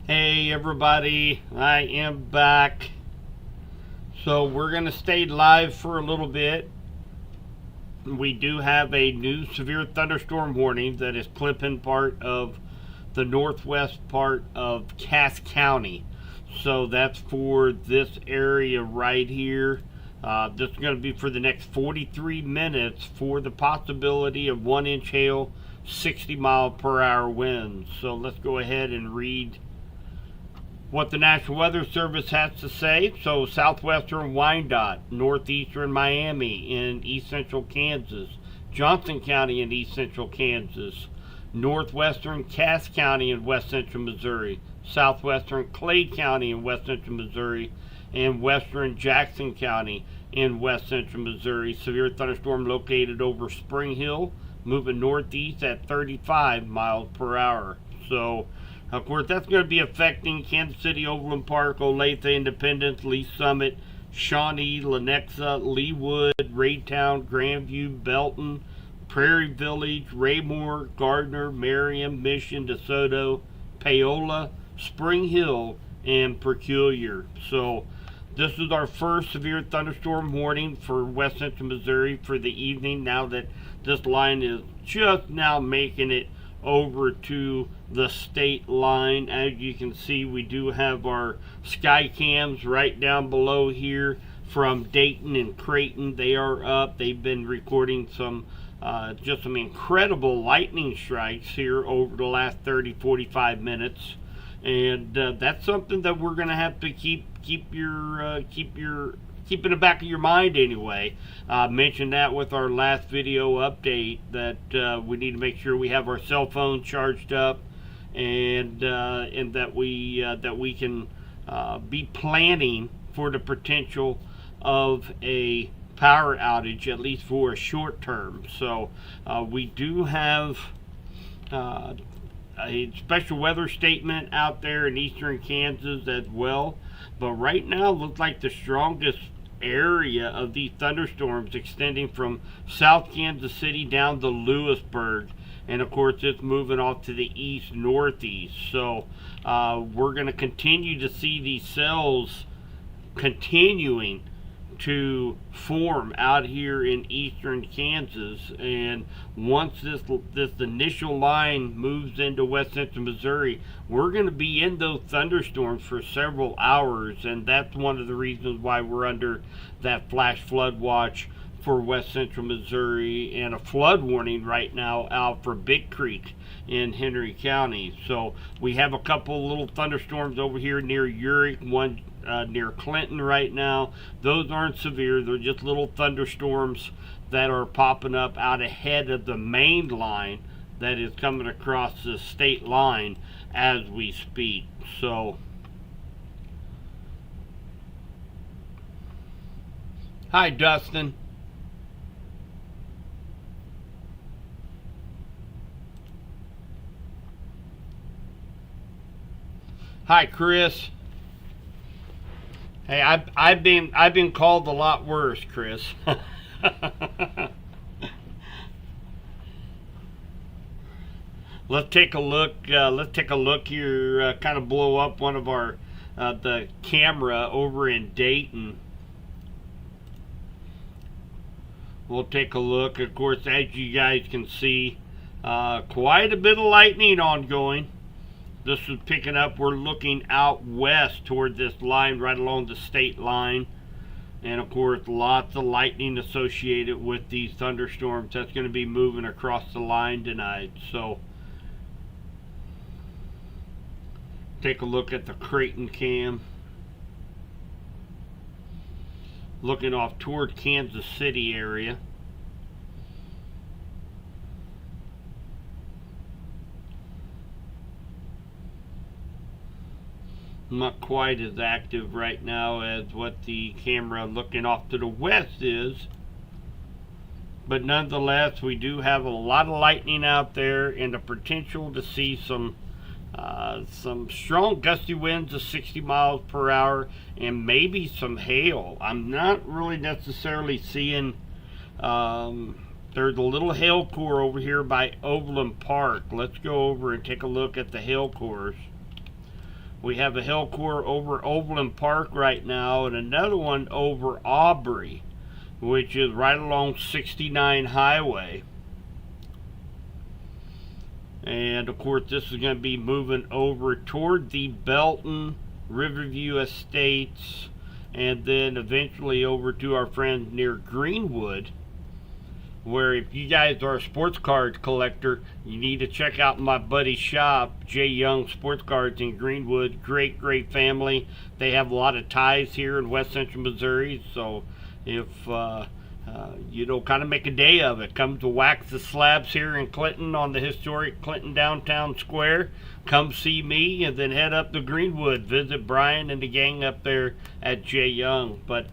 Hey everybody, I am back. So we're going to stay live for a little bit. We do have a new severe thunderstorm warning that is clipping part of the northwest part of Cass County. So that's for this area right here. This is going to be for the next 43 minutes for the possibility of 1-inch hail, 60-mile-per-hour winds. So let's go ahead and read what the National Weather Service has to say. So southwestern Wyandotte, northeastern Miami in east central Kansas, Johnson County in east central Kansas, northwestern Cass County in west central Missouri, southwestern Clay County in west central Missouri, and western Jackson County in west central Missouri. Severe thunderstorm located over Spring Hill, moving northeast at 35 miles per hour. So of course, that's going to be affecting Kansas City, Overland Park, Olathe, Independence, Lee Summit, Shawnee, Lenexa, Leawood, Raytown, Grandview, Belton, Prairie Village, Raymore, Gardner, Merriam, Mission, DeSoto, Paola, Spring Hill, and Peculiar. So this is our first severe thunderstorm warning for west central Missouri for the evening, now that this line is just now making it over to the state line. As you can see, we do have our sky cams right down below here from Dayton and Creighton. They are up. They've been recording some just some incredible lightning strikes here over the last 30-45 minutes, and that's something that we're going to have to keep in the back of your mind anyway. Mentioned that with our last video update, that we need to make sure we have our cell phone charged up, and that we can be planning for the potential of a power outage, at least for a short term. So we do have a special weather statement out there in eastern Kansas as well. But right now, it looks like the strongest area of these thunderstorms extending from South Kansas City down to Lewisburg, and of course it's moving off to the east northeast. So we're going to continue to see these cells continuing to form out here in eastern Kansas, and once this initial line moves into west central Missouri, we're going to be in those thunderstorms for several hours, and that's one of the reasons why we're under that flash flood watch for west central Missouri, and a flood warning right now out for Big Creek in Henry County. So we have a couple little thunderstorms over here near Urick, one near Clinton right now. Those aren't severe, they're just little thunderstorms that are popping up out ahead of the main line that is coming across the state line as we speak. So hi Dustin. Hi Chris. Hey, I've been called a lot worse, Chris. Let's take a look. Let's take a look here. Kind of blow up one of our the camera over in Dayton. We'll take a look. Of course, as you guys can see, quite a bit of lightning ongoing. This is picking up. We're looking out west toward this line right along the state line. And of course, lots of lightning associated with these thunderstorms. That's going to be moving across the line tonight. So take a look at the Creighton cam. Looking off toward Kansas City area. Not quite as active right now as what the camera looking off to the west is, but nonetheless we do have a lot of lightning out there and the potential to see some strong gusty winds of 60 miles per hour and maybe some hail. I'm not really necessarily seeing There's a little hail core over here by Overland Park. Let's go over and take a look at the hail cores. We have a hail core over Overland Park right now, and another one over Aubrey, which is right along 69 Highway. And of course, this is going to be moving over toward the Belton Riverview Estates, and then eventually over to our friends near Greenwood, where if you guys are a sports card collector, you need to check out my buddy's shop, J. Young Sports Cards in Greenwood. Great family. They have a lot of ties here in West Central Missouri, so if you know, kind of make a day of it, come to Wax the Slabs here in Clinton on the historic Clinton Downtown Square. Come see me, and then head up to Greenwood, visit Brian and the gang up there at J. Young. But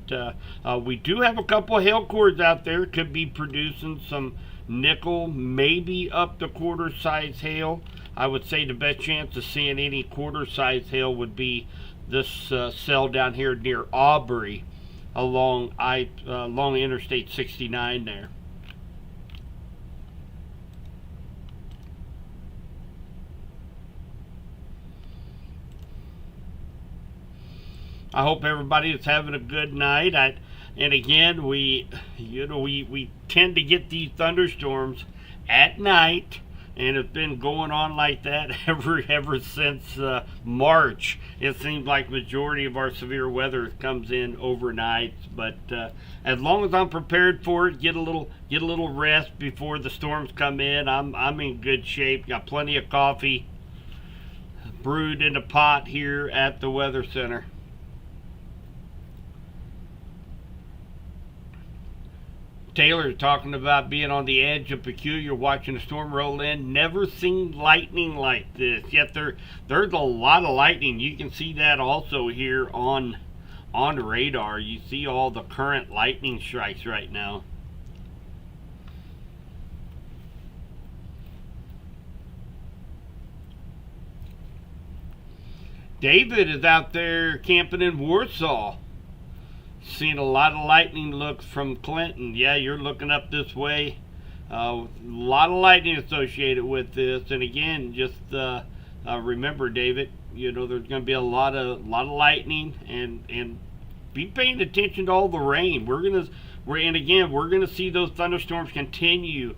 we do have a couple of hail cores out there. Could be producing some nickel, maybe up to quarter size hail. I would say the best chance of seeing any quarter size hail would be this cell down here near Aubrey, along Interstate 69 there. I hope everybody is having a good night. And again, we tend to get these thunderstorms at night, and it's been going on like that ever since March. It seems like majority of our severe weather comes in overnight. But as long as I'm prepared for it, get a little rest before the storms come in, I'm in good shape. Got plenty of coffee brewed in a pot here at the Weather Center. Taylor talking about being on the edge of Peculiar, watching a storm roll in. Never seen lightning like this. Yet there's a lot of lightning. You can see that also here on radar. You see all the current lightning strikes right now. David is out there camping in Warsaw. Seen a lot of lightning looks from Clinton. Yeah, you're looking up this way. A lot of lightning associated with this. And again, just remember, David, you know, there's going to be a lot of lightning, and be paying attention to all the rain. We're gonna see those thunderstorms continue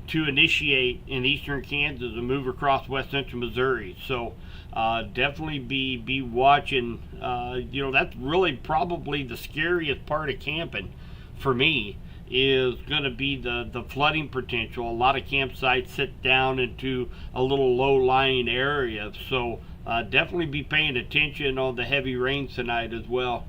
to initiate in eastern Kansas and move across west central Missouri. So definitely be watching. You know, that's really probably the scariest part of camping for me, is going to be the flooding potential. A lot of campsites sit down into a little low-lying area, so definitely be paying attention on the heavy rains tonight as well.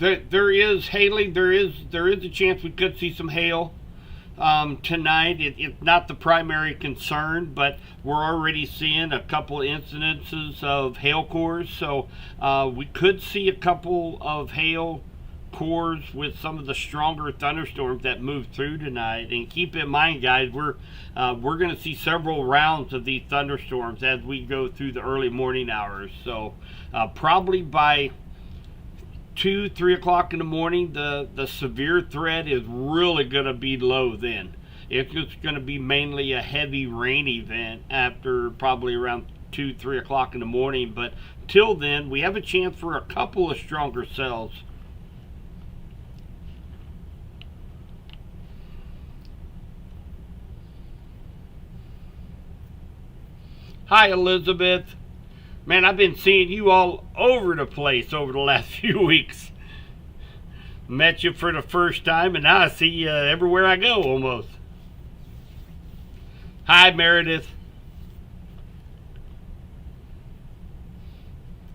There is hailing. There is a chance we could see some hail tonight. It's not the primary concern, but we're already seeing a couple of incidences of hail cores. So we could see a couple of hail cores with some of the stronger thunderstorms that move through tonight. And keep in mind, guys, we're going to see several rounds of these thunderstorms as we go through the early morning hours. So probably by 2-3 o'clock in the morning, the severe threat is really going to be low then. It's just going to be mainly a heavy rain event after probably around 2-3 o'clock in the morning. But till then, we have a chance for a couple of stronger cells. Hi, Elizabeth. Man, I've been seeing you all over the place over the last few weeks. Met you for the first time, and now I see you everywhere I go almost. Hi, Meredith.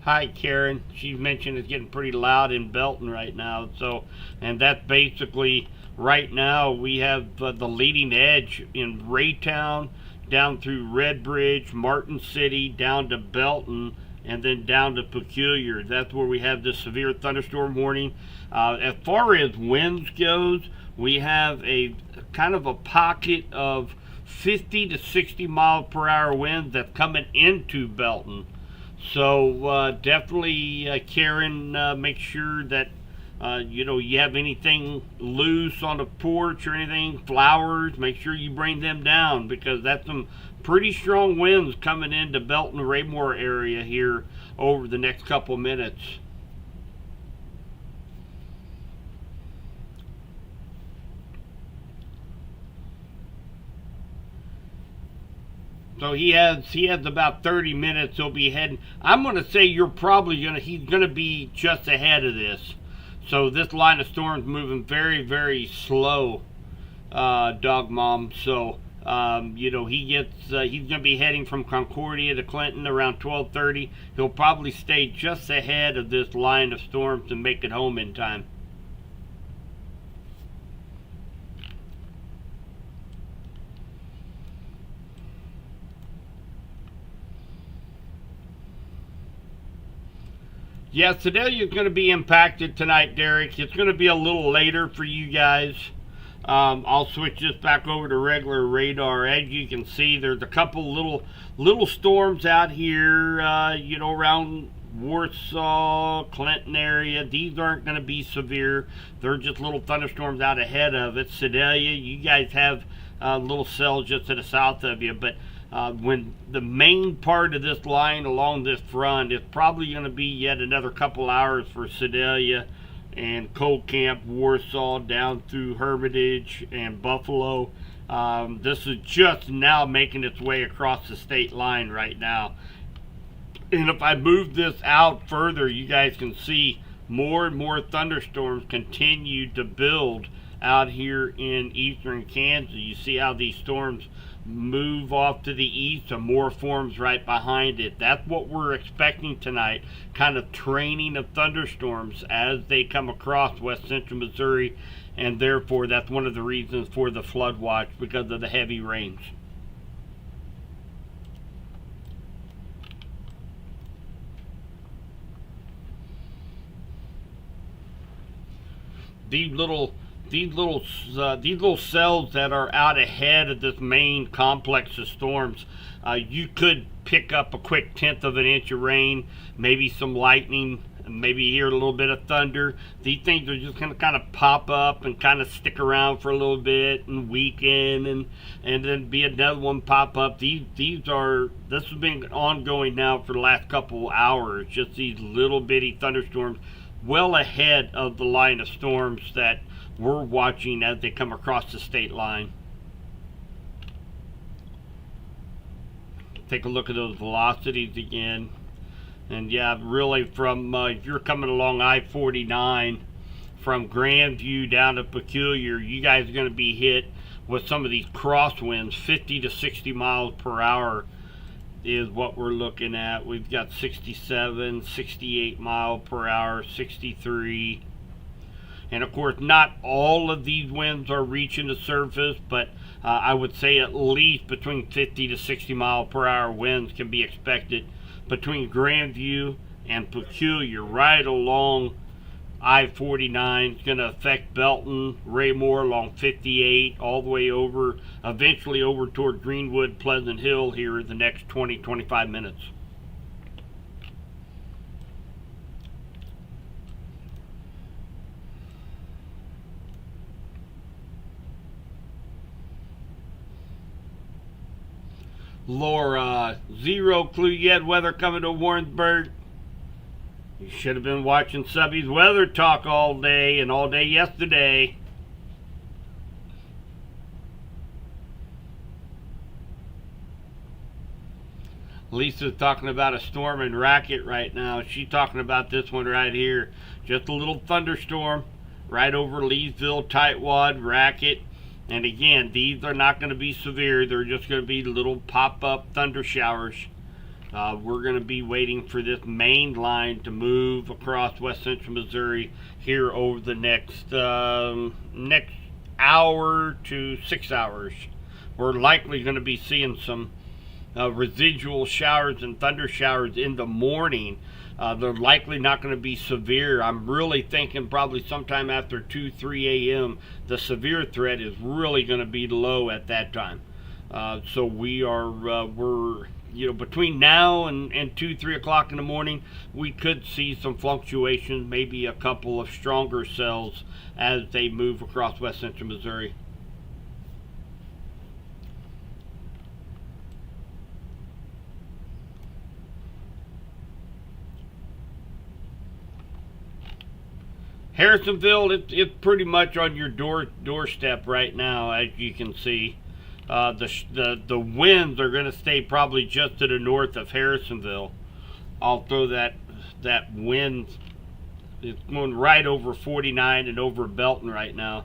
Hi, Karen. She mentioned it's getting pretty loud in Belton right now. So, and that's basically right now we have the leading edge in Raytown, down through Redbridge, Martin City, down to Belton, and then down to Peculiar. That's where we have this severe thunderstorm warning. As far as winds goes, we have a kind of a pocket of 50 to 60 mile per hour winds that's coming into Belton. So definitely, Karen, make sure that you have anything loose on the porch or anything, flowers, make sure you bring them down, because that's some pretty strong winds coming into Belton Raymore area here over the next couple minutes. So he has about 30 minutes. He'll be heading. I'm going to say he's going to be just ahead of this. So this line of storms moving very, very slow, Dog Mom. So he's going to be heading from Concordia to Clinton around 12:30. He'll probably stay just ahead of this line of storms and make it home in time. Yeah, Sedalia is going to be impacted tonight, Derek. It's going to be a little later for you guys. I'll switch this back over to regular radar. As you can see, there's a couple little storms out here, around Warsaw, Clinton area. These aren't going to be severe. They're just little thunderstorms out ahead of it. Sedalia, you guys have a little cell just to the south of you, but when the main part of this line along this front is probably going to be yet another couple hours for Sedalia and Cold Camp, Warsaw, down through Hermitage and Buffalo. This is just now making its way across the state line right now. And if I move this out further, you guys can see more and more thunderstorms continue to build out here in eastern Kansas. You see how these storms move off to the east and more forms right behind it. That's what we're expecting tonight, kind of training of thunderstorms as they come across west central Missouri, and therefore that's one of the reasons for the flood watch, because of the heavy rains. These little cells that are out ahead of this main complex of storms, you could pick up a quick 1/10 of an inch of rain, maybe some lightning, maybe hear a little bit of thunder. These things are just going to kind of pop up and kind of stick around for a little bit and weaken, and then be another one pop up. This has been ongoing now for the last couple hours, just these little bitty thunderstorms well ahead of the line of storms that we're watching as they come across the state line. Take a look at those velocities again. And yeah, really from, if you're coming along I-49 from Grandview down to Peculiar, you guys are going to be hit with some of these crosswinds. 50 to 60 miles per hour is what we're looking at. We've got 67, 68 mile per hour, 63. And of course, not all of these winds are reaching the surface, but I would say at least between 50 to 60 mile per hour winds can be expected between Grandview and Peculiar, right along I-49. It's going to affect Belton, Raymore along 58, all the way over, eventually over toward Greenwood, Pleasant Hill here in the next 20-25 minutes. Laura, zero clue yet. Weather coming to Warrensburg. You should have been watching Subby's Weather Talk all day and all day yesterday. Lisa's talking about a storm in Racket right now. She's talking about this one right here. Just a little thunderstorm right over Leesville, Tightwad, Racket. And again, these are not going to be severe. They're just going to be little pop-up thunder showers. We're going to be waiting for this main line to move across west central Missouri here over the next hour to 6 hours. We're likely going to be seeing some residual showers and thunder showers in the morning. They're likely not going to be severe. I'm really thinking probably sometime after 2-3 a.m. the severe threat is really going to be low at that time. So we're between now and 2, 3 o'clock in the morning, we could see some fluctuations, maybe a couple of stronger cells as they move across west central Missouri. Harrisonville, it's pretty much on your doorstep right now, as you can see. The winds are going to stay probably just to the north of Harrisonville. Although that wind is going right over 49 and over Belton right now.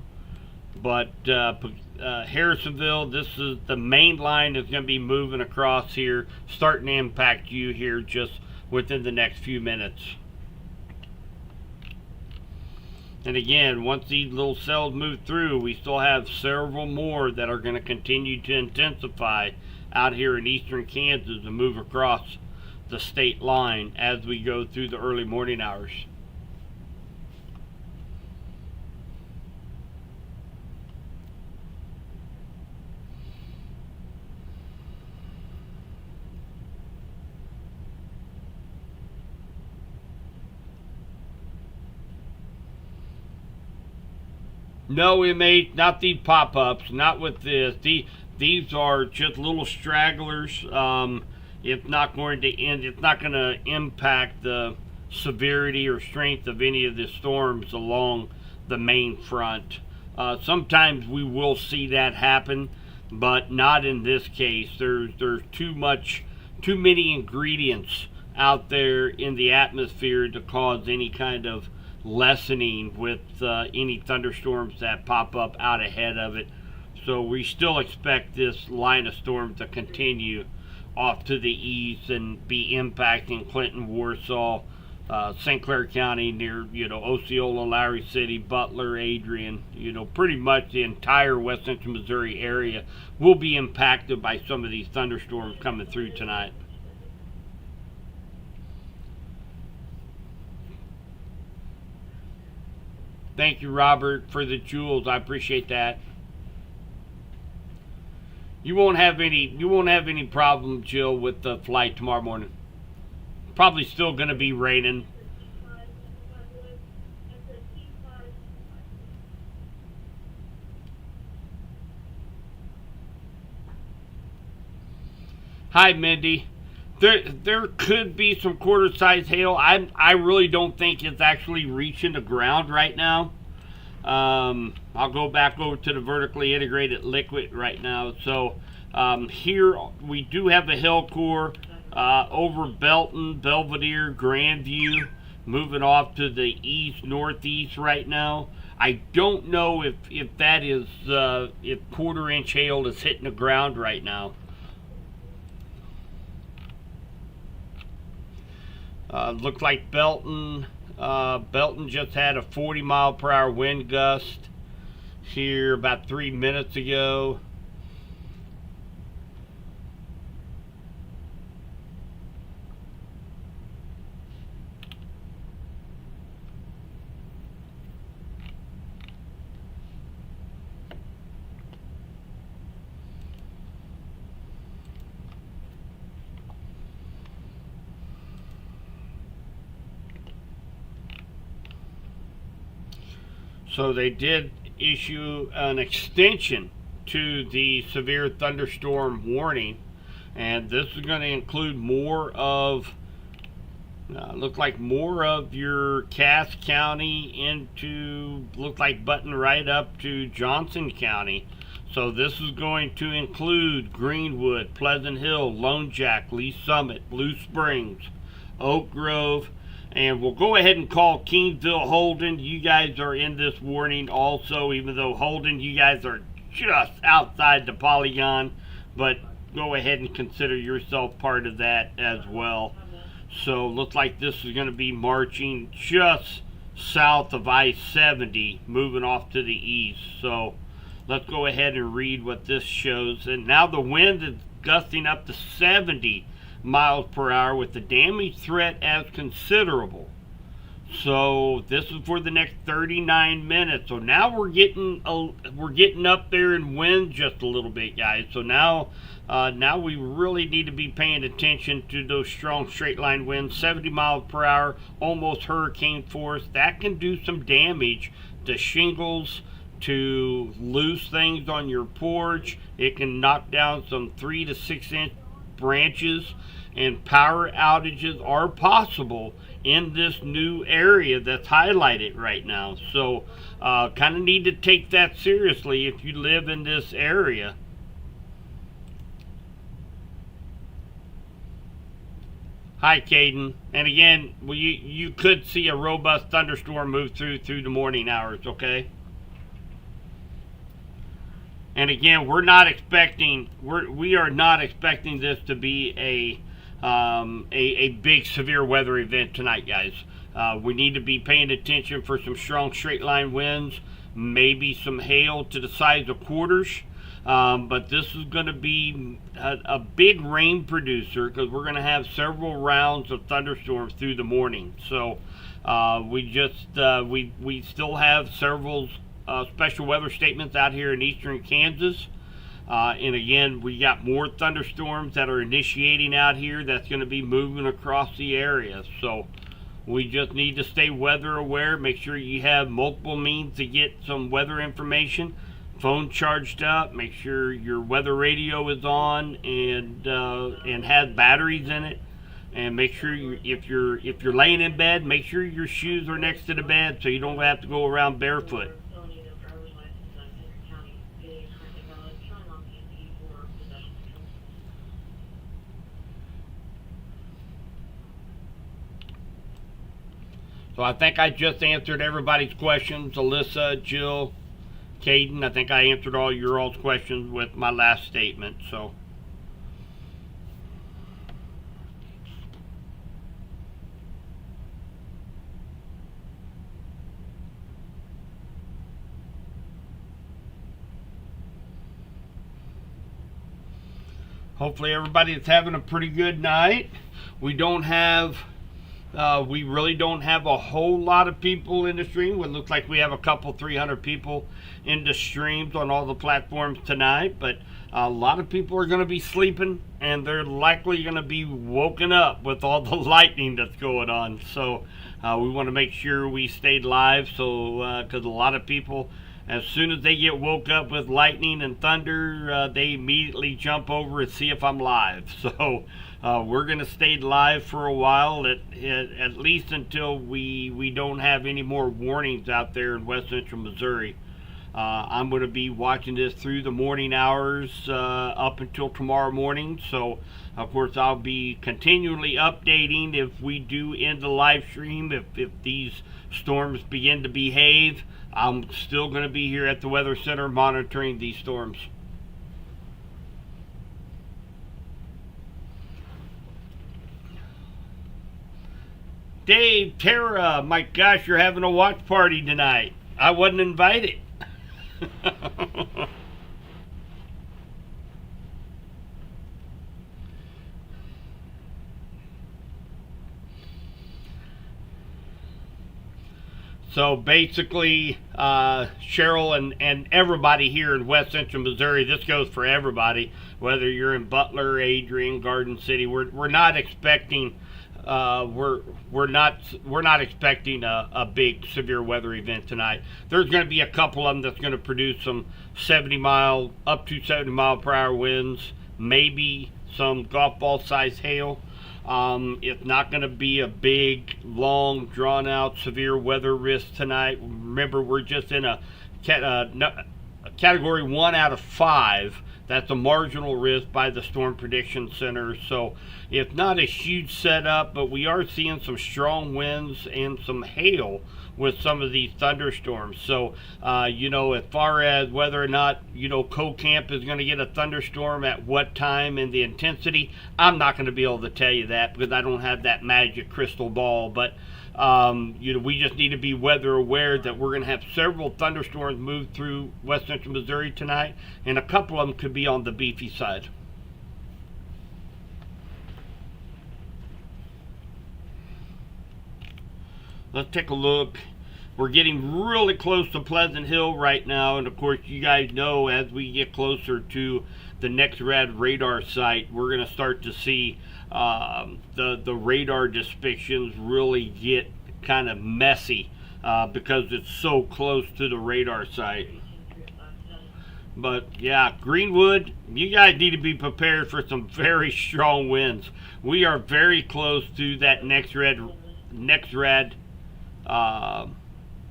But Harrisonville, this is the main line is going to be moving across here, starting to impact you here just within the next few minutes. And again, once these little cells move through, we still have several more that are going to continue to intensify out here in eastern Kansas and move across the state line as we go through the early morning hours. No, inmate, not these pop-ups, not with this. These are just little stragglers. It's not going to impact the severity or strength of any of the storms along the main front. Sometimes we will see that happen, but not in this case. There's too many ingredients out there in the atmosphere to cause any kind of lessening with any thunderstorms that pop up out ahead of it. So we still expect this line of storm to continue off to the east and be impacting Clinton, Warsaw, St. Clair County near, Osceola, Lowry City, Butler, Adrian, pretty much the entire west central Missouri area will be impacted by some of these thunderstorms coming through tonight. Thank you, Robert, for the jewels. I appreciate that. You won't have any problem, Jill, with the flight tomorrow morning. Probably still going to be raining. Hi, Mindy. There could be some quarter-size hail. I really don't think it's actually reaching the ground right now. I'll go back over to the vertically integrated liquid right now. So here we do have a hail core over Belton, Belvedere, Grandview, moving off to the east northeast right now. I don't know if that is if quarter-inch hail is hitting the ground right now. Looks like Belton just had a 40-mile-per-hour wind gust here about 3 minutes ago. So they did issue an extension to the severe thunderstorm warning, and this is going to include more of more of your Cass County into button right up to Johnson County. So this is going to include Greenwood, Pleasant Hill, Lone Jack, Lee Summit, Blue Springs, Oak Grove, and we'll go ahead and call Kingsville, Holden. You guys are in this warning also, even though Holden, you guys are just outside the polygon, but go ahead and consider yourself part of that as well. So looks like this is going to be marching just south of I-70, moving off to the east. So let's go ahead and read what this shows. And now the wind is gusting up to 70 miles per hour with the damage threat as considerable. So this is for the next 39 minutes. So now we're getting up there in wind just a little bit, guys. So now we really need to be paying attention to those strong straight line winds, 70 miles per hour, almost hurricane force. That can do some damage to shingles, to loose things on your porch. It can knock down some 3 to 6 inch branches, and power outages are possible in this new area that's highlighted right now. So kind of need to take that seriously if you live in this area. Hi, Caden. And again, well, you could see a robust thunderstorm move through the morning hours, okay? And again, we are not expecting this to be a big severe weather event tonight, guys. We need to be paying attention for some strong straight line winds, maybe some hail to the size of quarters. But this is going to be a big rain producer because we're going to have several rounds of thunderstorms through the morning. So we still have several special weather statements out here in eastern Kansas. And again, we got more thunderstorms that are initiating out here that's going to be moving across the area. So we just need to stay weather aware. Make sure you have multiple means to get some weather information. Phone charged up. Make sure your weather radio is on and has batteries in it. And make sure if you're laying in bed, make sure your shoes are next to the bed so you don't have to go around barefoot. So I think I just answered everybody's questions. Alyssa, Jill, Caden, I think I answered all your all's questions with my last statement. So hopefully everybody's having a pretty good night. We really don't have a whole lot of people in the stream. It looks like we have a couple 300 people in the streams on all the platforms tonight, but a lot of people are going to be sleeping and they're likely going to be woken up with all the lightning that's going on. So we want to make sure we stayed live, so because a lot of people, as soon as they get woke up with lightning and thunder, they immediately jump over and see if I'm live. So we're going to stay live for a while, at least until we don't have any more warnings out there in west central Missouri. I'm going to be watching this through the morning hours up until tomorrow morning. So, of course, I'll be continually updating if we do end the live stream, if these storms begin to behave. I'm still going to be here at the Weather Center monitoring these storms. Dave, Tara, my gosh, you're having a watch party tonight. I wasn't invited. So basically, Cheryl and everybody here in west central Missouri, this goes for everybody, whether you're in Butler, Adrian, Garden City, we're not expecting we're not expecting a big severe weather event tonight. There's going to be a couple of them that's going to produce some up to 70 mile per hour winds, maybe some golf ball size hail. It's not going to be a big, long, drawn out severe weather risk tonight. Remember, we're just in a category 1 out of 5. That's a marginal risk by the Storm Prediction Center. So it's not a huge setup, but we are seeing some strong winds and some hail with some of these thunderstorms. So, as far as whether or not, CoCamp is going to get a thunderstorm at what time and the intensity, I'm not going to be able to tell you that because I don't have that magic crystal ball. But we just need to be weather aware that we're going to have several thunderstorms move through west central Missouri tonight, and a couple of them could be on the beefy side. Let's take a look. We're getting really close to Pleasant Hill right now, and of course you guys know as we get closer to the NEXRAD radar site, we're going to start to see the radar depictions really get kind of messy because it's so close to the radar site. But yeah, Greenwood, you guys need to be prepared for some very strong winds. We are very close to that NEXRAD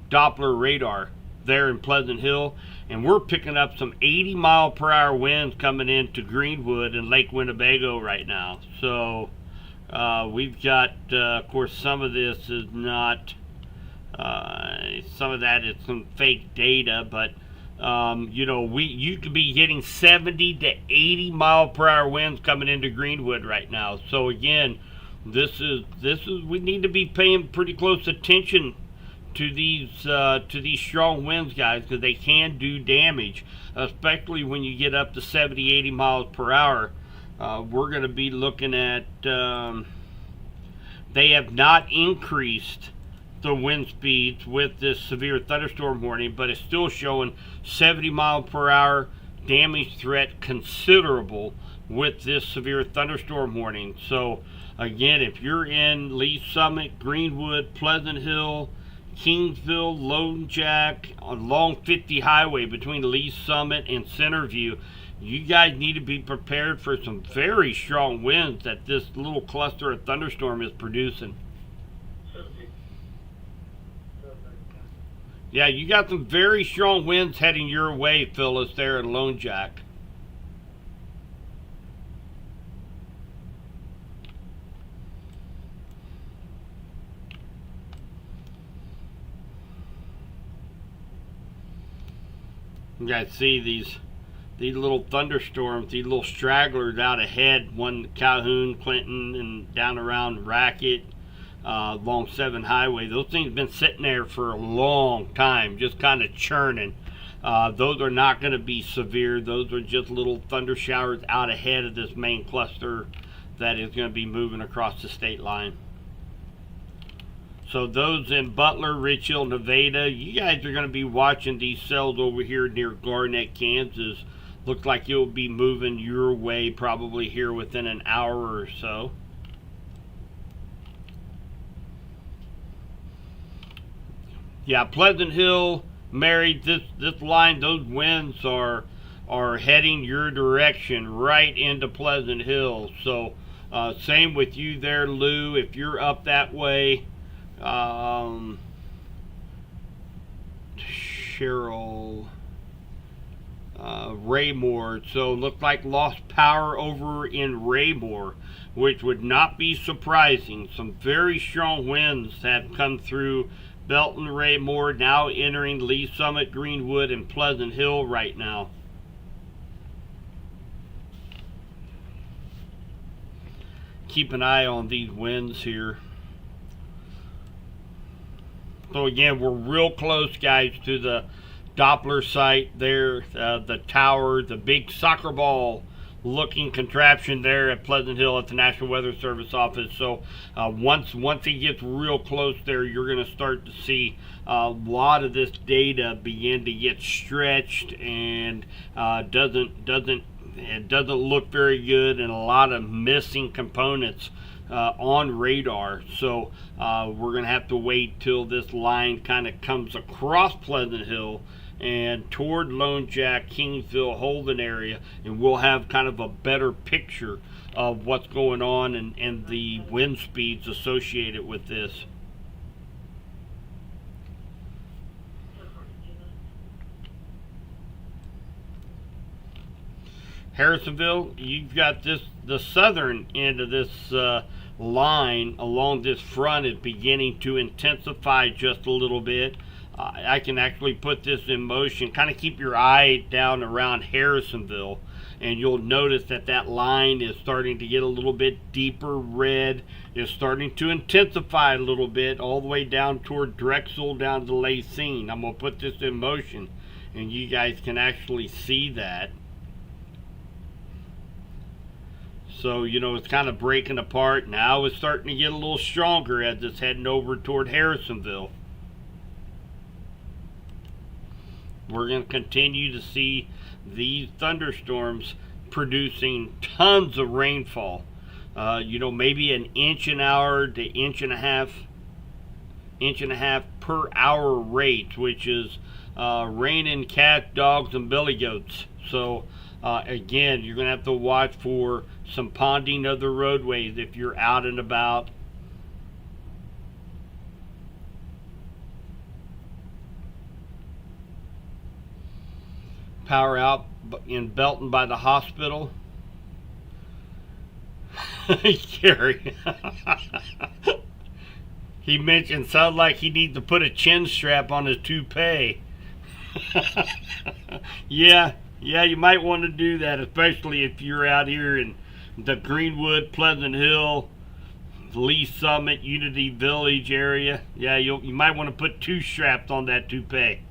Doppler radar there in Pleasant Hill, and we're picking up some 80-mile-per-hour winds coming into Greenwood and Lake Winnebago right now. So we've got, of course, some of this is not, some of that is some fake data, but you know, you could be getting 70 to 80-mile-per-hour winds coming into Greenwood right now. So again, this is we need to be paying pretty close attention to these strong winds, guys, because they can do damage, especially when you get up to 70, 80 miles per hour. We're going to be looking at, they have not increased the wind speeds with this severe thunderstorm warning, but it's still showing 70 mile per hour damage threat considerable with this severe thunderstorm warning. So again, if you're in Lee Summit, Greenwood, Pleasant Hill, Kingsville, Lone Jack, along 50 highway between Lee Summit and Centerview, you guys need to be prepared for some very strong winds that this little cluster of thunderstorm is producing. Yeah, you got some very strong winds heading your way, Phyllis, there in Lone Jack. You guys see these little thunderstorms, these little stragglers out ahead, one Calhoun, Clinton, and down around Racket, along 7 Highway. Those things have been sitting there for a long time, just kind of churning. Those are not going to be severe. Those are just little thunder showers out ahead of this main cluster that is going to be moving across the state line. So those in Butler, Rich Hill, Nevada, you guys are going to be watching these cells over here near Garnett, Kansas. Looks like you'll be moving your way probably here within an hour or so. Yeah, Pleasant Hill, Mary, this line, those winds are heading your direction right into Pleasant Hill. So same with you there, Lou, if you're up that way. Cheryl, Raymore. So looked like lost power over in Raymore, which would not be surprising. Some very strong winds have come through Belton, Raymore, now entering Lee Summit, Greenwood, and Pleasant Hill right now. Keep an eye on these winds here. So again, we're real close, guys, to the Doppler site there, the tower, the big soccer ball looking contraption there at Pleasant Hill at the National Weather Service office. So once it gets real close there, you're going to start to see a lot of this data begin to get stretched, and it doesn't look very good, and a lot of missing components on radar. So we're going to have to wait till this line kind of comes across Pleasant Hill and toward Lone Jack, Kingsville, Holden area, and we'll have kind of a better picture of what's going on and the wind speeds associated with this. Harrisonville, you've got the southern end of this line along this front is beginning to intensify just a little bit. I can actually put this in motion. Kind of keep your eye down around Harrisonville, and you'll notice that line is starting to get a little bit deeper red. It's starting to intensify a little bit all the way down toward Drexel, down to Lacine. I'm going to put this in motion, and you guys can actually see that. So, it's kind of breaking apart. Now it's starting to get a little stronger as it's heading over toward Harrisonville. We're going to continue to see these thunderstorms producing tons of rainfall. Maybe an inch an hour to inch and a half per hour rate, which is raining cats, dogs, and billy goats. So again, you're going to have to watch for some ponding of the roadways if you're out and about. Power out in Belton by the hospital. Gary. He mentioned sounds like he needs to put a chin strap on his toupee. Yeah, you might want to do that, especially if you're out here in the Greenwood, Pleasant Hill, Lee Summit, Unity Village area. Yeah, you might want to put two straps on that toupee.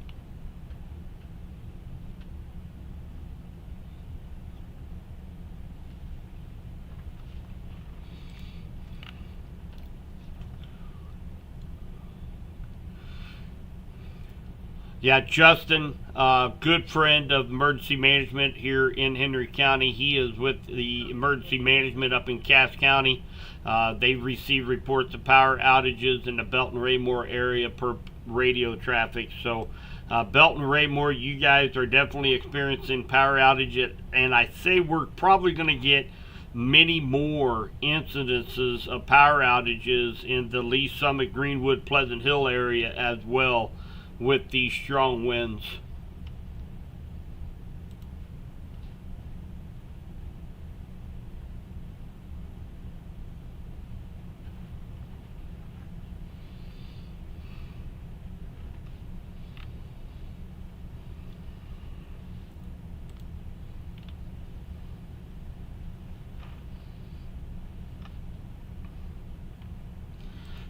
Yeah, Justin, good friend of emergency management here in Henry County. He is with the emergency management up in Cass County. They've received reports of power outages in the Belton Raymore area per radio traffic. So, Belton Raymore, you guys are definitely experiencing power outages, and I say we're probably going to get many more incidences of power outages in the Lee Summit, Greenwood, Pleasant Hill area as well, with these strong winds.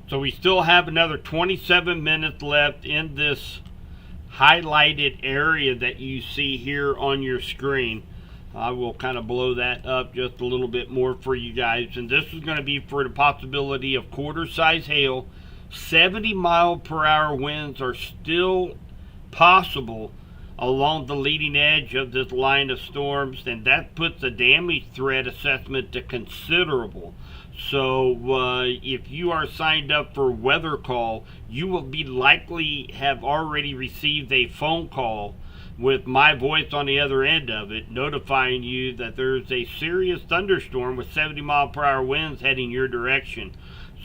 So we still have another 27 minutes left in this highlighted area that you see here on your screen. I will kind of blow that up just a little bit more for you guys. And this is going to be for the possibility of quarter-size hail. 70-mile-per-hour winds are still possible along the leading edge of this line of storms, and that puts the damage threat assessment to considerable. So if you are signed up for Weather Call, you will be likely have already received a phone call with my voice on the other end of it, notifying you that there's a serious thunderstorm with 70-mile-per-hour winds heading your direction.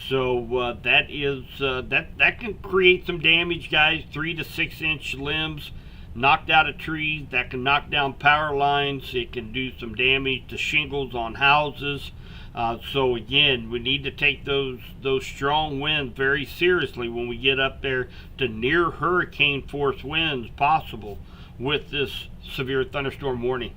So that can create some damage, guys. 3 to 6 inch limbs knocked out of trees. That can knock down power lines. It can do some damage to shingles on houses. So again, we need to take those strong winds very seriously when we get up there to near hurricane force winds possible with this severe thunderstorm warning.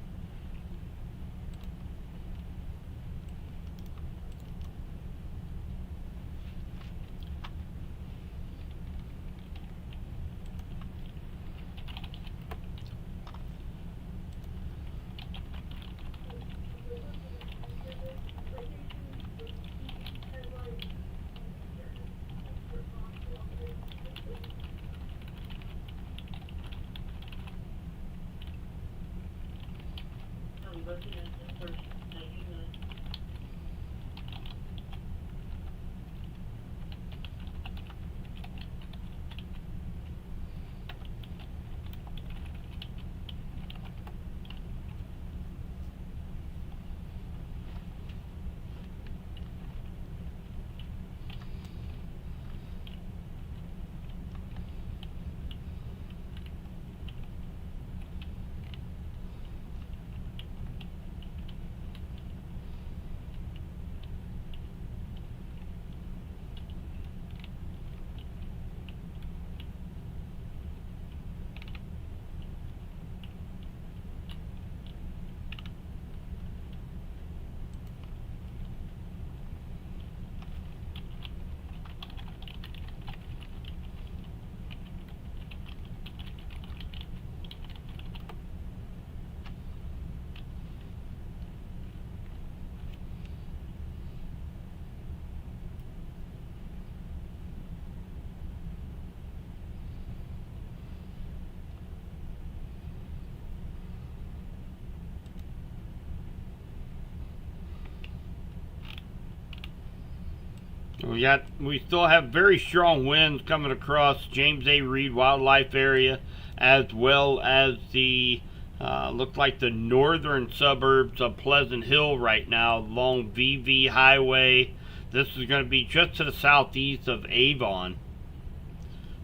We still have very strong winds coming across James A. Reed Wildlife Area, as well as the look like the northern suburbs of Pleasant Hill right now along VV Highway. This is going to be just to the southeast of Avon.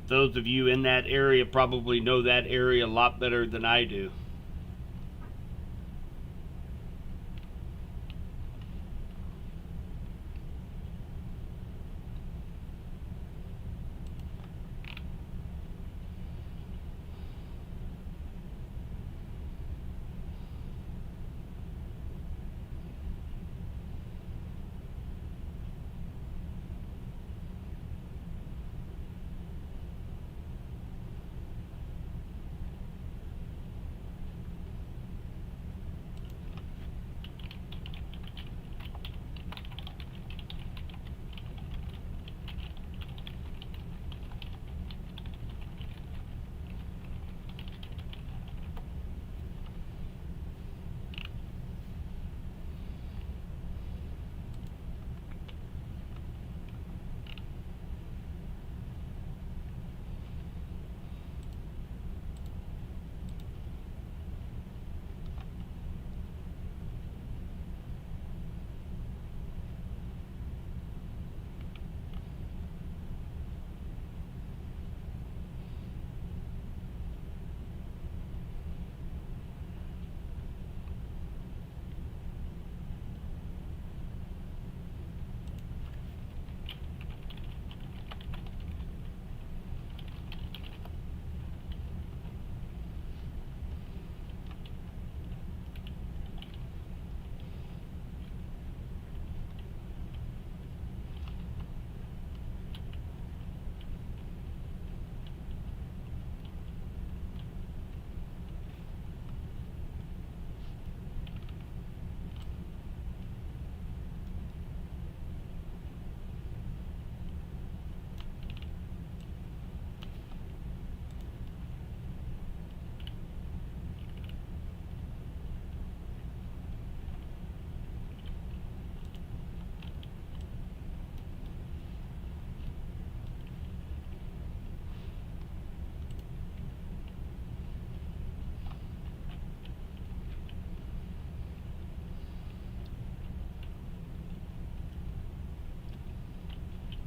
Those of you in that area probably know that area a lot better than I do.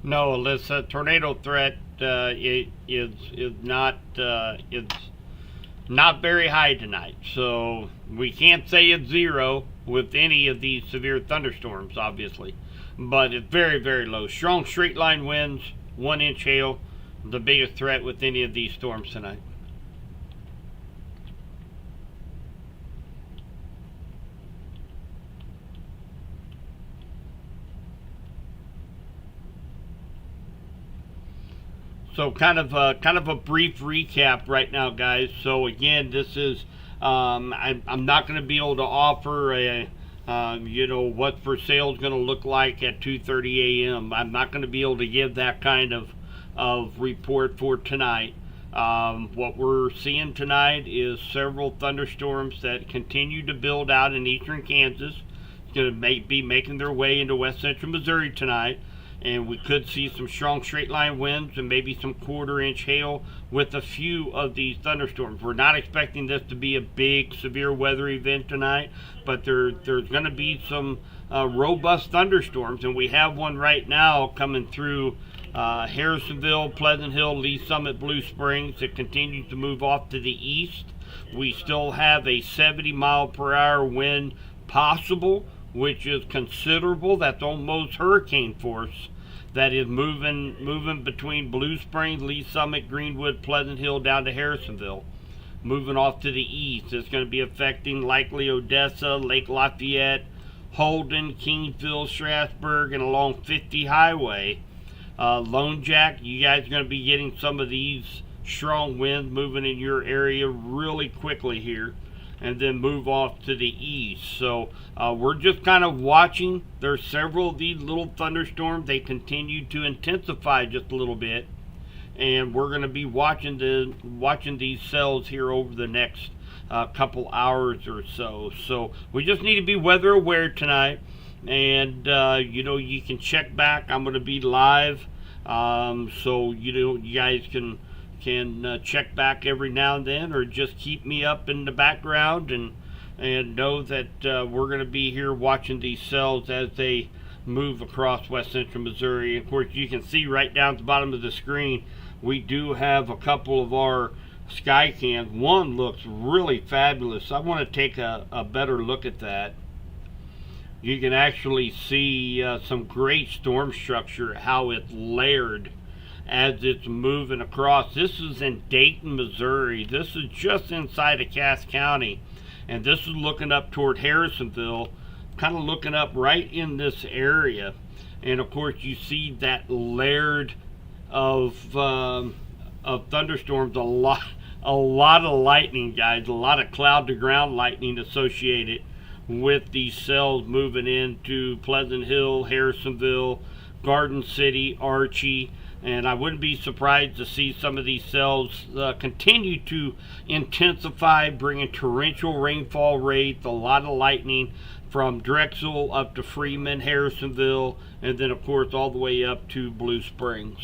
No, Alyssa, tornado threat is not very high tonight. So we can't say it's zero with any of these severe thunderstorms, obviously, but it's very, very low. Strong straight line winds, 1-inch hail, the biggest threat with any of these storms tonight. So kind of a brief recap right now, guys. So again, this is I'm not going to be able to offer a what for sale is going to look like at 2:30 a.m. I'm not going to be able to give that kind of report for tonight. What we're seeing tonight is several thunderstorms that continue to build out in eastern Kansas. It's going to be making their way into west central Missouri tonight. And we could see some strong straight line winds and maybe some 1/4-inch hail with a few of these thunderstorms. We're not expecting this to be a big severe weather event tonight, but there's going to be some robust thunderstorms, and we have one right now coming through Harrisonville, Pleasant Hill, Lee Summit, Blue Springs. It continues to move off to the east. We still have a 70-mile-per-hour wind possible, which is considerable. That's almost hurricane force. That is moving between Blue Springs, Lee Summit, Greenwood, Pleasant Hill, down to Harrisonville. Moving off to the east, it's going to be affecting likely Odessa, Lake Lafayette, Holden, Kingsville, Strasburg, and along 50 Highway. Lone Jack, you guys are going to be getting some of these strong winds moving in your area really quickly here, and then move off to the east. So we're just kind of watching. There's several of these little thunderstorms. They continue to intensify just a little bit, and we're going to be watching these cells here over the next couple hours or so. So we just need to be weather aware tonight. And you can check back. I'm going to be live, so you guys can check back every now and then, or just keep me up in the background and know that we're going to be here watching these cells as they move across west central Missouri. Of course, you can see right down at the bottom of the screen, we do have a couple of our sky cams. One looks really fabulous. I want to take a better look at that. You can actually see some great storm structure, how it's layered as it's moving across. This is in Dayton, Missouri. This is just inside of Cass County, and this is looking up toward Harrisonville, kind of looking up right in this area. And of course, you see that layered of thunderstorms. A lot of lightning, guys. A lot of cloud to ground lightning associated with these cells moving into Pleasant Hill, Harrisonville, Garden City, Archie. And I wouldn't be surprised to see some of these cells continue to intensify, bringing torrential rainfall rates, a lot of lightning from Drexel up to Freeman, Harrisonville, and then of course all the way up to Blue Springs.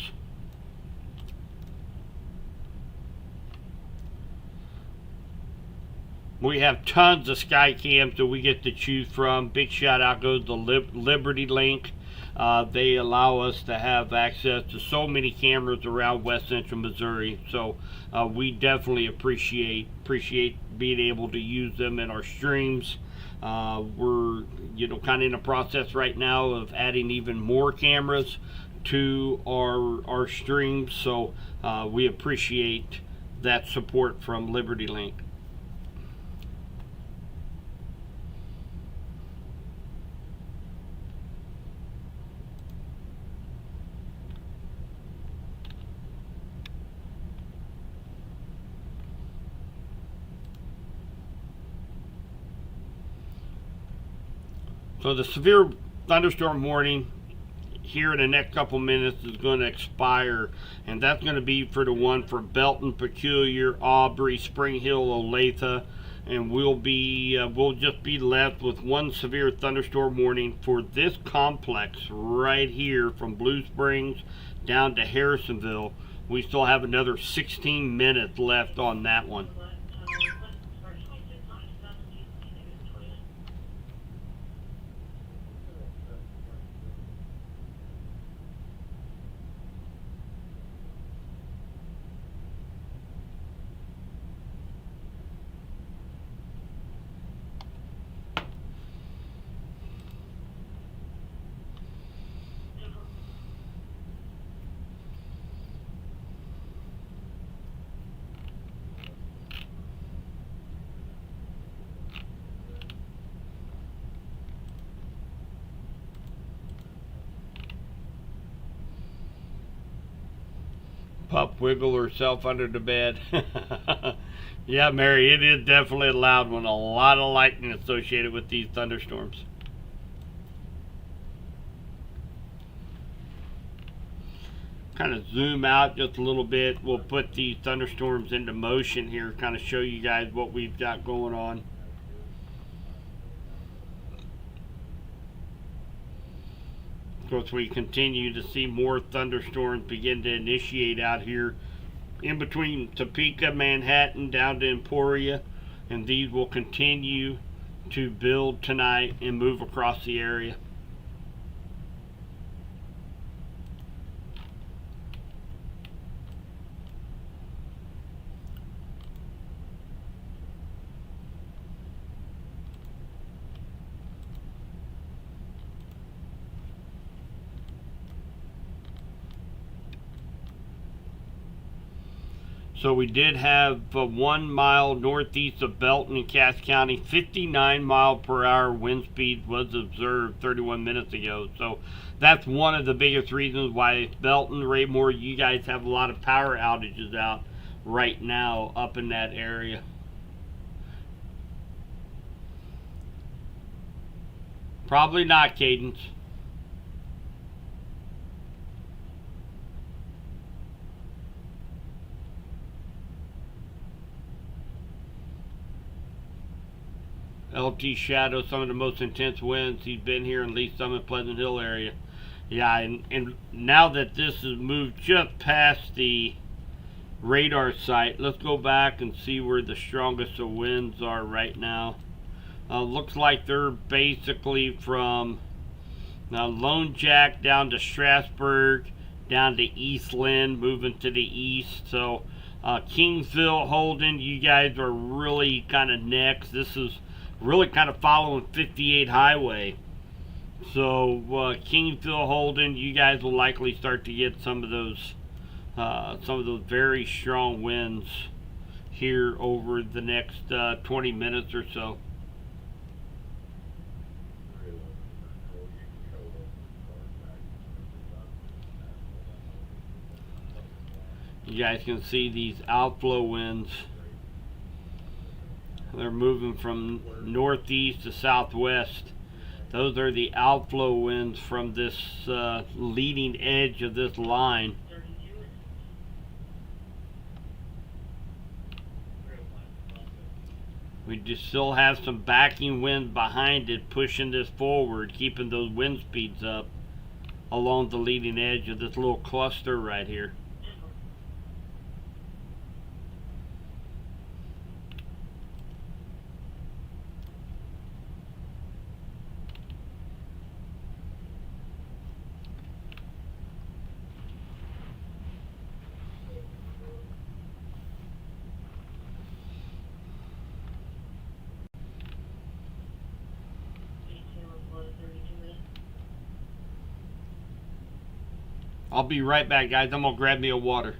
We have tons of sky cams that we get to choose from. Big shout out goes to Liberty Link. They allow us to have access to so many cameras around west central Missouri. So we definitely appreciate being able to use them in our streams. We're kind of in a process right now of adding even more cameras to our streams. So we appreciate that support from Liberty Link. So the severe thunderstorm warning here in the next couple minutes is going to expire, and that's going to be for the one for Belton, Peculiar, Aubrey, Spring Hill, Olathe, and we'll just be left with one severe thunderstorm warning for this complex right here from Blue Springs down to Harrisonville. We still have another 16 minutes left on that one. Pup wiggle herself under the bed. Yeah, Mary, it is definitely a loud one. A lot of lightning associated with these thunderstorms. Kind of zoom out just a little bit. We'll put these thunderstorms into motion here, kind of show you guys what we've got going on. Of course, we continue to see more thunderstorms begin to initiate out here in between Topeka, Manhattan, down to Emporia, and these will continue to build tonight and move across the area. So we did have 1 mile northeast of Belton in Cass County, 59 mile per hour wind speed was observed 31 minutes ago. So that's one of the biggest reasons why Belton, Raymore, you guys have a lot of power outages out right now up in that area. Probably not, Cadence. LT Shadow, some of the most intense winds. He's been here in Lee Summit, Pleasant Hill area. Yeah, and now that this has moved just past the radar site, let's go back and see where the strongest of winds are right now. Looks like they're basically from Lone Jack down to Strasburg, down to East Lynn, moving to the east. So Kingsville, Holden, you guys are really kind of next. This is really kind of following 58 highway. So Kingsville, Holden, you guys will likely start to get some of those very strong winds here over the next 20 minutes or so. You guys can see these outflow winds. They're moving from northeast to southwest. Those are the outflow winds from this leading edge of this line. We just still have some backing wind behind it, pushing this forward, keeping those wind speeds up along the leading edge of this little cluster right here. I'll be right back, guys. I'm gonna grab me a water.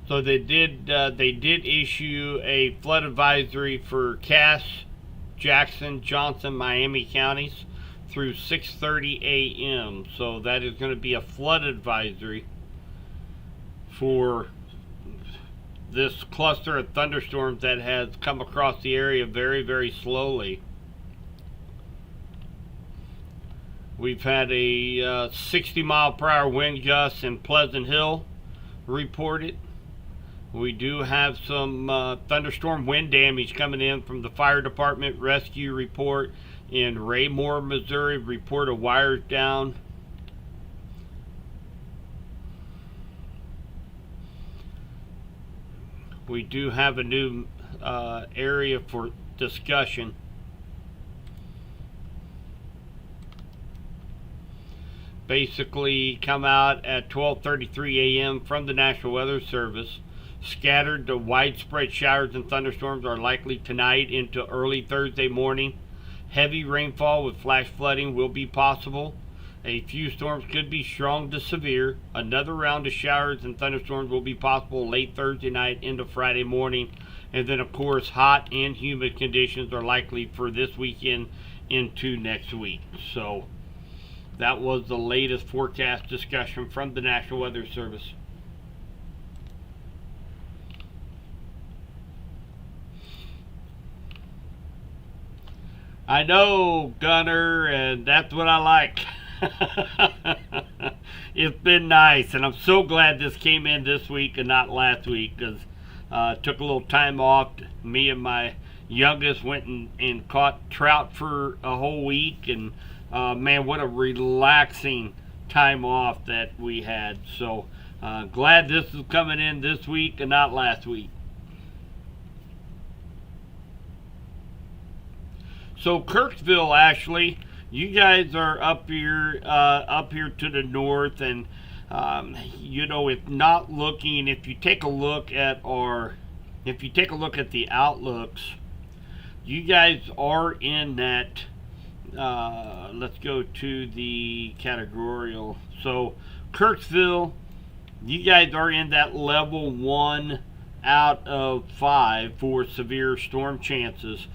So they did issue a flood advisory for Cass, Jackson, Johnson, Miami counties through 6:30 a.m. So that is going to be a flood advisory for this cluster of thunderstorms that has come across the area very, very slowly. We've had a 60-mile-per-hour wind gust in Pleasant Hill reported. We do have some thunderstorm wind damage coming in from the fire department rescue report in Raymore, Missouri. Report of wires down. We do have a new area for discussion. Basically come out at 12:33 a.m. from the National Weather Service. Scattered to widespread showers and thunderstorms are likely tonight into early Thursday morning. Heavy rainfall with flash flooding will be possible. A few storms could be strong to severe. Another round of showers and thunderstorms will be possible late Thursday night into Friday morning. And then, of course, hot and humid conditions are likely for this weekend into next week. So that was the latest forecast discussion from the National Weather Service. I know, Gunner, and that's what I like. It's been nice, and I'm so glad this came in this week and not last week, because took a little time off. Me and my youngest went and caught trout for a whole week, and man, what a relaxing time off that we had. So glad this is coming in this week and not last week. So Kirksville, Ashley, you guys are up here to the north, and you know, if not looking, if you take a look at the outlooks, you guys are in that. Let's go to the categorical. So Kirksville, you guys are in that level 1 out of 5 for severe storm chances.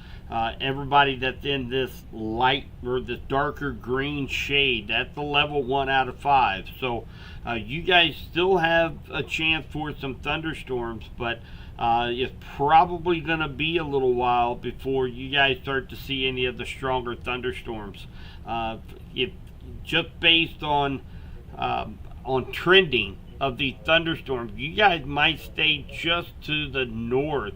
Everybody that's in this light or this darker green shade, that's the level 1 out of 5. So you guys still have a chance for some thunderstorms, but it's probably going to be a little while before you guys start to see any of the stronger thunderstorms. If just based on trending of the thunderstorms, you guys might stay just to the north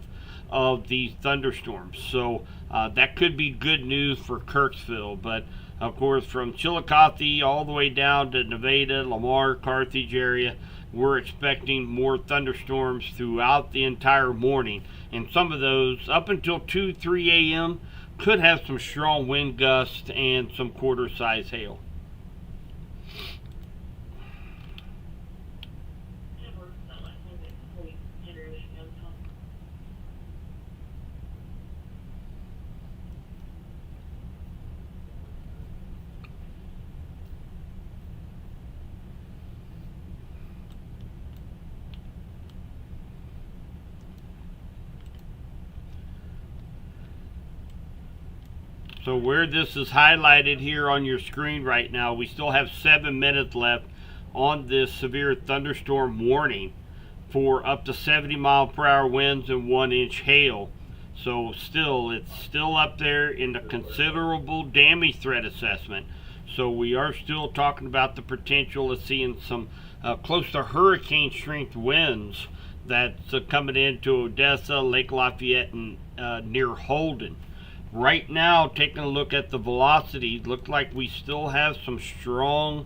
of these thunderstorms. So that could be good news for Kirksville. But of course, from Chillicothe all the way down to Nevada, Lamar, Carthage area, we're expecting more thunderstorms throughout the entire morning. And some of those, up until 2, 3 a.m., could have some strong wind gusts and some quarter-size hail. So where this is highlighted here on your screen right now, we still have 7 minutes left on this severe thunderstorm warning for up to 70-mile-per-hour winds and 1-inch hail. So it's still up there in the considerable damage threat assessment. So we are still talking about the potential of seeing some close to hurricane strength winds that's coming into Odessa, Lake Lafayette, and near Holden. Right now, taking a look at the velocity, looks like we still have some strong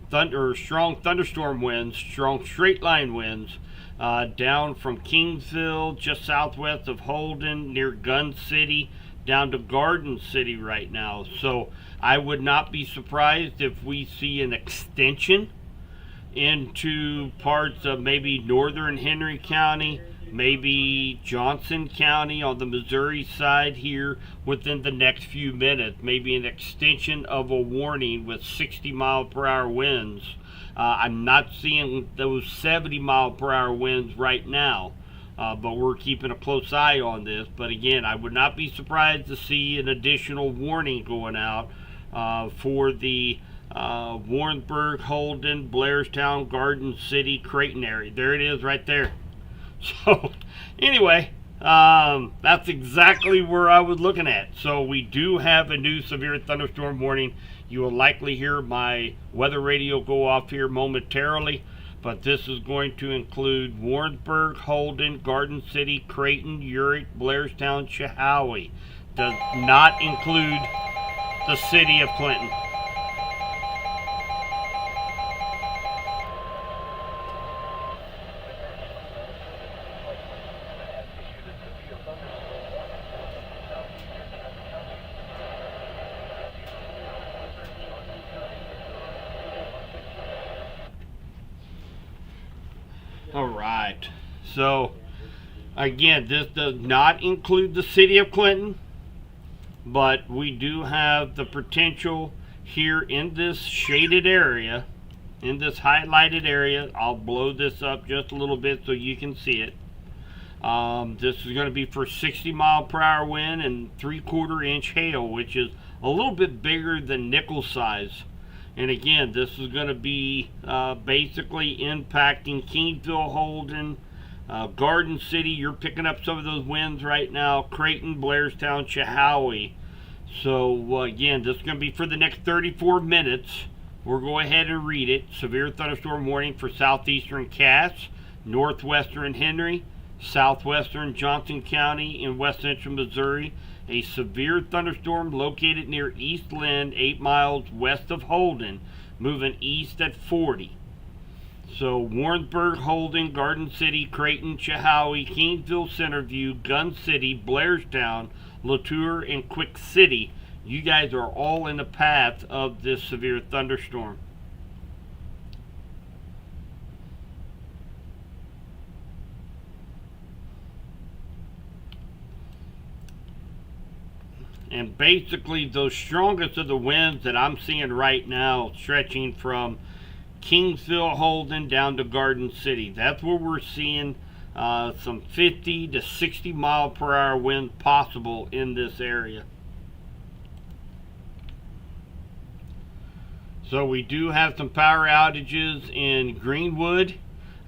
thunderstorm winds, strong straight line winds, down from Kingsville, just southwest of Holden, near Gun City, down to Garden City right now. So I would not be surprised if we see an extension into parts of maybe northern Henry County, maybe Johnson County on the Missouri side here within the next few minutes. Maybe an extension of a warning with 60-mile-per-hour winds. I'm not seeing those 70-mile-per-hour winds right now, but we're keeping a close eye on this. But again, I would not be surprised to see an additional warning going out for the Warrensburg, Holden, Blairstown, Garden City, Creighton area. There it is right there. So anyway, that's exactly where I was looking at. So we do have a new severe thunderstorm warning. You will likely hear my weather radio go off here momentarily, but this is going to include Warrensburg, Holden, Garden City, Creighton, Urick, Blairstown, Chehowee. Does not include the city of Clinton. All right. So, again, this does not include the city of Clinton, but we do have the potential here in this shaded area, in this highlighted area. I'll blow this up just a little bit so you can see it. This is going to be for 60-mile-per-hour wind and 3/4-inch hail, which is a little bit bigger than nickel size. And again, this is going to be basically impacting Kingsville, Holden, Garden City. You're picking up some of those winds right now. Creighton, Blairstown, Chehowee. So again, this is going to be for the next 34 minutes. We'll go ahead and read it. Severe thunderstorm warning for southeastern Cass, northwestern Henry, southwestern Johnson County, in west central Missouri. A severe thunderstorm located near East Lynn, 8 miles west of Holden, moving east at 40. So Warrensburg, Holden, Garden City, Creighton, Chehowee, Kingsville, Centerview, Gun City, Blairstown, Latour, and Quick City you guys are all in the path of this severe thunderstorm. And basically, those strongest of the winds that I'm seeing right now, stretching from Kingsville, Holden down to Garden City. That's where we're seeing some 50 to 60 mile per hour wind possible in this area. So we do have some power outages in Greenwood.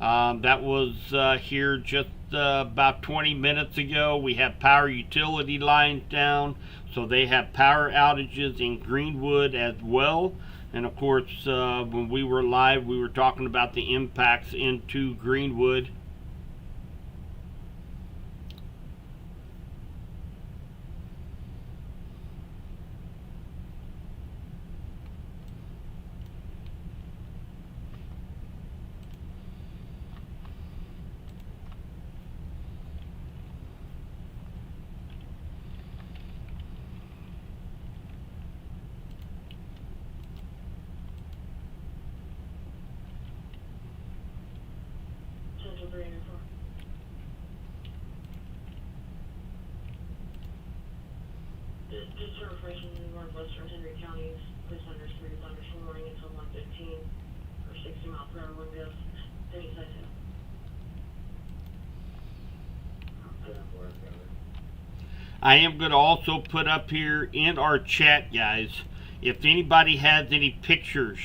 That was here just about 20 minutes ago. We have power utility lines down, so they have power outages in Greenwood as well. And of course, when we were live, we were talking about the impacts into Greenwood. Just for information, in northwestern Henry County, please under severe thunderstorm warning until 1:15 or 60 mile per hour wind gusts. Any size hail. I am going to also put up here in our chat, guys, if anybody has any pictures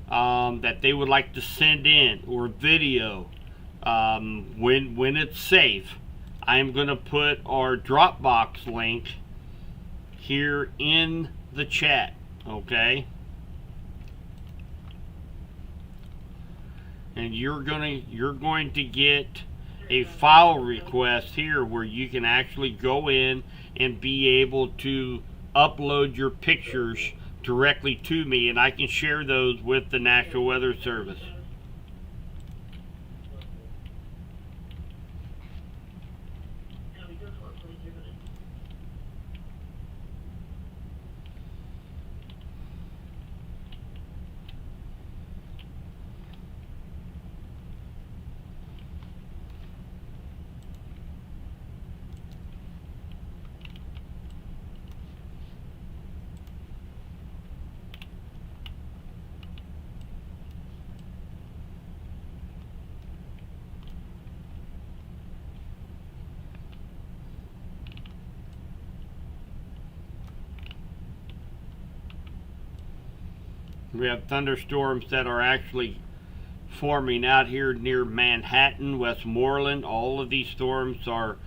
that they would like to send in or video when it's safe, I am going to put our Dropbox link here in the chat, okay? And you're going to get a file request here where you can actually go in and be able to upload your pictures directly to me, and I can share those with the National Weather Service. We have thunderstorms that are actually forming out here near Manhattan, Westmoreland. All of these storms are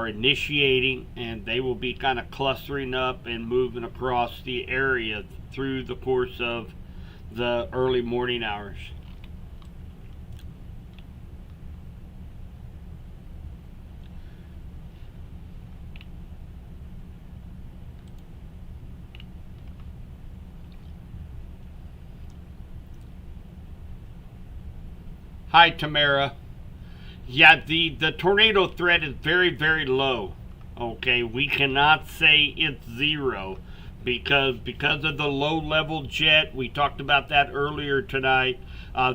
initiating, and they will be kind of clustering up and moving across the area through the course of the early morning hours. Hi, Tamara. Yeah, the tornado threat is very, very low. Okay, we cannot say it's zero because of the low level jet. We talked about that earlier tonight.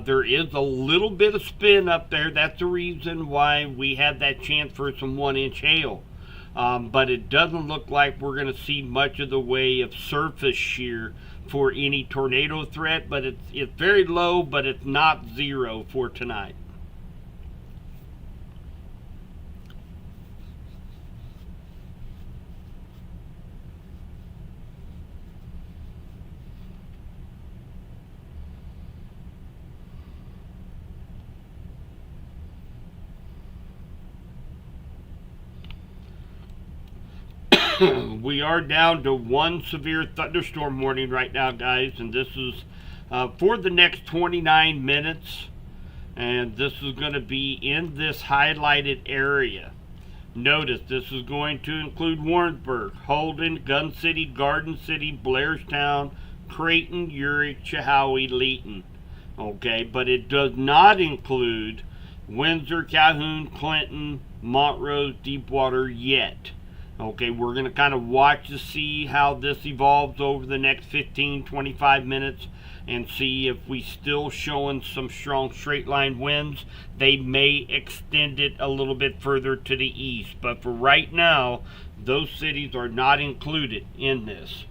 There is a little bit of spin up there. That's the reason why we had that chance for some 1-inch hail. But it doesn't look like we're going to see much of the way of surface shear for any tornado threat, but it's very low, but it's not zero for tonight. We are down to one severe thunderstorm warning right now, guys, and this is for the next 29 minutes, and this is going to be in this highlighted area. Notice this is going to include Warrensburg, Holden, Gun City, Garden City, Blairstown, Creighton, Urick, Chehowee, Leeton. Okay, but it does not include Windsor, Calhoun, Clinton, Montrose, Deepwater yet. Okay, we're going to kind of watch to see how this evolves over the next 15-25 minutes and see if we still showing some strong straight line winds. They may extend it a little bit further to the east, but for right now, those cities are not included in this.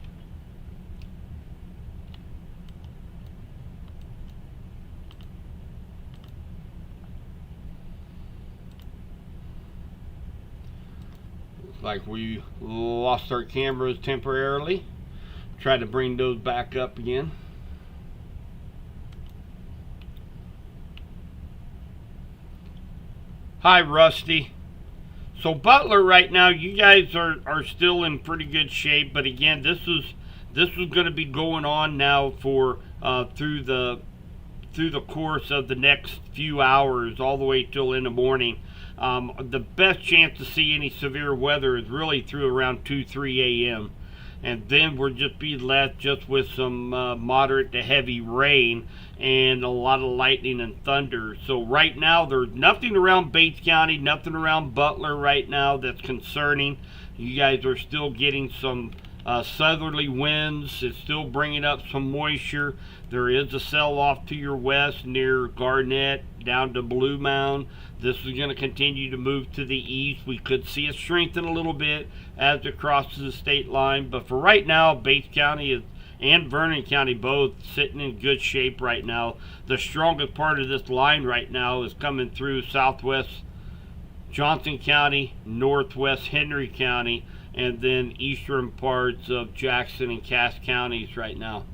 Like we lost our cameras temporarily. Try to bring those back up again. Hi, Rusty. So Butler right now, you guys are still in pretty good shape, but again, this is going to be going on now for through the course of the next few hours, all the way till in the morning. The best chance to see any severe weather is really through around 2-3 a.m. And then we'll just be left just with some moderate to heavy rain and a lot of lightning and thunder. So right now there's nothing around Bates County, nothing around Butler right now that's concerning. You guys are still getting some southerly winds. It's still bringing up some moisture. There is a cell off to your west near Garnett down to Blue Mound. This is going to continue to move to the east. We could see it strengthen a little bit as it crosses the state line, but for right now, Bates County and Vernon County both sitting in good shape right now. The strongest part of this line right now is coming through southwest Johnson County, northwest Henry County, and then eastern parts of Jackson and Cass counties right now.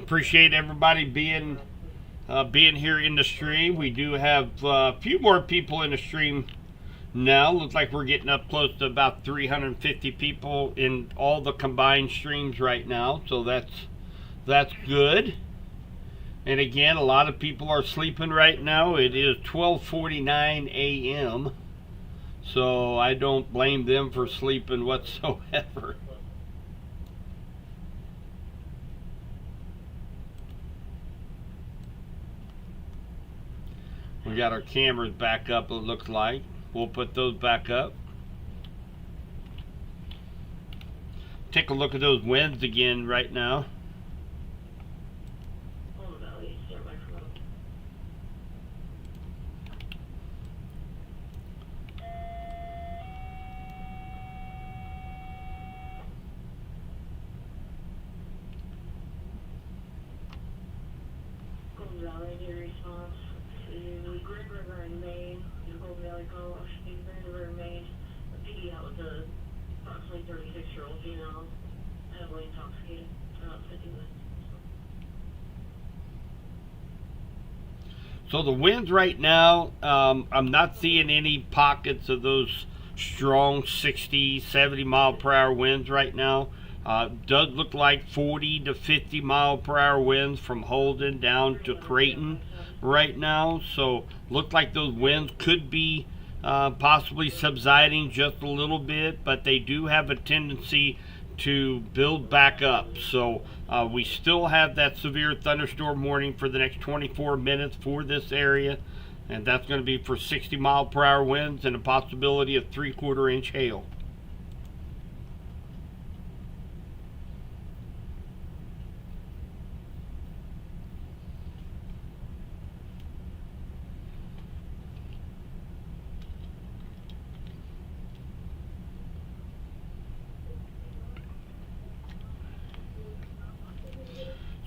Appreciate everybody being here in the stream. We do have a few more people in the stream now. Looks like we're getting up close to about 350 people in all the combined streams right now, so that's good. And again, a lot of people are sleeping right now. It is 12:49 a.m., so I don't blame them for sleeping whatsoever. We got our cameras back up, it looks like. We'll put those back up. Take a look at those winds again right now. So the winds right now, I'm not seeing any pockets of those strong 60, 70 mile per hour winds right now. Does look like 40 to 50 mile per hour winds from Holden down to Creighton right now. So look like those winds could be possibly subsiding just a little bit, but they do have a tendency to build back up. So we still have that severe thunderstorm warning for the next 24 minutes for this area, and that's going to be for 60 mile per hour winds and a possibility of 3/4 inch hail.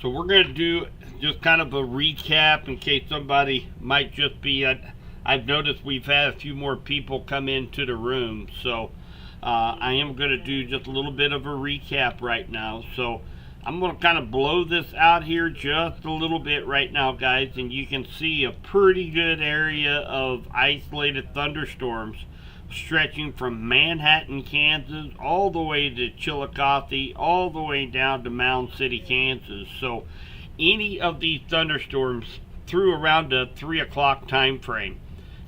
So we're going to do just kind of a recap in case somebody might just be. I've noticed we've had a few more people come into the room, so I am going to do just a little bit of a recap right now. So I'm going to kind of blow this out here just a little bit right now, guys, and you can see a pretty good area of isolated thunderstorms stretching from Manhattan, Kansas, all the way to Chillicothe, all the way down to Mound City, Kansas. So any of these thunderstorms through around the 3 o'clock time frame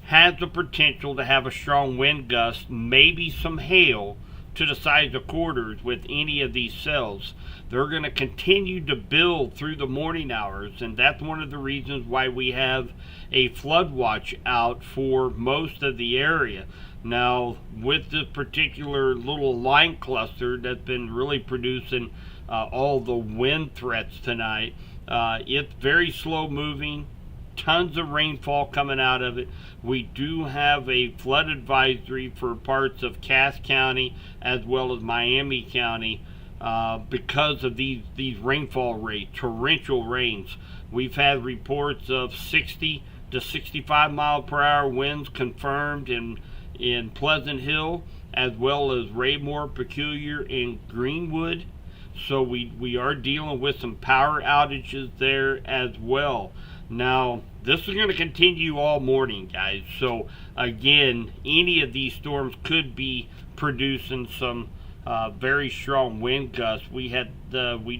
has the potential to have a strong wind gust, maybe some hail to the size of quarters with any of these cells. They're going to continue to build through the morning hours, and that's one of the reasons why we have a flood watch out for most of the area. Now, with this particular little line cluster that's been really producing all the wind threats tonight, it's very slow moving, tons of rainfall coming out of it. We do have a flood advisory for parts of Cass County as well as Miami County because of these rainfall rates, torrential rains. We've had reports of 60 to 65 mile per hour winds confirmed in Pleasant Hill, as well as Raymore, Peculiar, and Greenwood. So we are dealing with some power outages there as well. Now, this is going to continue all morning, guys. So again, any of these storms could be producing some very strong wind gusts. We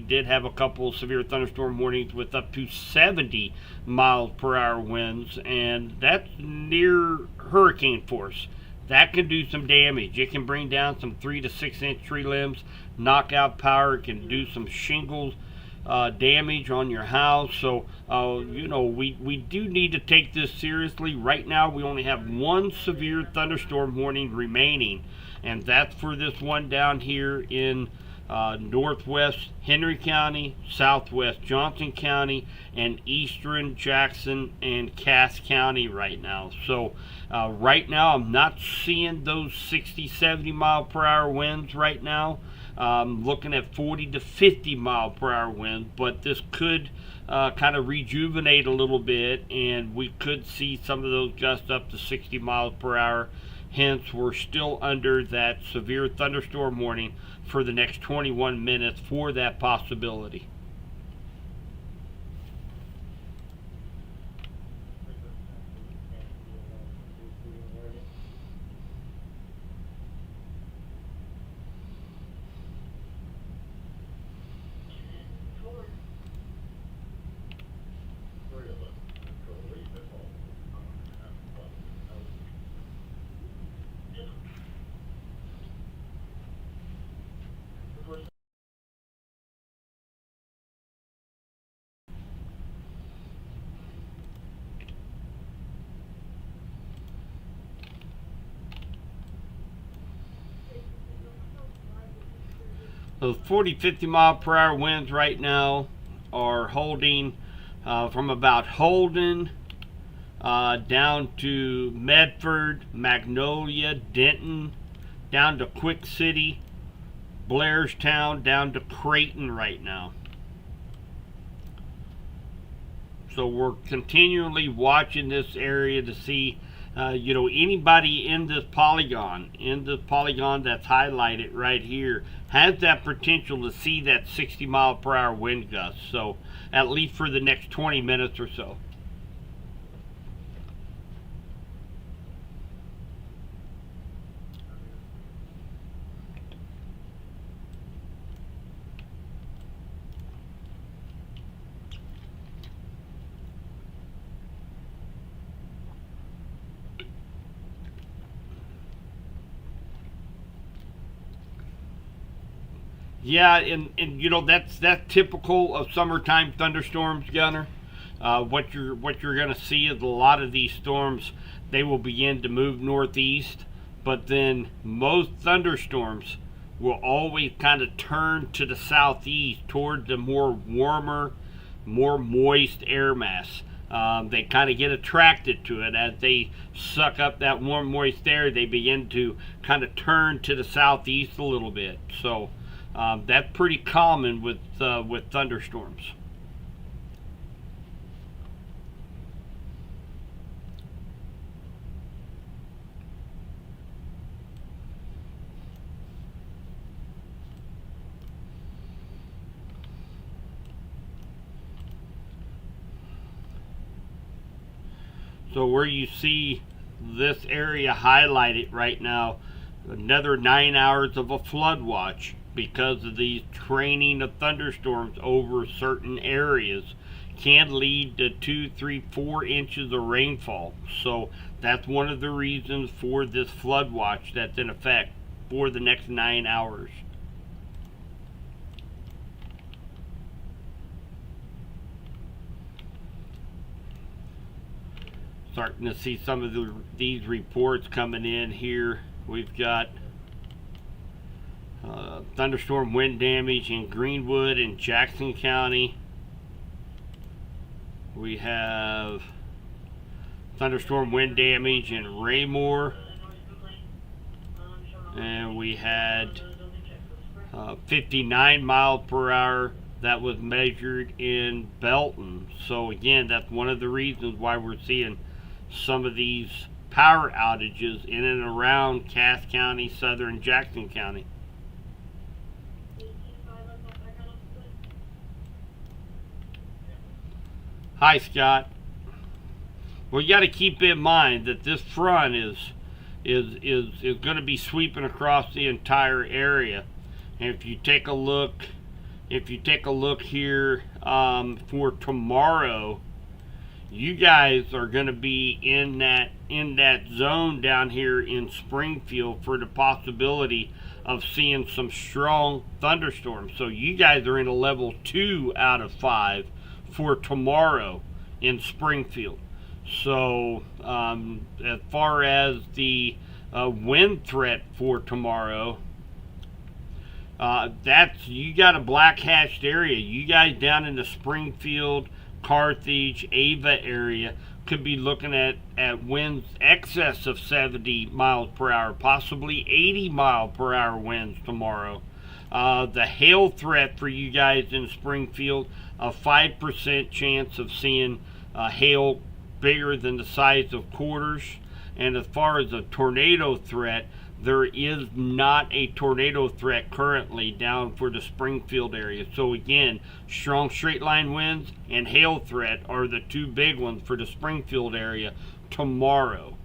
did have a couple of severe thunderstorm warnings with up to 70 miles per hour winds, and that's near hurricane force. That can do some damage. It can bring down some 3 to 6 inch tree limbs, knock out power. It can do some shingles damage on your house. So we do need to take this seriously. Right now we only have one severe thunderstorm warning remaining, and that's for this one down here in northwest Henry County, southwest Johnson County, and eastern Jackson and Cass County right now. So right now I'm not seeing those 60, 70 mile per hour winds right now. Looking at 40 to 50 mile per hour winds, but this could kind of rejuvenate a little bit, and we could see some of those gusts up to 60 miles per hour. Hence, we're still under that severe thunderstorm warning for the next 21 minutes for that possibility. Those 40, 50 mile per hour winds right now are holding from about Holden down to Medford, Magnolia, Denton, down to Quick City, Blairstown, down to Creighton right now. So we're continually watching this area to see anybody in this polygon that's highlighted right here has that potential to see that 60 mile per hour wind gust. So at least for the next 20 minutes or so. Yeah, and that's typical of summertime thunderstorms, Gunner. What you're going to see is a lot of these storms, they will begin to move northeast, but then most thunderstorms will always kind of turn to the southeast toward the more warmer, more moist air mass. They kind of get attracted to it as they suck up that warm, moist air. They begin to kind of turn to the southeast a little bit. So that's pretty common with thunderstorms. So where you see this area highlighted right now, another 9 hours of a flood watch because of these training of thunderstorms over certain areas can lead to 2, 3, 4 inches of rainfall. So that's one of the reasons for this flood watch that's in effect for the next 9 hours. Starting to see some of these reports coming in here. We've got thunderstorm wind damage in Greenwood and Jackson County. We have thunderstorm wind damage in Raymore. And we had 59 miles per hour that was measured in Belton. So again, that's one of the reasons why we're seeing some of these power outages in and around Cass County, southern Jackson County. Hi, Scott. Well, you got to keep in mind that this front is going to be sweeping across the entire area. And if you take a look here for tomorrow, you guys are going to be in that zone down here in Springfield for the possibility of seeing some strong thunderstorms. So you guys are in a level 2 out of 5 for tomorrow in Springfield. So as far as the wind threat for tomorrow, that's, you got a black hatched area. You guys down in the Springfield, Carthage, Ava area could be looking at winds excess of 70 miles per hour, possibly 80 mile per hour winds tomorrow. The hail threat for you guys in Springfield, a 5% chance of seeing hail bigger than the size of quarters. And as far as a tornado threat, there is not a tornado threat currently down for the Springfield area. So again, strong straight line winds and hail threat are the two big ones for the Springfield area tomorrow.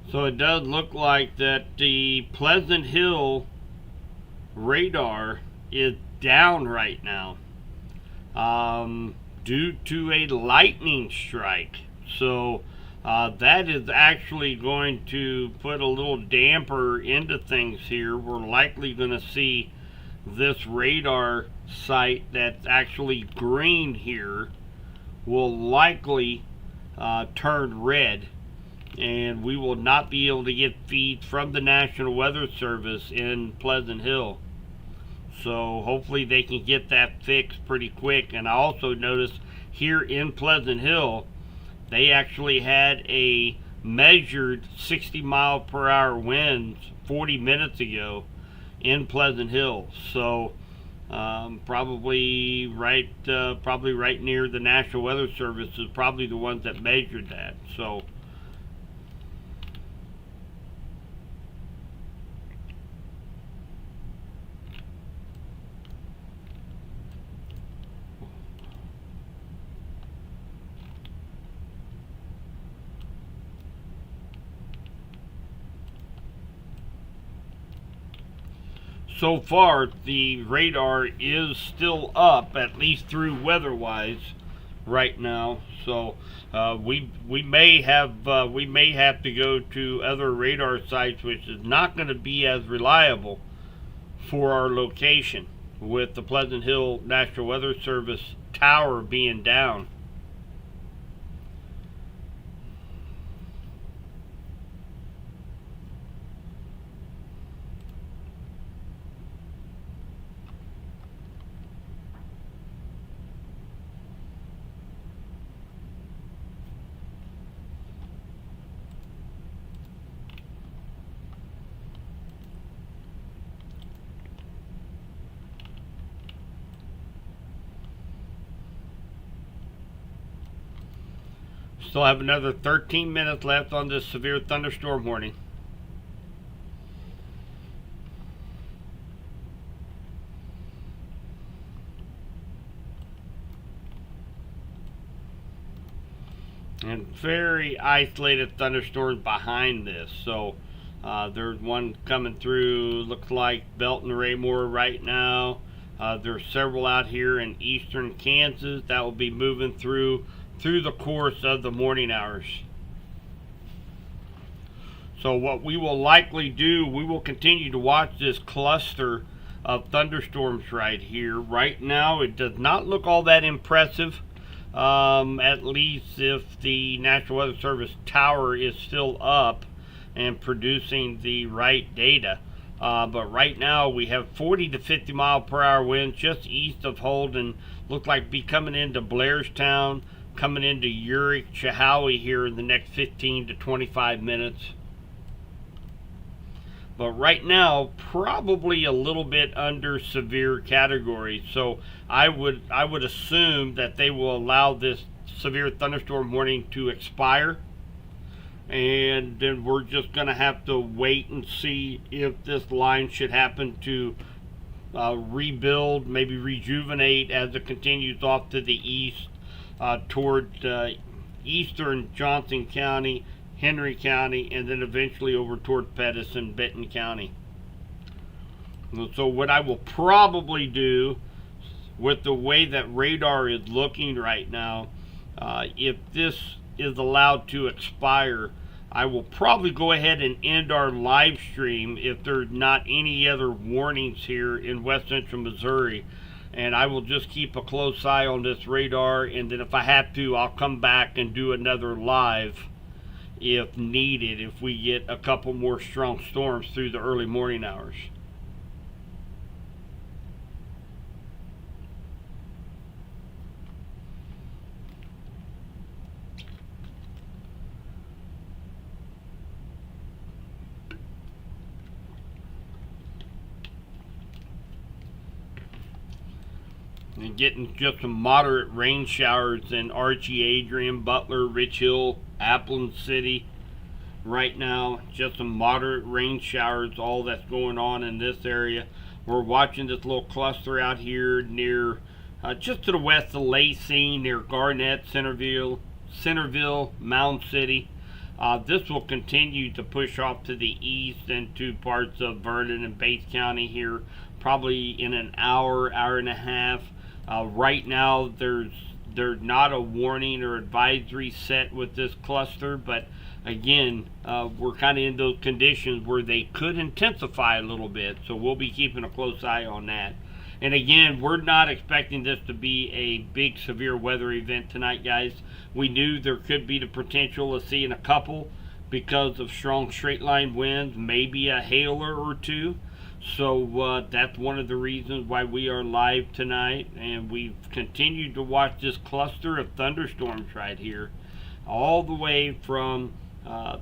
So it does look like that the Pleasant Hill radar is down right now due to a lightning strike. So that is actually going to put a little damper into things here. We're likely going to see this radar site that's actually green here will likely turn red, and we will not be able to get feeds from the National Weather Service in Pleasant Hill. So hopefully they can get that fixed pretty quick. And I also noticed here in Pleasant Hill, they actually had a measured 60 mile per hour winds 40 minutes ago in Pleasant Hill. So probably right near the National Weather Service is probably the ones that measured that. So so far, the radar is still up, at least through weather-wise, right now. So we may have to go to other radar sites, which is not going to be as reliable for our location, with the Pleasant Hill National Weather Service tower being down. Still have another 13 minutes left on this severe thunderstorm warning. And very isolated thunderstorms behind this. So there's one coming through, looks like Belton Raymore right now. There's several out here in eastern Kansas that will be moving through the course of the morning hours. So what we will likely do, we will continue to watch this cluster of thunderstorms right here. Right now it does not look all that impressive. At least if the National Weather Service tower is still up and producing the right data. But right now we have 40 to 50 mile per hour winds just east of Holden. Look like be coming into Blairstown, coming into Urick, Chilhowie here in the next 15 to 25 minutes. But right now, probably a little bit under severe category. So I would assume that they will allow this severe thunderstorm warning to expire. And then we're just going to have to wait and see if this line should happen to rebuild, maybe rejuvenate as it continues off to the east toward eastern Johnson County, Henry County, and then eventually over toward Pettis and Benton County. So what I will probably do with the way that radar is looking right now, if this is allowed to expire, I will probably go ahead and end our live stream if there's not any other warnings here in west central Missouri. And I will just keep a close eye on this radar, and then if I have to, I'll come back and do another live if needed, if we get a couple more strong storms through the early morning hours. And getting just some moderate rain showers in Archie, Adrian, Butler, Rich Hill, Appleton City. Right now, just some moderate rain showers, all that's going on in this area. We're watching this little cluster out here near, just to the west of Lacey, near Garnett, Centerville, Mound City. This will continue to push off to the east into parts of Vernon and Bates County here, probably in an hour, hour and a half. Right now, there's not a warning or advisory set with this cluster, but again, we're kind of in those conditions where they could intensify a little bit, so we'll be keeping a close eye on that. And again, we're not expecting this to be a big severe weather event tonight, guys. We knew there could be the potential of seeing a couple because of strong straight line winds, maybe a hailer or two. So that's one of the reasons why we are live tonight, and we've continued to watch this cluster of thunderstorms right here, all the way from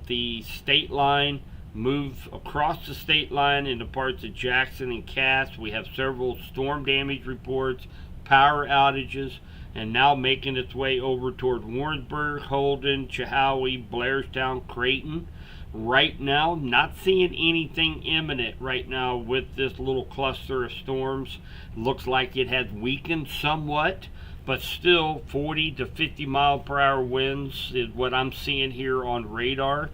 the state line, move across the state line into parts of Jackson and Cass. We have several storm damage reports, power outages, and now making its way over toward Warrensburg, Holden, Chilhowie, Blairstown, Creighton. Right now, not seeing anything imminent right now with this little cluster of storms. Looks like it has weakened somewhat, but still 40 to 50 mile per hour winds is what I'm seeing here on radar.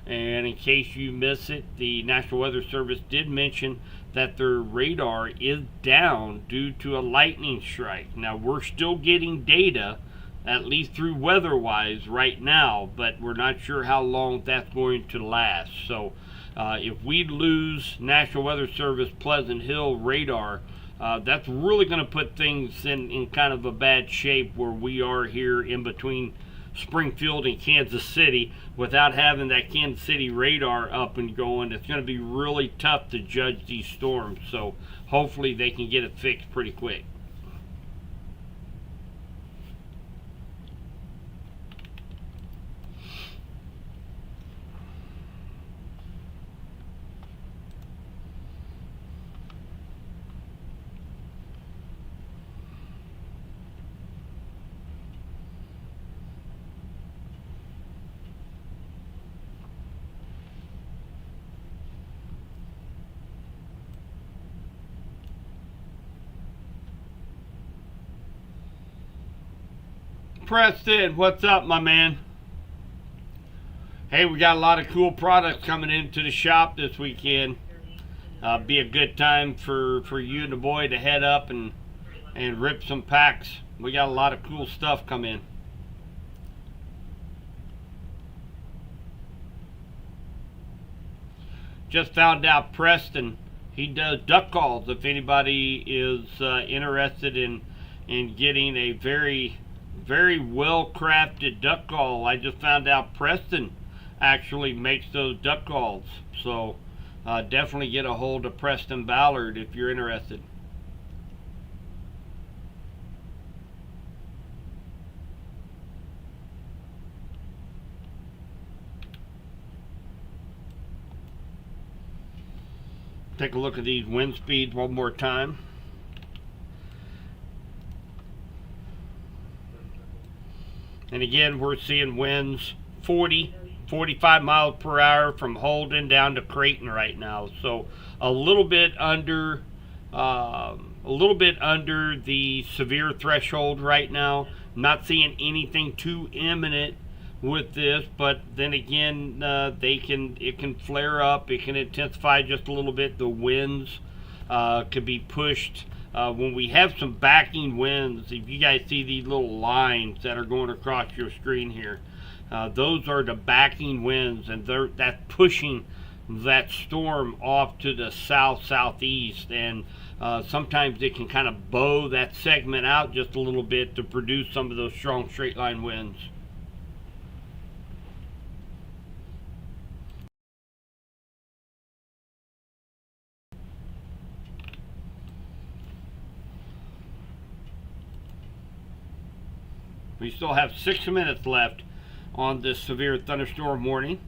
And in case you miss it, the National Weather Service did mention that their radar is down due to a lightning strike. Now, we're still getting data, at least through weather-wise right now, but we're not sure how long that's going to last. So if we lose National Weather Service Pleasant Hill radar, that's really going to put things in kind of a bad shape where we are here in between Springfield and Kansas City without having that Kansas City radar up and going. It's going to be really tough to judge these storms, so hopefully they can get it fixed pretty quick. Preston, what's up, my man? Hey, we got a lot of cool products coming into the shop this weekend. Be a good time for you and the boy to head up and rip some packs. We got a lot of cool stuff come in. Just found out Preston, he does duck calls if anybody is interested in getting a very well crafted duck call. I just found out Preston actually makes those duck calls, so definitely get a hold of Preston Ballard if you're interested. Take a look at these wind speeds one more time. And again, we're seeing winds 40, 45 miles per hour from Holden down to Creighton right now. So a little bit under the severe threshold right now. Not seeing anything too imminent with this, but then again, it can flare up, it can intensify just a little bit. The winds could be pushed when we have some backing winds. If you guys see these little lines that are going across your screen here, those are the backing winds, and that's pushing that storm off to the southeast, and sometimes it can kind of bow that segment out just a little bit to produce some of those strong straight line winds. We still have 6 minutes left on this severe thunderstorm warning.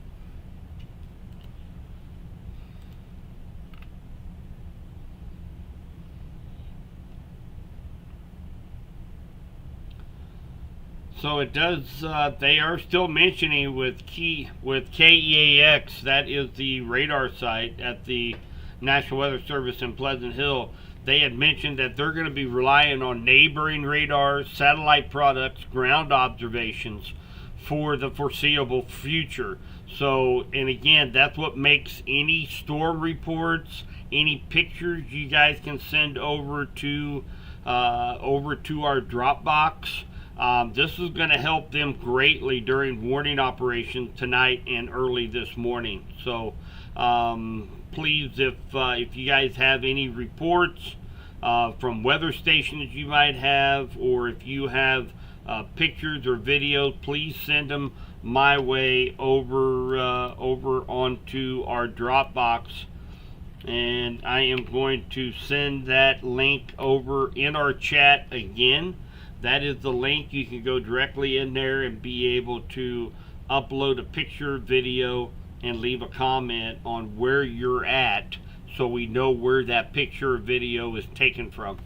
So it does, they are still mentioning with KEAX, that is the radar site at the National Weather Service in Pleasant Hill. They had mentioned that they're going to be relying on neighboring radars, satellite products, ground observations for the foreseeable future. So, and again, that's what makes any storm reports, any pictures you guys can send over to our Dropbox. This is going to help them greatly during warning operations tonight and early this morning. So, please, if you guys have any reports from weather stations you might have, or if you have pictures or videos, please send them my way over onto our Dropbox, and I am going to send that link over in our chat again. That is the link. You can go directly in there and be able to upload a picture, video, and leave a comment on where you're at, so we know where that picture or video is taken from.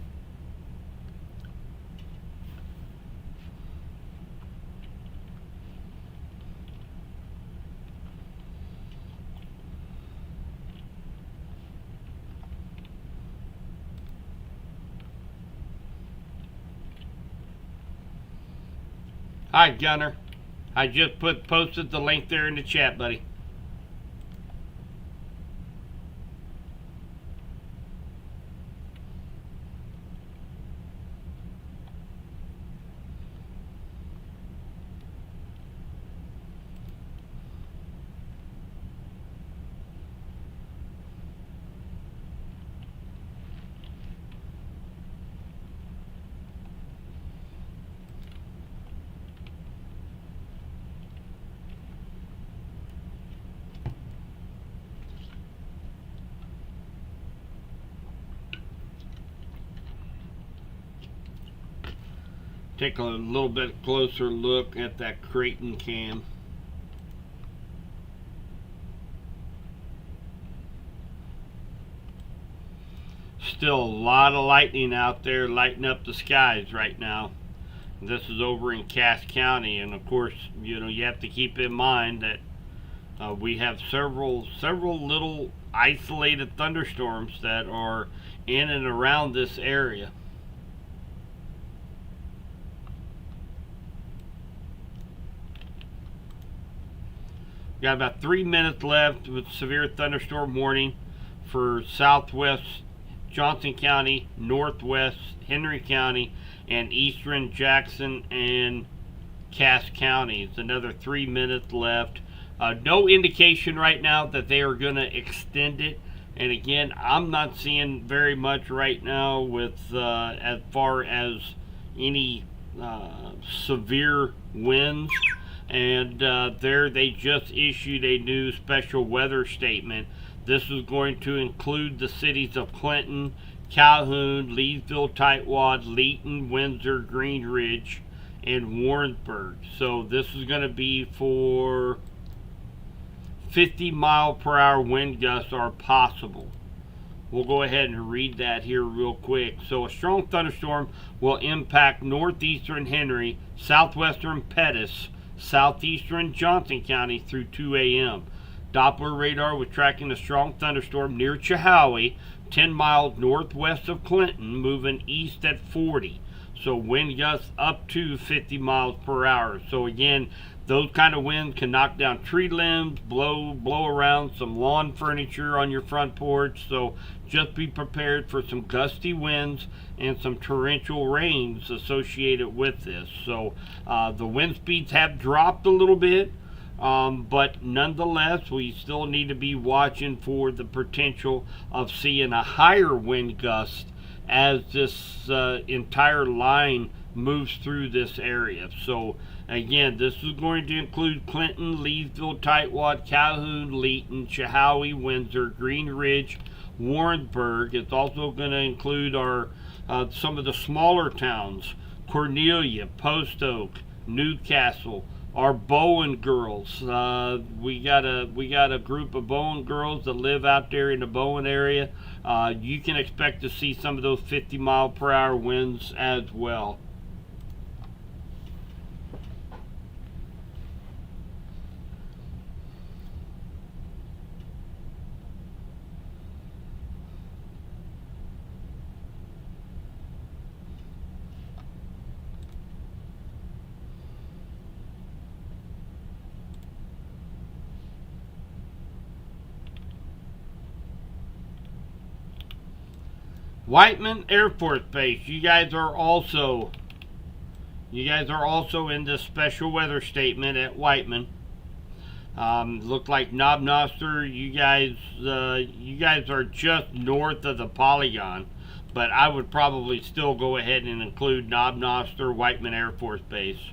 Hi, Gunner. I just posted the link there in the chat, buddy. Take a little bit closer look at that Creighton cam. Still a lot of lightning out there lighting up the skies right now. This is over in Cass County, and of course, you know, you have to keep in mind that we have several little isolated thunderstorms that are in and around this area. Got about 3 minutes left with severe thunderstorm warning for southwest Johnson County, northwest Henry County, and eastern Jackson and Cass counties. Another 3 minutes left. No indication right now that they are going to extend it. And again, I'm not seeing very much right now with as far as any severe winds. And there they just issued a new special weather statement. This is going to include the cities of Clinton, Calhoun, Leesville, Tightwad, Leeton, Windsor, Green Ridge, and Warrensburg. So this is going to be for 50-mile-per-hour wind gusts are possible. We'll go ahead and read that here real quick. So a strong thunderstorm will impact northeastern Henry, southwestern Pettis, southeastern Johnson County through 2 a.m. Doppler radar was tracking a strong thunderstorm near Chehowee, 10 miles northwest of Clinton, moving east at 40. So wind gusts up to 50 miles per hour. So again, those kind of winds can knock down tree limbs, blow around some lawn furniture on your front porch. So just be prepared for some gusty winds and some torrential rains associated with this. So the wind speeds have dropped a little bit, but nonetheless, we still need to be watching for the potential of seeing a higher wind gust as this entire line moves through this area. So again, this is going to include Clinton, Leesville, Tightwad, Calhoun, Leeton, Chehowee, Windsor, Green Ridge, Warrensburg. It's also going to include our some of the smaller towns: Cornelia, Post Oak, Newcastle. Our Bowen girls. We got a group of Bowen girls that live out there in the Bowen area. You can expect to see some of those 50-mile-per-hour winds as well. Whiteman Air Force Base. You guys are also in this special weather statement at Whiteman. Look like Knob Noster. You guys are just north of the polygon, but I would probably still go ahead and include Knob Noster, Whiteman Air Force Base.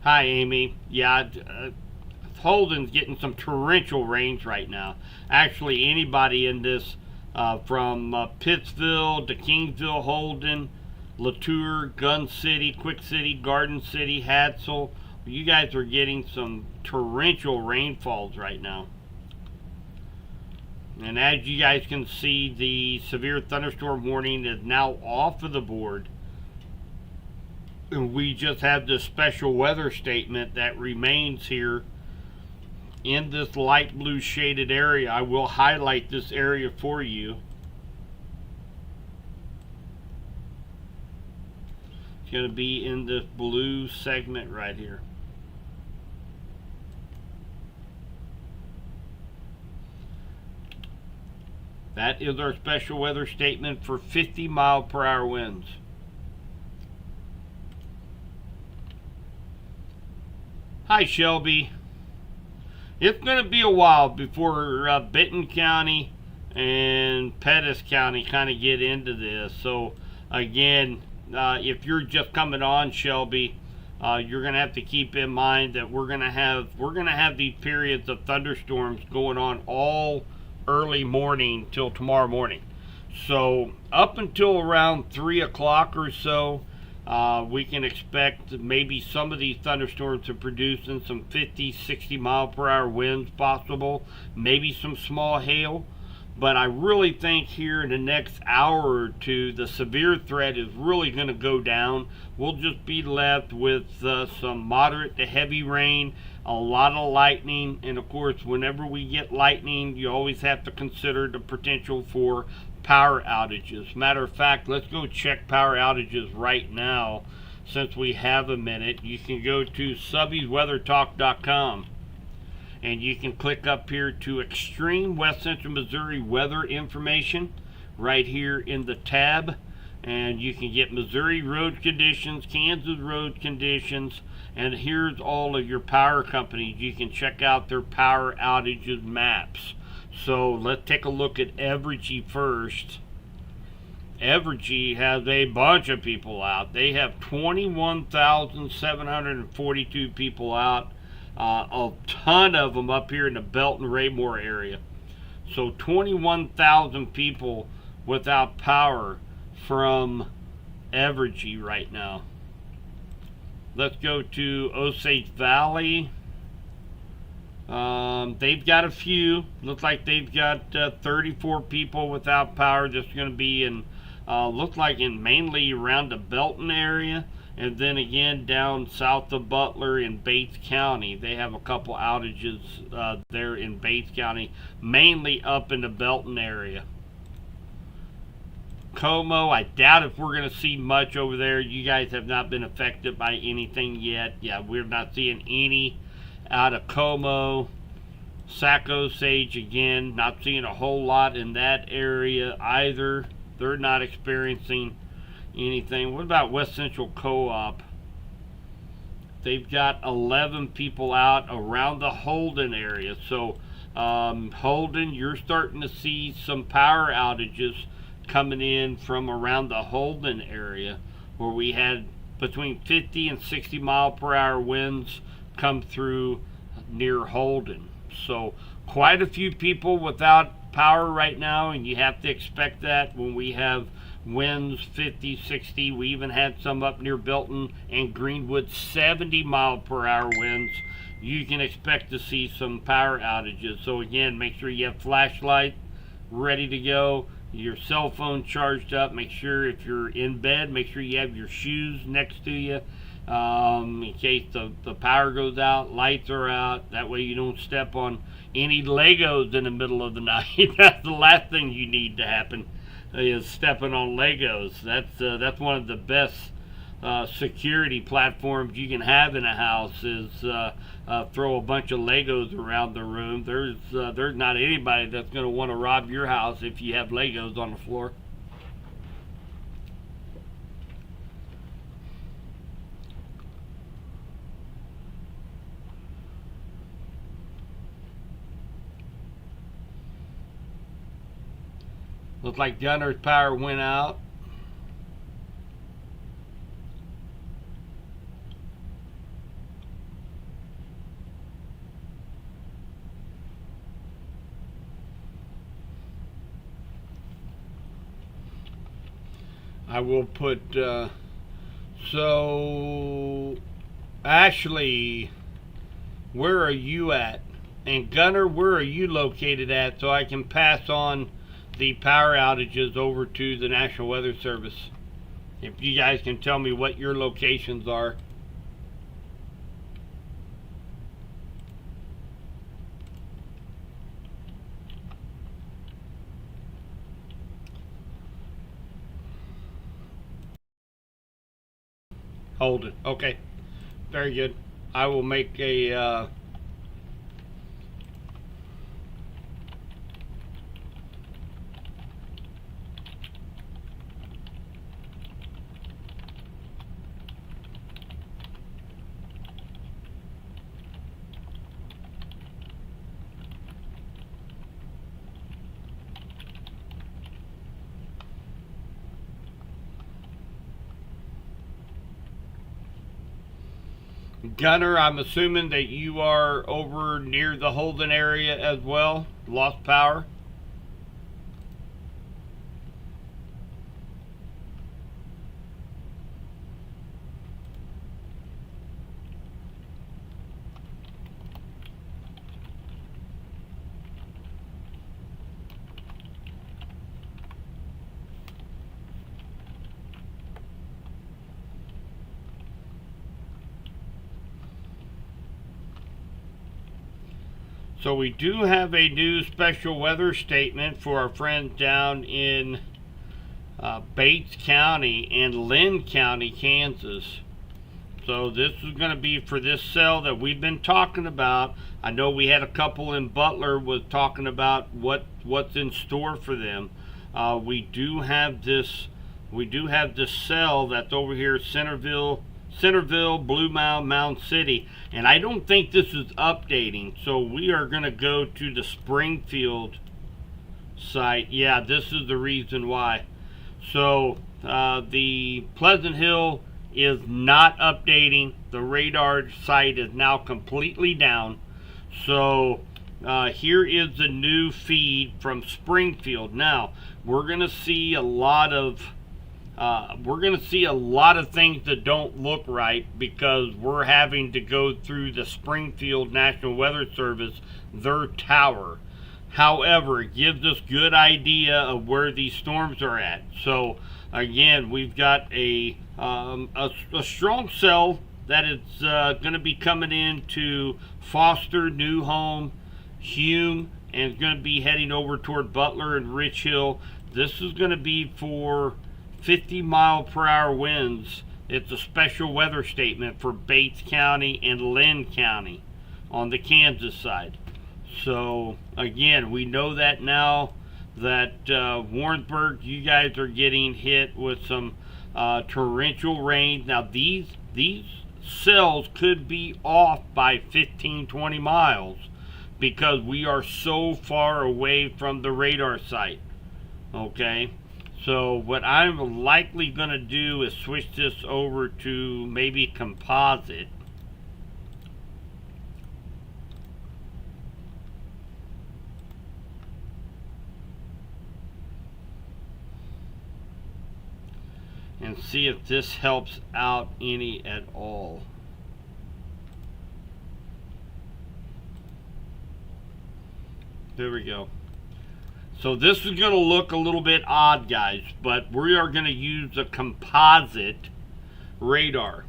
Hi, Amy. Yeah, Holden's getting some torrential rains right now. Actually, anybody in this from Pittsville to Kingsville, Holden, Latour, Gun City, Quick City, Garden City, Hatzel, you guys are getting some torrential rainfalls right now. And as you guys can see, the severe thunderstorm warning is now off of the board. And we just have this special weather statement that remains here in this light blue shaded area. I will highlight this area for you. It's going to be in this blue segment right here. That is our special weather statement for 50-mile-per-hour winds. Hi, Shelby. It's going to be a while before Benton County and Pettis County kind of get into this. So again, if you're just coming on, Shelby, you're going to have to keep in mind that we're going to have these periods of thunderstorms going on all early morning till tomorrow morning. So up until around 3 o'clock or so, we can expect maybe some of these thunderstorms to produce in some 50, 60 mile per hour winds possible, maybe some small hail. But I really think here in the next hour or two, the severe threat is really going to go down. We'll just be left with some moderate to heavy rain, a lot of lightning, and of course, whenever we get lightning, you always have to consider the potential for power outages. Matter of fact, let's go check power outages right now since we have a minute. You can go to subbiesweathertalk.com and you can click up here to Extreme West Central Missouri Weather Information right here in the tab, and you can get Missouri road conditions, Kansas road conditions, and here's all of your power companies. You can check out their power outages maps. So let's take a look at Evergy first. Evergy has a bunch of people out. They have 21,742 people out. A ton of them up here in the Belton Raymore area. So 21,000 people without power from Evergy right now. Let's go to Osage Valley. They've got a few. Looks like they've got 34 people without power. This is going to be in, looks like in mainly around the Belton area. And then again down south of Butler in Bates County. They have a couple outages there in Bates County. Mainly up in the Belton area. Como, I doubt if we're going to see much over there. You guys have not been affected by anything yet. Yeah, we're not seeing any out of Como. Sac Osage, again, not seeing a whole lot in that area either. They're not experiencing anything. What about West Central Co-op? They've got 11 people out around the Holden area. So Holden, you're starting to see some power outages coming in from around the Holden area, where we had between 50 and 60 mile per hour winds come through near Holden. So quite a few people without power right now, and you have to expect that when we have winds 50, 60. We even had some up near Belton and Greenwood, 70 mile per hour winds. You can expect to see some power outages. So again, make sure you have flashlight ready to go, your cell phone charged up. Make sure if you're in bed, make sure you have your shoes next to you in case the power goes out, lights are out. That way you don't step on any Legos in the middle of the night. That's the last thing you need to happen, is stepping on Legos. That's one of the best security platforms you can have in a house, is throw a bunch of Legos around the room. There's not anybody that's going to want to rob your house if you have Legos on the floor. Looks like Gunner's power went out. I will put, so, Ashley, where are you at? And Gunner, where are you located at, so I can pass on the power outages over to the National Weather Service? If you guys can tell me what your locations are. Hold it. Okay. Very good. I will make a Gunner, I'm assuming that you are over near the Holden area as well. Lost power. So we do have a new special weather statement for our friends down in Bates County and Lynn County, Kansas. So this is going to be for this cell that we've been talking about. I know we had a couple in Butler was talking about what's in store for them. We do have this cell that's over here, Centerville, Blue Mound, Mound City, and I don't think this is updating. So we are going to go to the Springfield site. Yeah, this is the reason why. So the Pleasant Hill is not updating. The radar site is now completely down. So here is the new feed from Springfield. Now we're gonna see a lot of things that don't look right because we're having to go through the Springfield National Weather Service, their tower. However, it gives us good idea of where these storms are at. So again, we've got a strong cell that is going to be coming into Foster, New Home, Hume, and it's going to be heading over toward Butler and Rich Hill. This is going to be for 50-mile-per-hour winds. It's a special weather statement for Bates County and Lynn County on the Kansas side. So again, we know that now that Warrensburg, you guys are getting hit with some torrential rain. Now these cells could be off by 15-20 miles because we are so far away from the radar site. Okay, so what I'm likely going to do is switch this over to maybe composite. And see if this helps out any at all. There we go. So this is going to look a little bit odd, guys, but we are going to use a composite radar.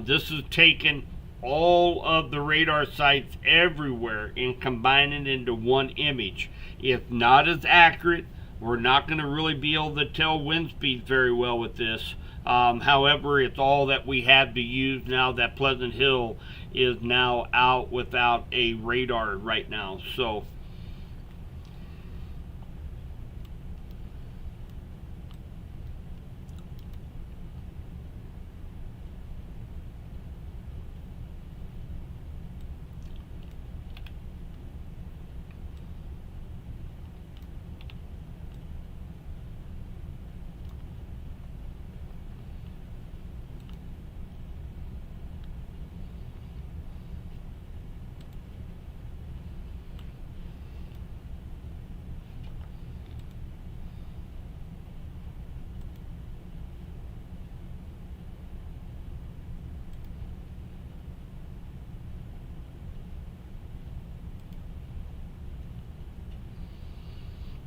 This is taking all of the radar sites everywhere and combining it into one image. It's not as accurate. We're not going to really be able to tell wind speeds very well with this. However, it's all that we have to use now that Pleasant Hill is now out without a radar right now. So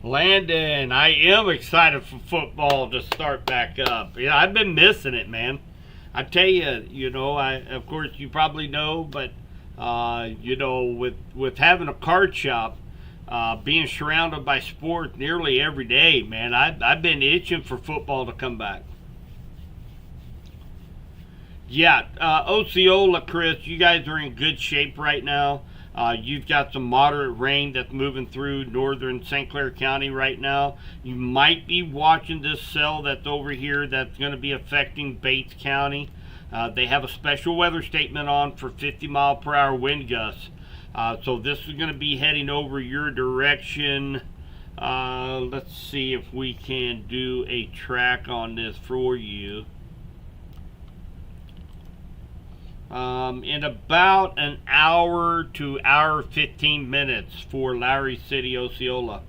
Landon, I am excited for football to start back up. Yeah, I've been missing it, man. I tell you, of course you probably know, but with having a card shop, being surrounded by sports nearly every day, man, I've been itching for football to come back. Yeah, Osceola, Chris, you guys are in good shape right now. You've got some moderate rain that's moving through northern St. Clair County right now. You might be watching this cell that's over here that's going to be affecting Bates County. They have a special weather statement on for 50-mile-per-hour wind gusts. So this is going to be heading over your direction. Let's see if we can do a track on this for you. In about an hour to hour 15 minutes for Lowry City, Osceola.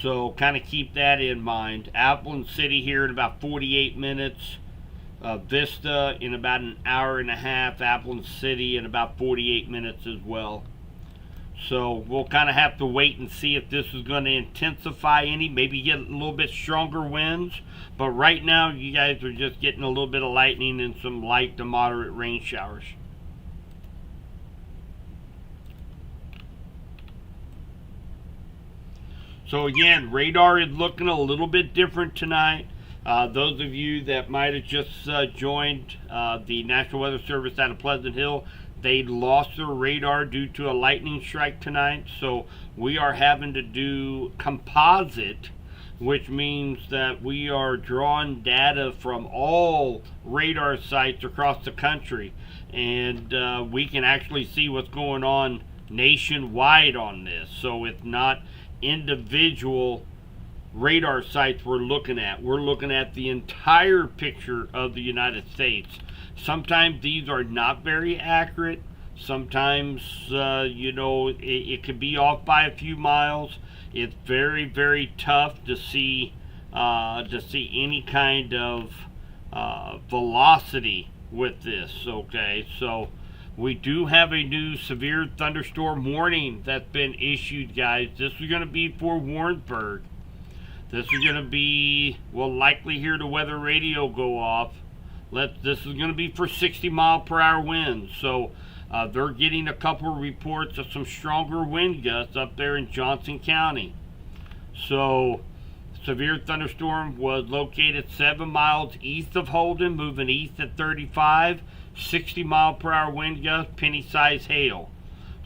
So kind of keep that in mind. Appleton City here in about 48 minutes. Vista in about an hour and a half. Appleton City in about 48 minutes as well. So we'll kind of have to wait and see if this is going to intensify any, maybe get a little bit stronger winds. But right now, you guys are just getting a little bit of lightning and some light to moderate rain showers. So again, radar is looking a little bit different tonight. Those of you that might have just joined the National Weather Service out of Pleasant Hill, they lost their radar due to a lightning strike tonight. So we are having to do composite, which means that we are drawing data from all radar sites across the country, and we can actually see what's going on nationwide on this. So it's not individual radar sites we're looking at. We're looking at the entire picture of the United States. Sometimes these are not very accurate. Sometimes, it could be off by a few miles. It's very, very tough to see any kind of velocity with this. Okay, so we do have a new severe thunderstorm warning that's been issued, guys. This is going to be for Warrensburg. This is going to be, we'll likely hear the weather radio go off. This is going to be for 60-mile-per-hour winds. So they're getting a couple of reports of some stronger wind gusts up there in Johnson County. So severe thunderstorm was located 7 miles east of Holden, moving east at 35, 60-mile-per-hour wind gusts, penny-sized hail.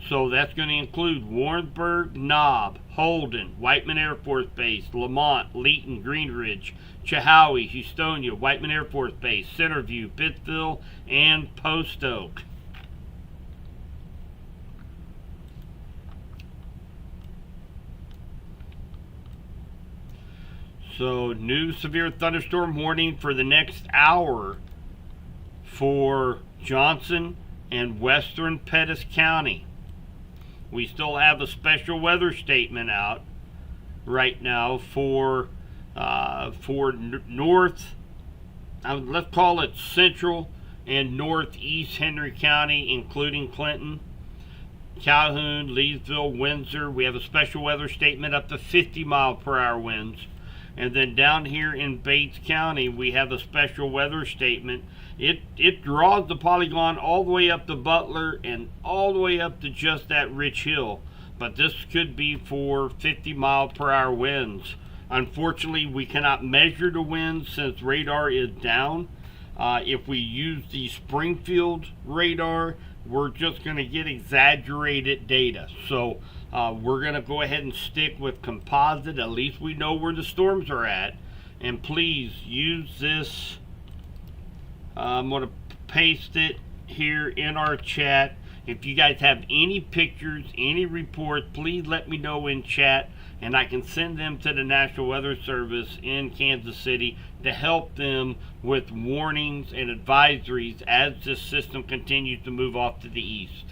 So that's going to include Warrensburg, Knob, Holden, Whiteman Air Force Base, Lamont, Leeton, Green Ridge, Chehowee, Houstonia, Whiteman Air Force Base, Centerview, Pittsville, and Post Oak. So, new severe thunderstorm warning for the next hour for Johnson and western Pettis County. We still have a special weather statement out right now for north, let's call it central and northeast Henry County, including Clinton, Calhoun, Leesville, Windsor. We have a special weather statement up to 50-mile-per-hour winds. And then down here in Bates County, we have a special weather statement. It draws the polygon all the way up to Butler and all the way up to just that Rich Hill. But this could be for 50-mile-per-hour winds. Unfortunately, we cannot measure the winds since radar is down. If we use the Springfield radar, we're just going to get exaggerated data. So we're going to go ahead and stick with composite. At least we know where the storms are at. And please use this. I'm going to paste it here in our chat. If you guys have any pictures, any reports, please let me know in chat, and I can send them to the National Weather Service in Kansas City to help them with warnings and advisories as this system continues to move off to the east.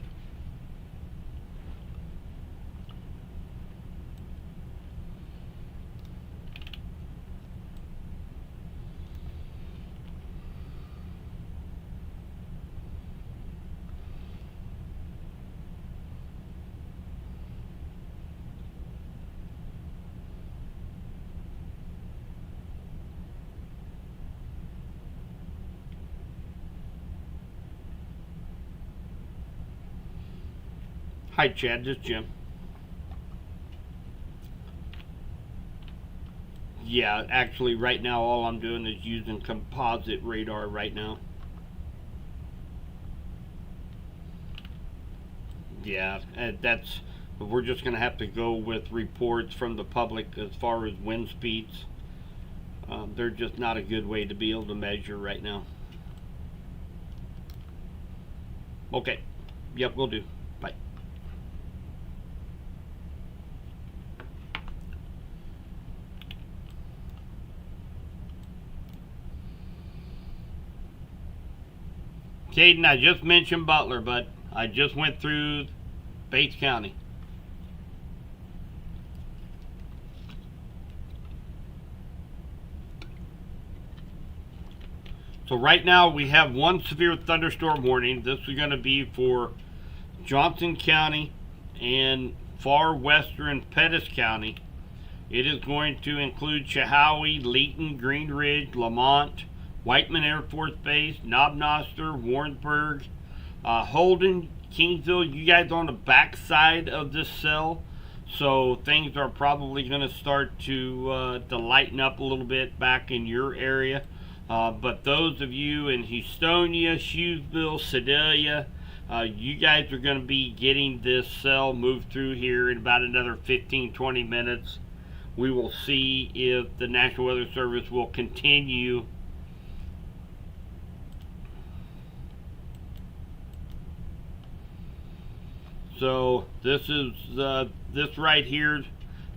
Hi, Chad. This is Jim. Yeah, actually, right now, all I'm doing is using composite radar right now. Yeah, we're just going to have to go with reports from the public as far as wind speeds. They're just not a good way to be able to measure right now. Okay. Yep, we'll do. Bye. Caden, I just mentioned Butler, but I just went through Bates County. So right now we have one severe thunderstorm warning. This is going to be for Johnson County and far western Pettis County. It is going to include Chehowee, Leeton, Green Ridge, Lamont, Whiteman Air Force Base, Knob-Noster, Warrensburg, Holden, Kingsville. You guys on the back side of this cell. So things are probably going to start to lighten up a little bit back in your area. But those of you in Houstonia, Shrewsbury, Sedalia, you guys are going to be getting this cell moved through here in about another 15-20 minutes. We will see if the National Weather Service will continue So this is this right here,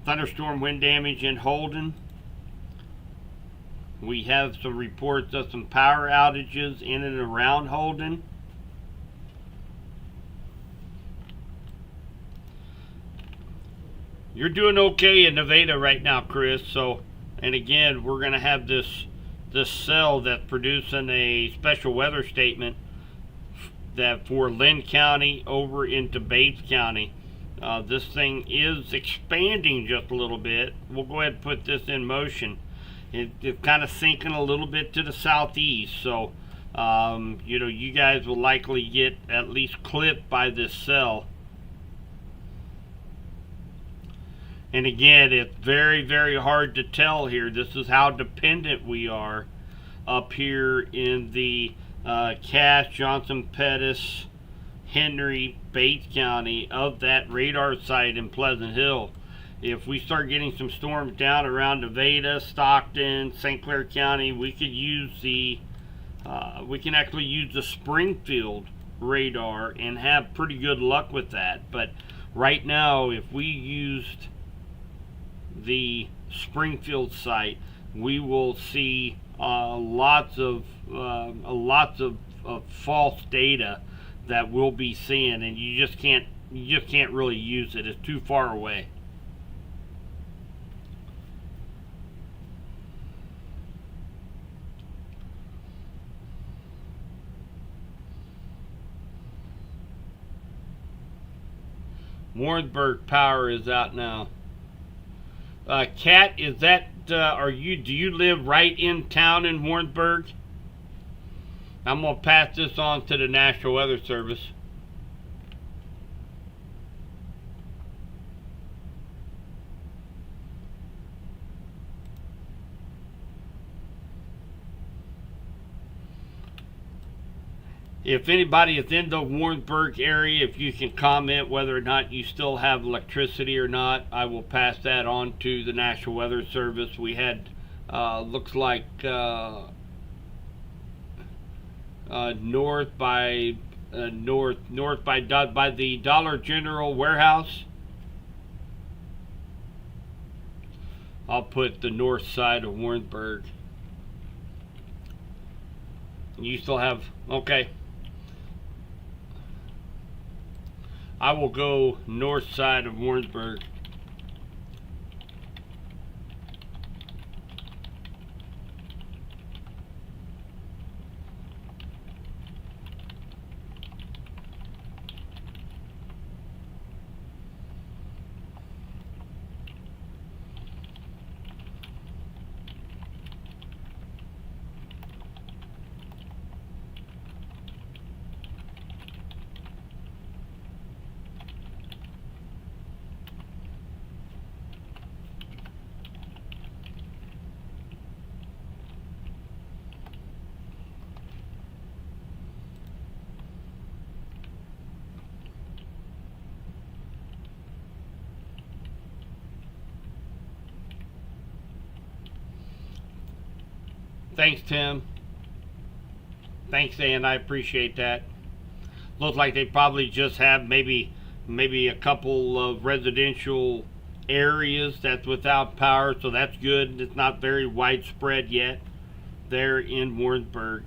thunderstorm wind damage in Holden. We have some reports of some power outages in and around Holden. You're doing okay in Nevada right now, Chris. So, and again, we're going to have this cell that's producing a special weather statement that for Linn County over into Bates County. This thing is expanding just a little bit. We'll go ahead and put this in motion. It's kind of sinking a little bit to the southeast, so you know, you guys will likely get at least clipped by this cell. And again, it's very, very hard to tell here. This is how dependent we are up here in the Cass, Johnson, Pettis, Henry, Bates County of that radar site in Pleasant Hill. If we start getting some storms down around Nevada, Stockton, St. Clair County, we could use the we can actually use the Springfield radar and have pretty good luck with that. But right now, if we used the Springfield site, we will see lots of false data that we'll be seeing, and you just can't really use it. It's too far away. Warrensburg power is out now. Kat, is that do you live right in town in Warrensburg? I'm gonna pass this on to the National Weather Service. If anybody is in the Warrensburg area, if you can comment whether or not you still have electricity or not, I will pass that on to the National Weather Service. We had, looks like, north by the Dollar General warehouse. I'll put the north side of Warrensburg. You still have, okay. I will go north side of Warrensburg. Thanks, Tim. Thanks, Dan. I appreciate that. Looks like they probably just have maybe a couple of residential areas that's without power, so that's good. It's not very widespread yet there in Warrensburg.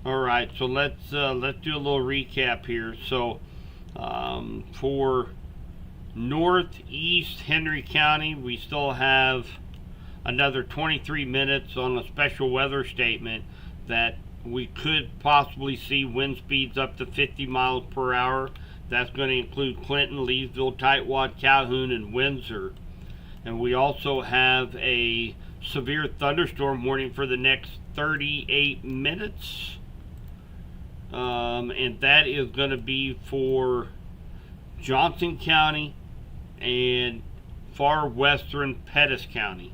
All right, so let's do a little recap here. So for northeast Henry County, we still have another 23 minutes on a special weather statement that we could possibly see wind speeds up to 50 miles per hour. That's going to include Clinton, Leesville, Tightwad, Calhoun, and Windsor. And we also have a severe thunderstorm warning for the next 38 minutes. and that is going to be for Johnson County and far western Pettis County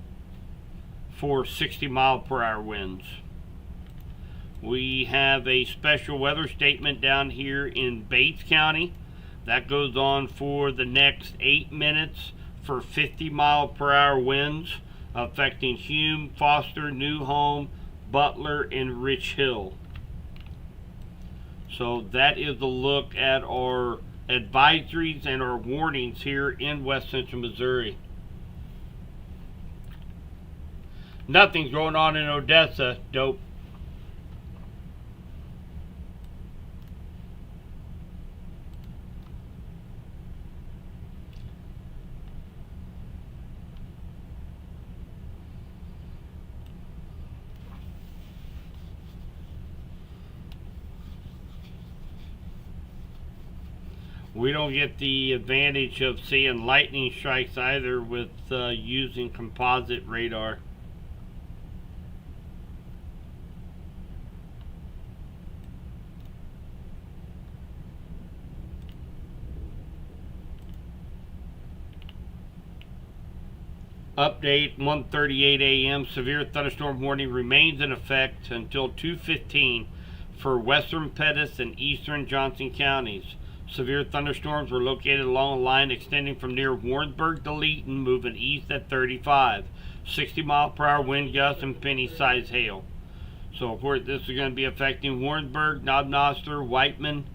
for 60-mile-per-hour winds. We have a special weather statement down here in Bates County that goes on for the next 8 minutes for 50-mile-per-hour winds affecting Hume, Foster, New Home, Butler, and Rich Hill. So that is a look at our advisories and our warnings here in West Central Missouri. Nothing's going on in Odessa. Dope. We don't get the advantage of seeing lightning strikes either with using composite radar. Update 1:38 a.m. Severe thunderstorm warning remains in effect until 2:15 for western Pettis and eastern Johnson counties. Severe thunderstorms were located along a line extending from near Warrensburg to Leeton, moving east at 35. 60-mile-per-hour wind gusts and penny-sized hail. So, of course, this is going to be affecting Warrensburg, Knob-Noster, Whiteman,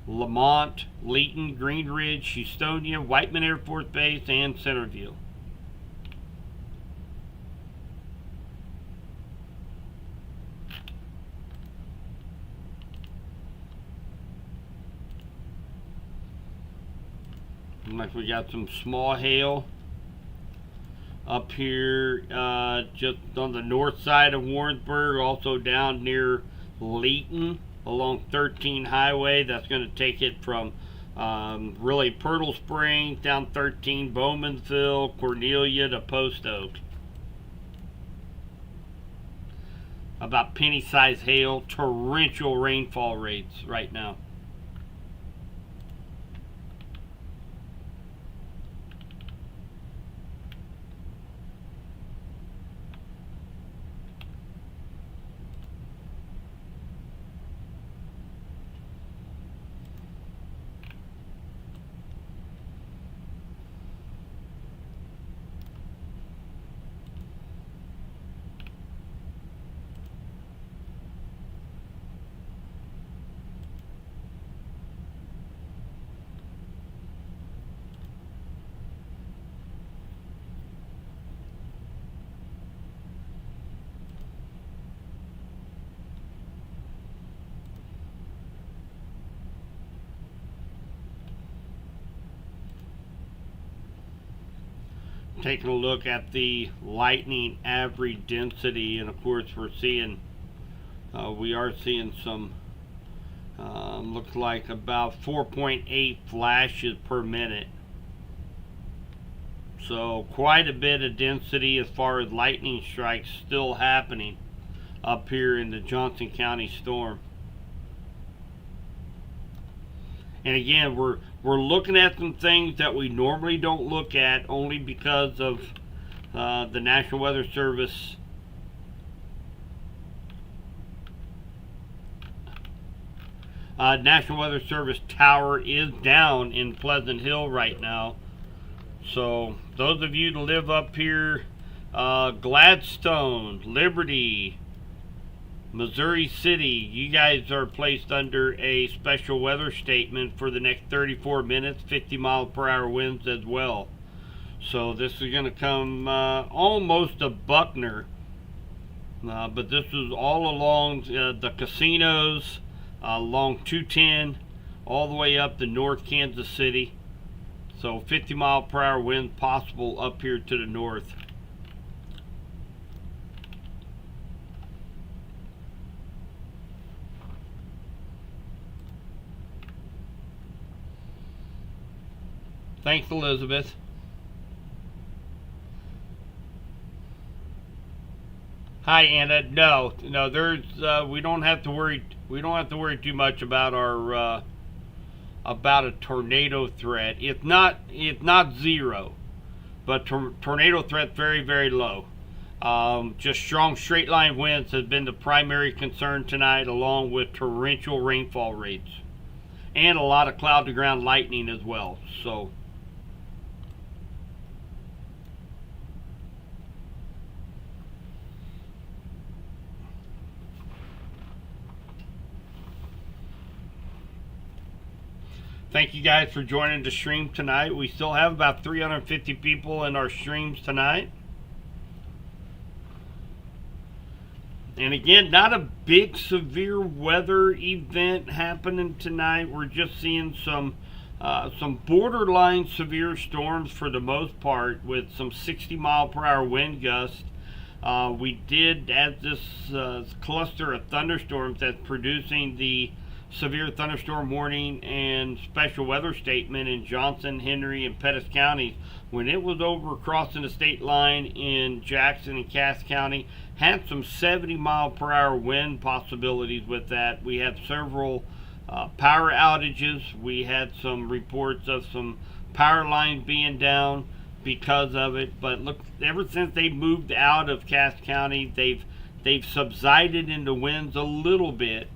Lamont, Leeton, Green Ridge, Houstonia, Whiteman Air Force Base, and Centerville. Like we got some small hail up here just on the north side of Warrensburg, also down near Leeton along 13 Highway. That's going to take it from really Pirtle Springs down 13, Bowmansville, Cornelia to Post Oak. About penny-sized hail, torrential rainfall rates right now. Taking a look at the lightning average density, and of course we're seeing we are seeing some looks like about 4.8 flashes per minute, so quite a bit of density as far as lightning strikes still happening up here in the Johnson County storm. And again, we're looking at some things that we normally don't look at, only because of the National Weather Service National Weather Service tower is down in Pleasant Hill right now. So those of you that live up here, Gladstone, Liberty, Missouri City, you guys are placed under a special weather statement for the next 34 minutes, 50-mile-per-hour winds as well. So this is going to come almost to Buckner, but this is all along the casinos, along 210, all the way up to North Kansas City. So 50-mile-per-hour wind possible up here to the north. Thanks, Elizabeth. Hi, Anna. No, there's we don't have to worry. We don't have to worry too much about our about a tornado threat. It's not zero, but tornado threat very, very low. Just strong straight line winds has been the primary concern tonight, along with torrential rainfall rates and a lot of cloud to ground lightning as well. So thank you guys for joining the stream tonight. We still have about 350 people in our streams tonight. And again, not a big severe weather event happening tonight. We're just seeing some borderline severe storms for the most part, with some 60-mile-per-hour wind gusts. We did, as this cluster of thunderstorms that's producing the severe thunderstorm warning and special weather statement in Johnson, Henry, and Pettis counties, when it was over crossing the state line in Jackson and Cass County, had some 70-mile-per-hour wind possibilities with that. We had several power outages. We had some reports of some power lines being down because of it. But look, ever since they moved out of Cass County, they've subsided into winds a little bit.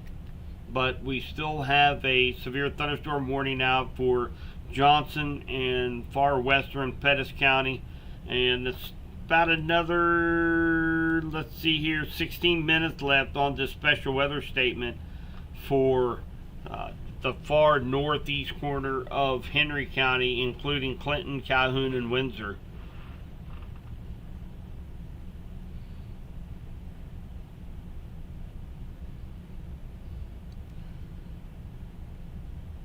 But we still have a severe thunderstorm warning out for Johnson and far western Pettis County, and it's about another, let's see here, 16 minutes left on this special weather statement for the far northeast corner of Henry County, including Clinton, Calhoun, and Windsor.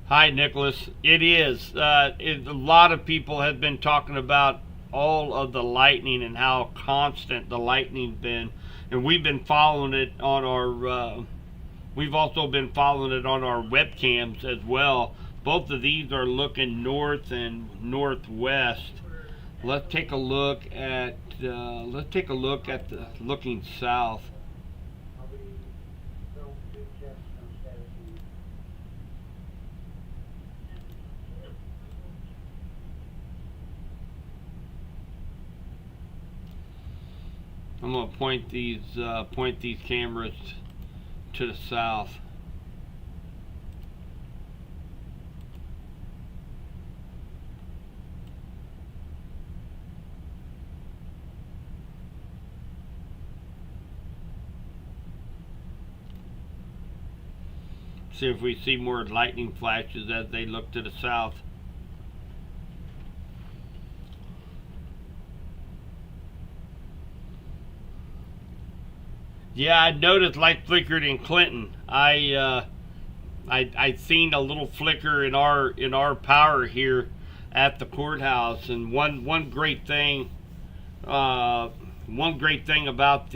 Hi, Nicholas. It is. A lot of people have been talking about all of the lightning and how constant the lightning's been, and we've been following it on our. We've also been following it on our webcams as well. Both of these are looking north and northwest. Let's take a look at. Looking south. I'm going to point these cameras to the south. See if we see more lightning flashes as they look to the south. Yeah, I noticed light flickered in Clinton. I seen a little flicker in our power here at the courthouse, and one great thing about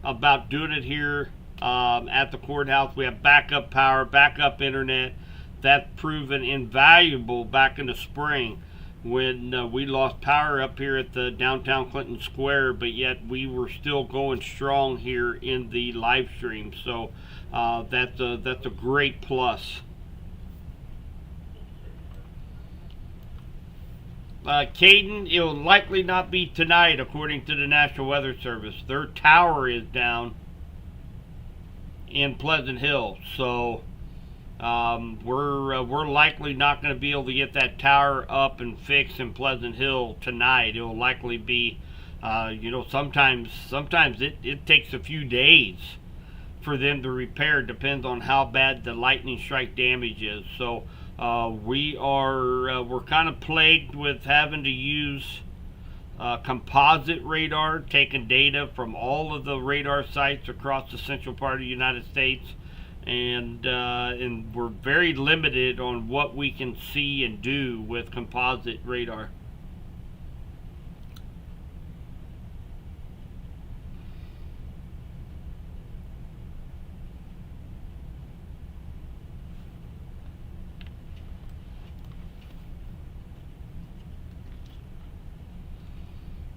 about doing it here at the courthouse, we have backup power, backup internet. That's proven invaluable back in the spring when we lost power up here at the downtown Clinton Square, but yet we were still going strong here in the live stream. So that's a great plus. Caden, it will likely not be tonight, according to the National Weather Service. Their tower is down in Pleasant Hill, so we're likely not going to be able to get that tower up and fixed in Pleasant Hill tonight. It will likely be, sometimes it takes a few days for them to repair. Depends on how bad the lightning strike damage is. So we're kind of plagued with having to use composite radar, taking data from all of the radar sites across the central part of the United States. And we're very limited on what we can see and do with composite radar.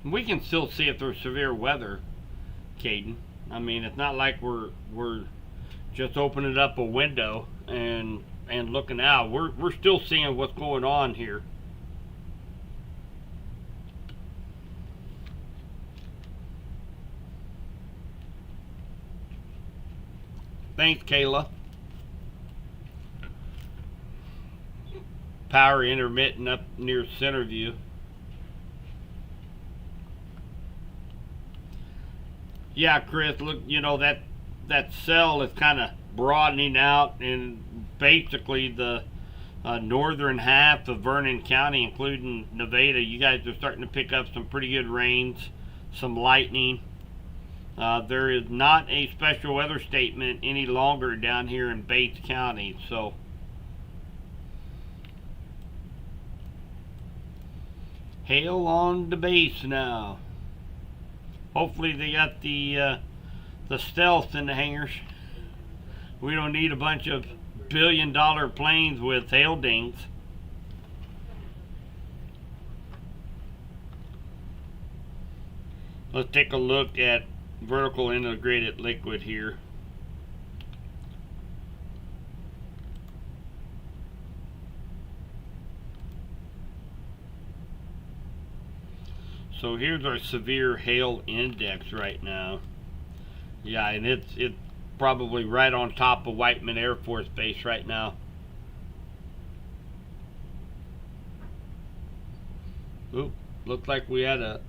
We can still see if there's severe weather, Caden. I mean, it's not like we're just opening up a window and looking out. We're still seeing what's going on here. Thanks, Kayla. Power intermittent up near Centerview. Yeah, Chris, look, you know, that cell is kind of broadening out, and basically the northern half of Vernon County, including Nevada, you guys are starting to pick up some pretty good rains, some lightning. There is not a special weather statement any longer down here in Bates County, so hail on the base now. Hopefully they got the stealth in the hangars. We don't need a bunch of billion-dollar planes with hail dings. Let's take a look at vertical integrated liquid here. So here's our severe hail index right now. Yeah, and it's probably right on top of Whiteman Air Force Base right now. Oop, looked like we had a...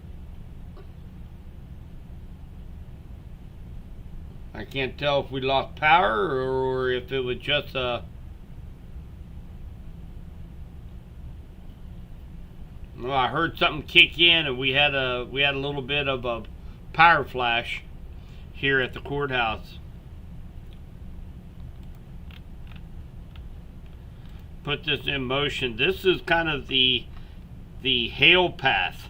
I can't tell if we lost power or if it was just a... Well, I heard something kick in, and we had a little bit of a power flash here at the courthouse. Put this in motion. This is kind of the hail path,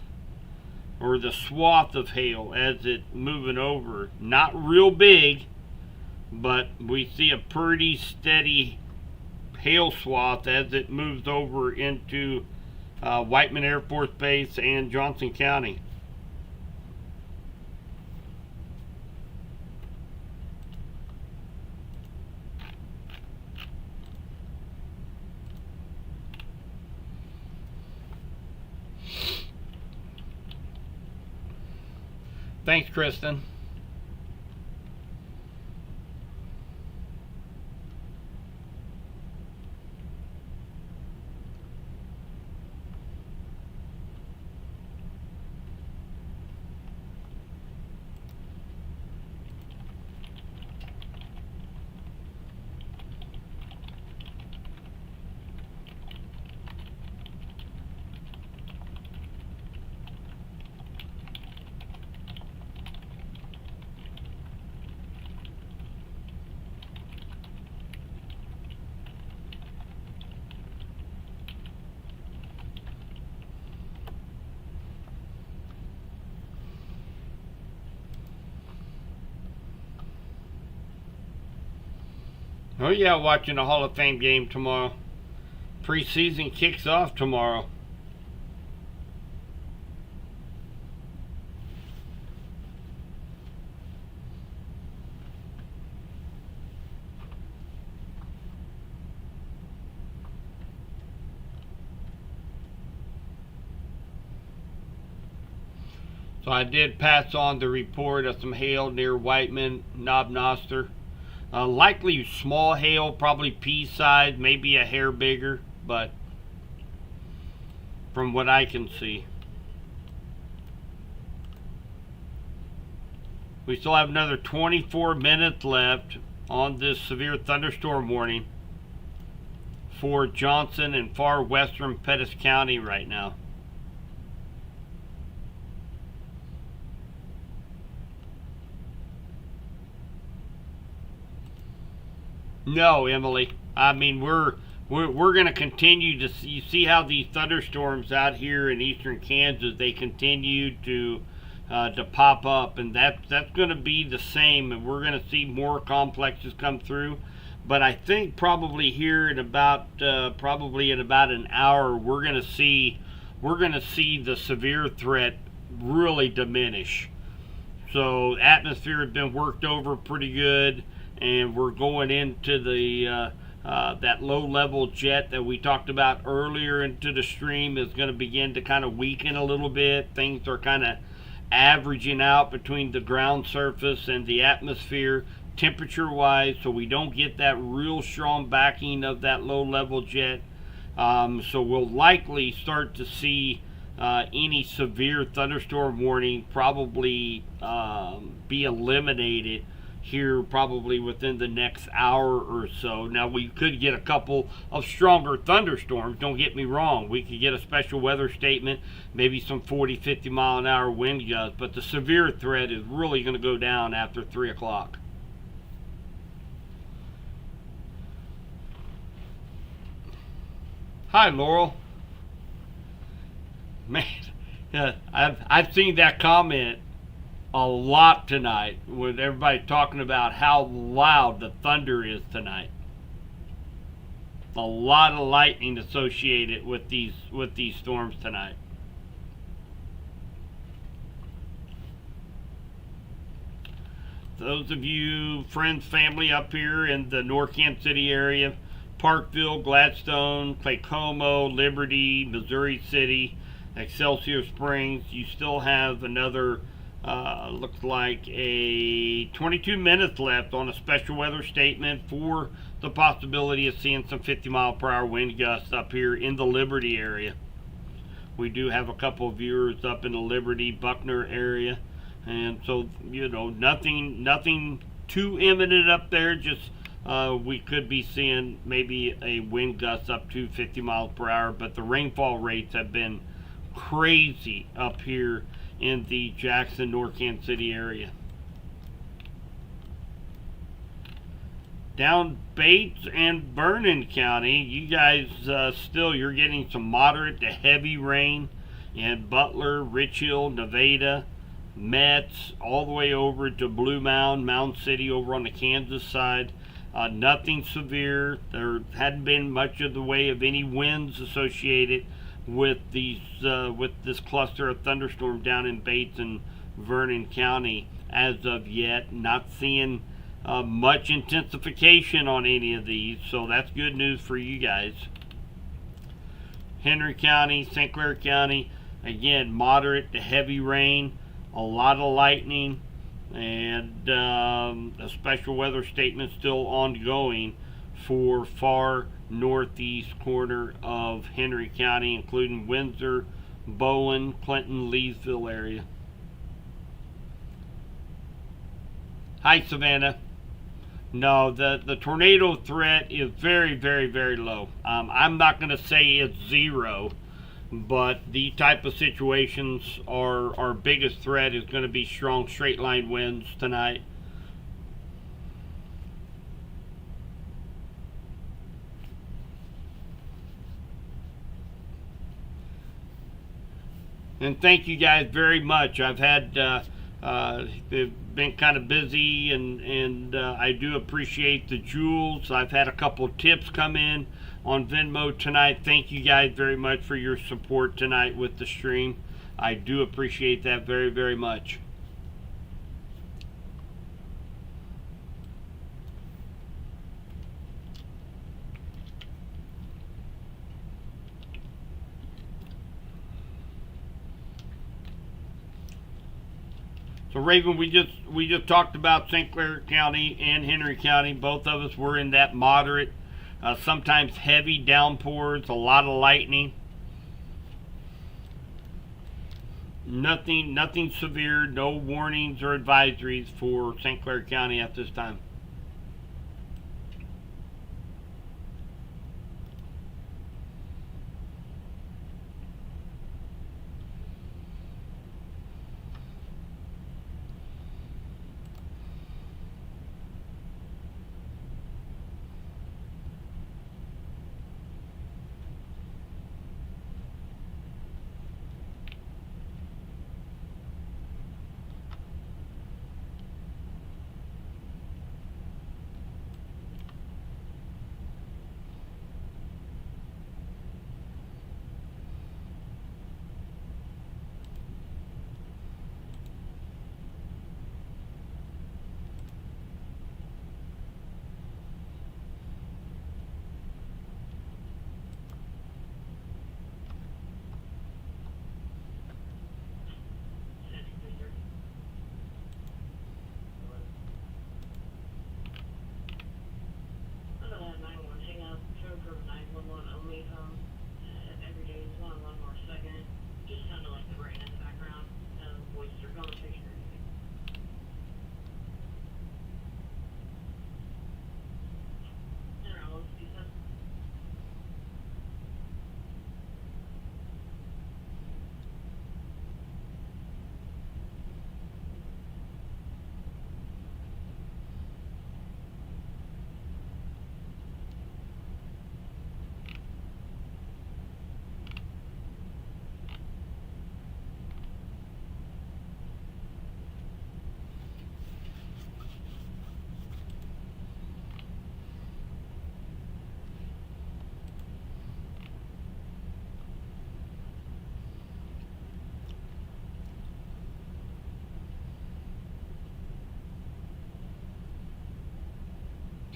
or the swath of hail as it moving over. Not real big, but we see a pretty steady hail swath as it moves over into Whiteman Air Force Base and Johnson County. Thanks, Kristen. Oh yeah, watching a Hall of Fame game tomorrow. Preseason kicks off tomorrow. So I did pass on the report of some hail near Whiteman, Knob Noster. Likely small hail, probably pea-sized, maybe a hair bigger, but from what I can see. We still have another 24 minutes left on this severe thunderstorm warning for Johnson and far western Pettis County right now. No, Emily. I mean, we're going to continue to see. You see how these thunderstorms out here in eastern Kansas, they continue to pop up, and that's going to be the same. And we're going to see more complexes come through. But I think probably here in about an hour, we're going to see the severe threat really diminish. So atmosphere has been worked over pretty good. and we're going into the that low-level jet that we talked about earlier into the stream is going to begin to kind of weaken a little bit. Things are kind of averaging out between the ground surface and the atmosphere temperature wise, so we don't get that real strong backing of that low-level jet. So we'll likely start to see any severe thunderstorm warning probably be eliminated here probably within the next hour or so. Now, we could get a couple of stronger thunderstorms, don't get me wrong. We could get a special weather statement, maybe some 40, 50 mile an hour wind gusts, but the severe threat is really going to go down after 3 o'clock. Hi, Laurel. Man, I've seen that comment a lot tonight with everybody talking about how loud the thunder is tonight. A lot of lightning associated with these storms tonight. Those of you friends, family up here in the North Kansas City area, Parkville, Gladstone, Claycomo, Liberty, Missouri City, Excelsior Springs, you still have another looks like a 22 minutes left on a special weather statement for the possibility of seeing some 50 mile per hour wind gusts up here in the Liberty area. We do have a couple of viewers up in the Liberty, Buckner area, and so, you know, nothing too imminent up there. Just we could be seeing maybe a wind gust up to 50 miles per hour, but the rainfall rates have been crazy up here in the Jackson, North Kansas City area. Down Bates and Vernon County, you guys you're getting some moderate to heavy rain in Butler, Rich Hill, Nevada, Metz, all the way over to Blue Mound, Mound City over on the Kansas side. Nothing severe. There hadn't been much of the way of any winds associated with this cluster of thunderstorm down in Bates and Vernon County as of yet. Not seeing much intensification on any of these, so that's good news for you guys. Henry County, St. Clair County, again, moderate to heavy rain, a lot of lightning, and a special weather statement still ongoing for far northeast corner of Henry County, including Windsor, Bowen, Clinton, Leesville area. Hi, Savannah. No, the tornado threat is very, very, very low. I'm not going to say it's zero, but the type of situations, our biggest threat is going to be strong straight line winds tonight. And thank you guys very much. I've had been kind of busy, and I do appreciate the jewels. I've had a couple tips come in on Venmo tonight. Thank you guys very much for your support tonight with the stream. I do appreciate that very, very much. So Raven, we just talked about St. Clair County and Henry County. Both of us were in that moderate, sometimes heavy downpours, a lot of lightning. Nothing severe, no warnings or advisories for St. Clair County at this time.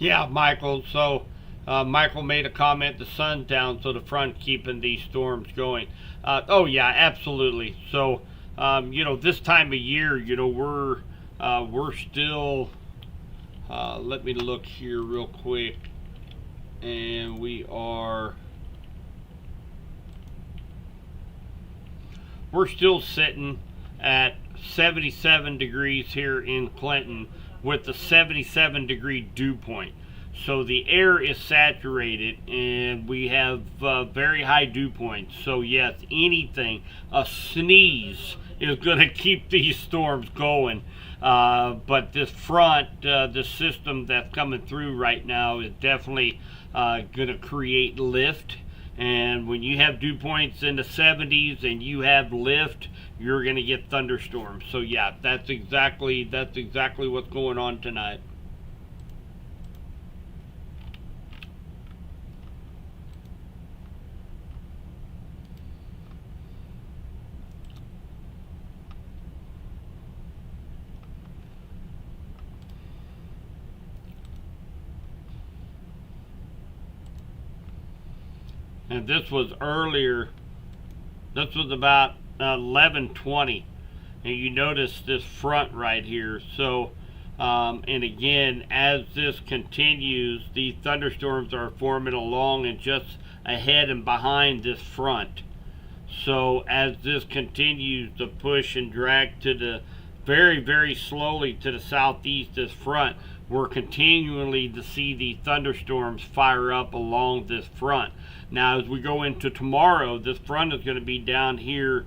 Yeah, Michael. So Michael made a comment. The sun's down, so the front keeping these storms going. Oh yeah, absolutely. So this time of year, we're still. Let me look here real quick, and we're still sitting at 77 degrees here in Clinton with the 77-degree dew point. So the air is saturated and we have very high dew points. So yes, a sneeze is going to keep these storms going. But this front, the system that's coming through right now is definitely going to create lift. And when you have dew points in the 70s and you have lift, you're going to get thunderstorms. So yeah, that's exactly what's going on tonight. And this was earlier. This was about 11:20, and you notice this front right here. So, and again, as this continues, the thunderstorms are forming along and just ahead and behind this front. So, as this continues to push and drag to the very, very slowly to the southeast, this front, we're continually to see the thunderstorms fire up along this front. Now, as we go into tomorrow, this front is going to be down here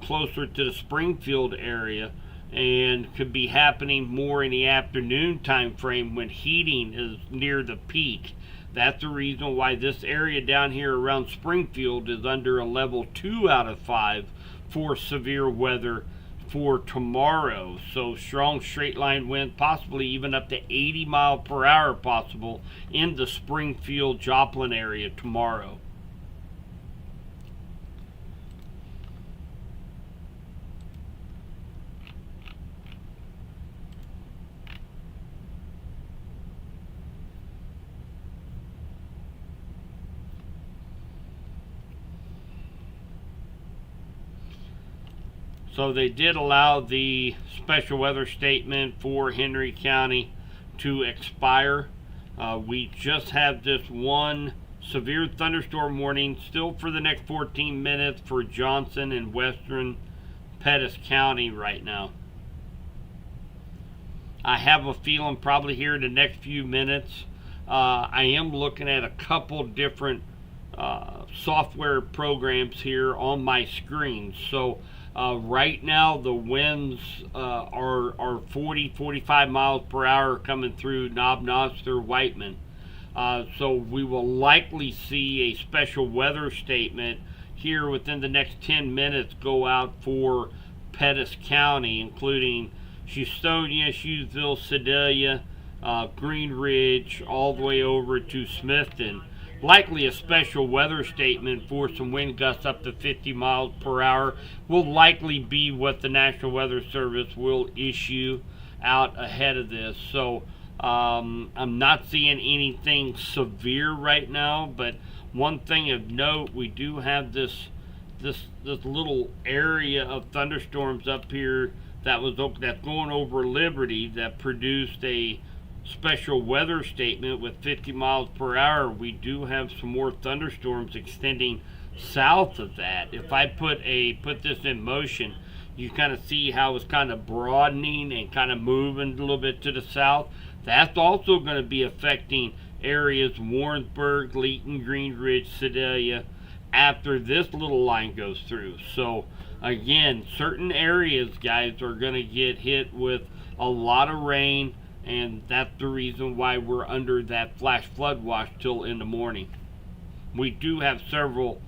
closer to the Springfield area and could be happening more in the afternoon time frame when heating is near the peak. That's the reason why this area down here around Springfield is under a level 2 out of 5 for severe weather for tomorrow. So strong straight line wind, possibly even up to 80 mile per hour possible in the Springfield Joplin area tomorrow. So they did allow the special weather statement for Henry County to expire. We just have this one severe thunderstorm warning still for the next 14 minutes for Johnson and western Pettis County right now. I have a feeling probably here in the next few minutes, I am looking at a couple different software programs here on my screen. So right now the winds are 40-45 miles per hour coming through Knob Noster Whiteman. So we will likely see a special weather statement here within the next 10 minutes go out for Pettis County, including Houston, Hughesville, Sedalia, Green Ridge, all the way over to Smithton. Likely a special weather statement for some wind gusts up to 50 miles per hour will likely be what the National Weather Service will issue out ahead of this. So I'm not seeing anything severe right now, but one thing of note, we do have this little area of thunderstorms up here that's going over Liberty that produced a special weather statement with 50 miles per hour. We do have some more thunderstorms extending south of that. If I put this in motion, you kind of see how it's kind of broadening and kind of moving a little bit to the south. That's also going to be affecting areas Warrensburg, Leeton, Green Ridge, Sedalia after this little line goes through. So again, certain areas, guys, are going to get hit with a lot of rain, and that's the reason why we're under that flash flood watch till in the morning. We do have several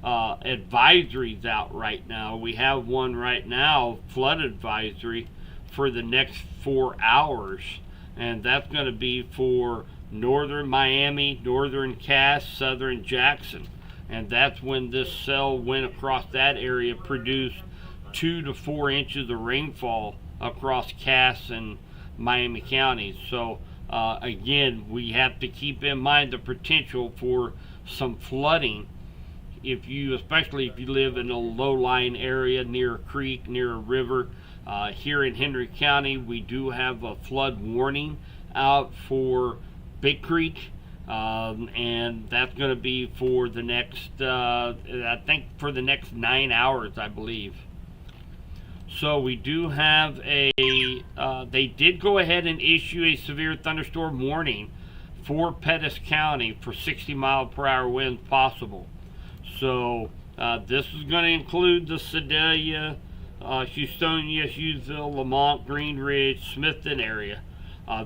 advisories out right now. We have one right now, flood advisory, for the next 4 hours, and that's going to be for northern Miami, northern Cass, southern Jackson. And that's when this cell went across that area, produced 2 to 4 inches of rainfall across Cass and Miami counties. So Again, we have to keep in mind the potential for some flooding especially if you live in a low-lying area near a creek, near a river. Here in Henry County, we do have a flood warning out for Big Creek, and that's going to be for the next, I think, for the next 9 hours, I believe. So we do have they did go ahead and issue a severe thunderstorm warning for Pettis County for 60-mile-per-hour winds possible. So this is going to include the Sedalia, Houstonia, Hughesville, Lamont, Green Ridge, Smithton area.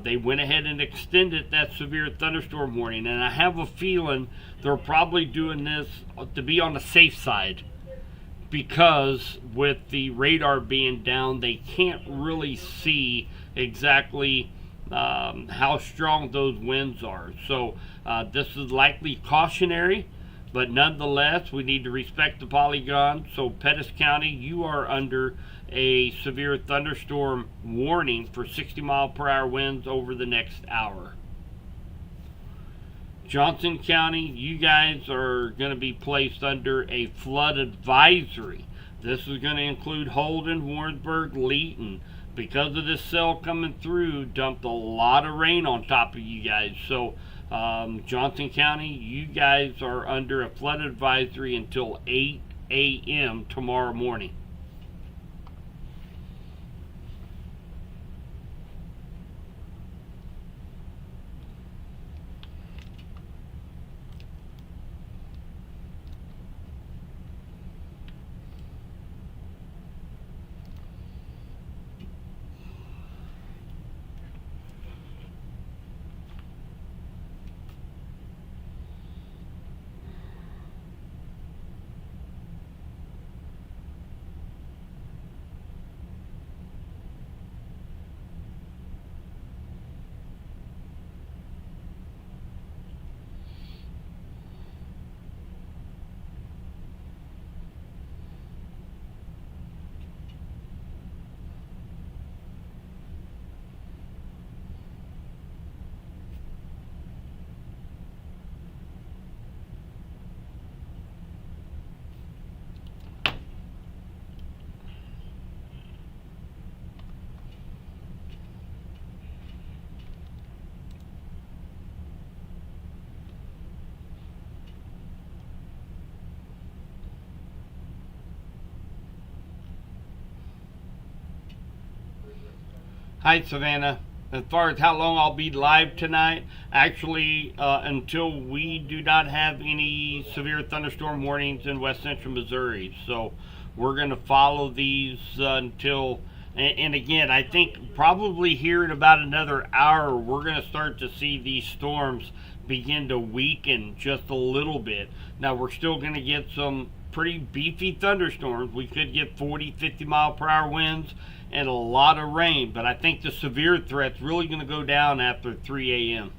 They went ahead and extended that severe thunderstorm warning, and I have a feeling they're probably doing this to be on the safe side, because with the radar being down, they can't really see exactly how strong those winds are. So this is likely cautionary, but nonetheless, we need to respect the polygon. So Pettis County, you are under a severe thunderstorm warning for 60-mile-per-hour winds over the next hour. Johnson County, you guys are going to be placed under a flood advisory. This is going to include Holden, Warrensburg, Leeton. Because of this cell coming through, dumped a lot of rain on top of you guys. So Johnson County, you guys are under a flood advisory until 8 a.m. tomorrow morning. Hi, Savannah. As far as how long I'll be live tonight, actually, until we do not have any severe thunderstorm warnings in west central Missouri. So we're going to follow these until, and again, I think probably here in about another hour, we're going to start to see these storms begin to weaken just a little bit. Now, we're still going to get some pretty beefy thunderstorms. We could get 40, 50 mile per hour winds and a lot of rain, but I think the severe threat's really going to go down after 3 a.m.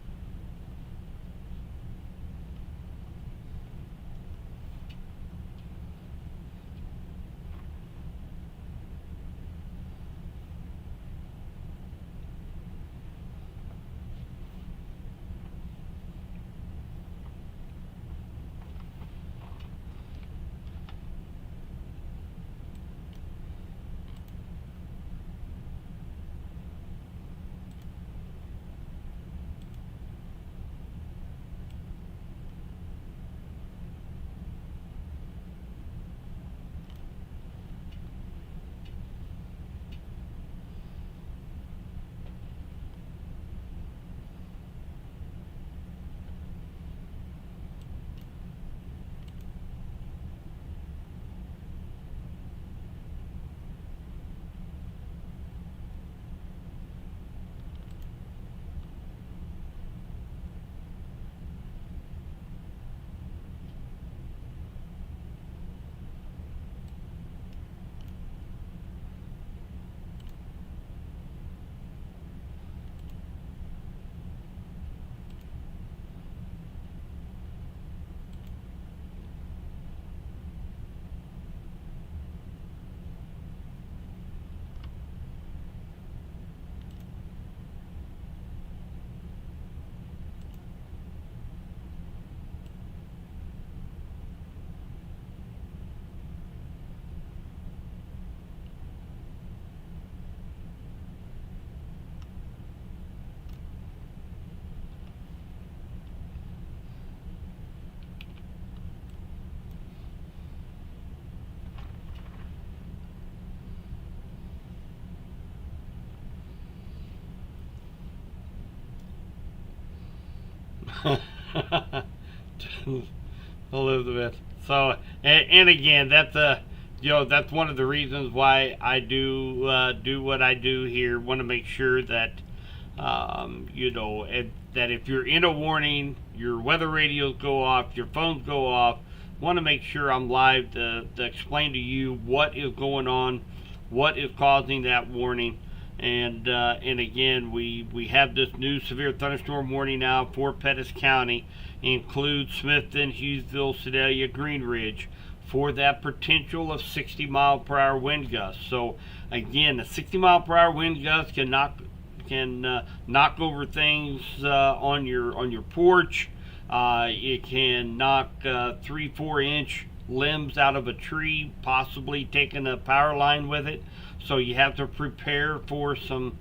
Elizabeth. So, and again, that's that's one of the reasons why I do what I do here. Want to make sure that that if you're in a warning, your weather radios go off, your phones go off. Want to make sure I'm live to explain to you what is going on, what is causing that warning. And again, we have this new severe thunderstorm warning now for Pettis County. It includes Smithton, Hughesville, Sedalia, Green Ridge for that potential of 60 mile per hour wind gusts. So again, a 60 mile per hour wind gust can knock over things on your porch. It can knock 3-4 inch limbs out of a tree, possibly taking a power line with it. So you have to prepare for some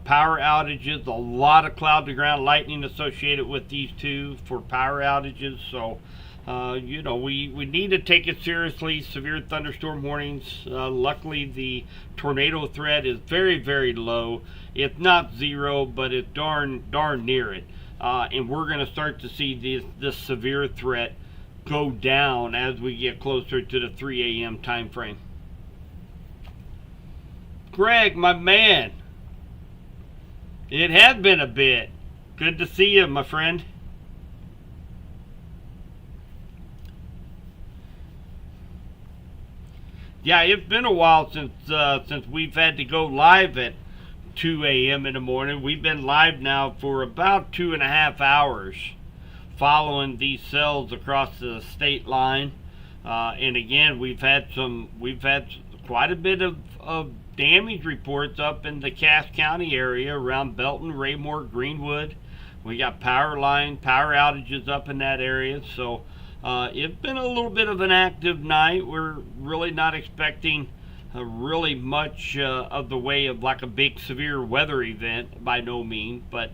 power outages. A lot of cloud to ground lightning associated with these two for power outages. So we need to take it seriously. Severe thunderstorm warnings. Luckily, the tornado threat is very, very low. It's not zero, but it's darn near it. And we're going to start to see this severe threat go down as we get closer to the 3 a.m. time frame. Greg, my man, it has been a bit. Good to see you, my friend. Yeah, it's been a while since we've had to go live at 2 a.m. in the morning. We've been live now for about 2.5 hours, following these cells across the state line. And again, we've had quite a bit of damage reports up in the Cass County area around Belton, Raymore, Greenwood. We got power outages up in that area. So it's been a little bit of an active night. We're really not expecting really much of the way of like a big severe weather event by no means, but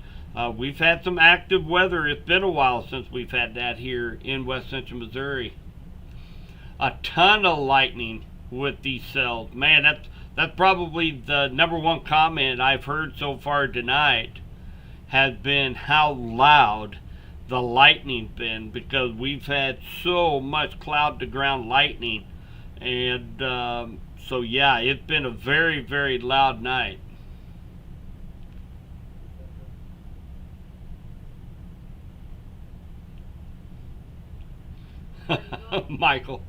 we've had some active weather. It's been a while since we've had that here in West Central Missouri. A ton of lightning with these cells. Man, that's probably the number one comment I've heard so far tonight, has been how loud the lightning's been, because we've had so much cloud to ground lightning. And so yeah, it's been a very, very loud night. Michael.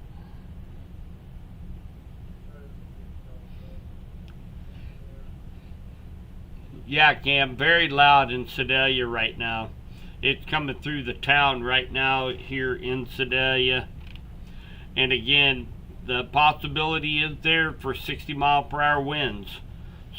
Yeah, Cam, very loud in Sedalia right now. It's coming through the town right now here in Sedalia. And again, the possibility is there for 60 mile per hour winds.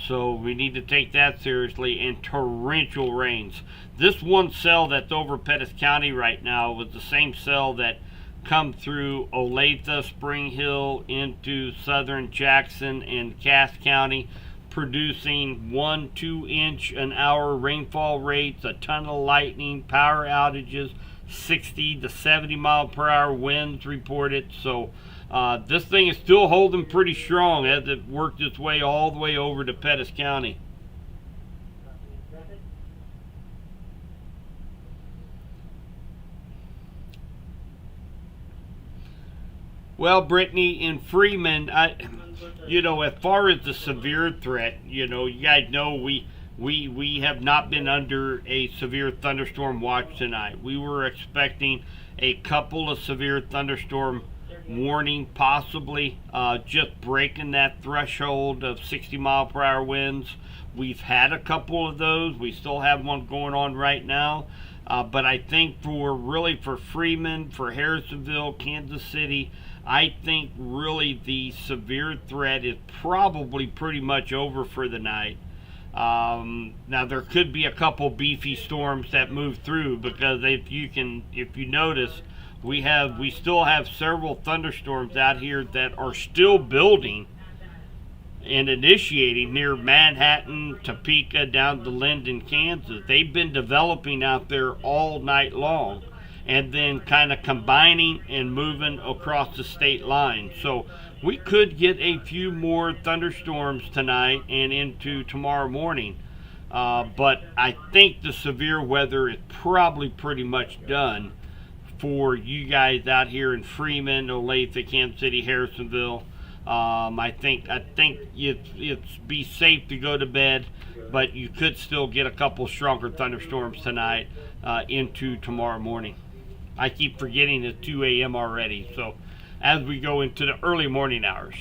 So we need to take that seriously, and torrential rains. This one cell that's over Pettis County right now was the same cell that come through Olathe, Spring Hill into southern Jackson and Cass County, producing 1-2 inch an hour rainfall rates, a ton of lightning, power outages, 60 to 70 mile per hour winds reported. So this thing is still holding pretty strong as it worked its way all the way over to Pettis County. Well, Brittany, in Freeman, as far as the severe threat, you guys know we have not been under a severe thunderstorm watch tonight. We were expecting a couple of severe thunderstorm warning, possibly just breaking that threshold of 60 mile per hour winds. We've had a couple of those. We still have one going on right now. But I think for Freeman, for Harrisonville, Kansas City, I think really the severe threat is probably pretty much over for the night. Now there could be a couple beefy storms that move through, because if you notice, we still have several thunderstorms out here that are still building and initiating near Manhattan, Topeka, down to Linden, Kansas. They've been developing out there all night long, and then kind of combining and moving across the state line. So we could get a few more thunderstorms tonight and into tomorrow morning. But I think the severe weather is probably pretty much done for you guys out here in Freeman, Olathe, Kansas City, Harrisonville. I think it's be safe to go to bed, but you could still get a couple stronger thunderstorms tonight into tomorrow morning. I keep forgetting it's 2 a.m. already, so as we go into the early morning hours.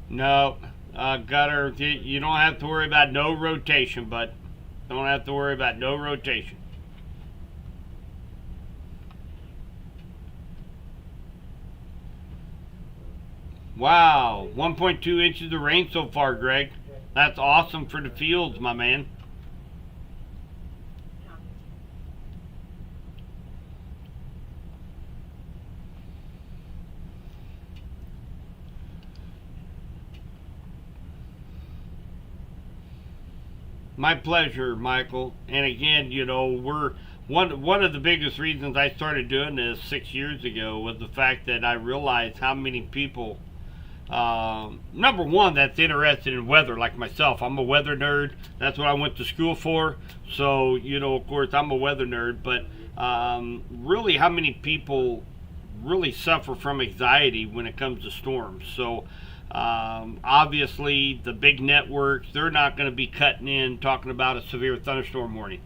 No, Gutter, you don't have to worry about no rotation, but don't have to worry about no rotation. Wow, 1.2 inches of rain so far, Greg. That's awesome for the fields, my man. My pleasure, Michael. And again, we're one of the biggest reasons I started doing this 6 years ago was the fact that I realized how many people, number one, that's interested in weather, like myself. I'm a weather nerd. That's what I went to school for. So, of course, I'm a weather nerd. But really, how many people really suffer from anxiety when it comes to storms? So, obviously, the big networks, they're not going to be cutting in talking about a severe thunderstorm warning.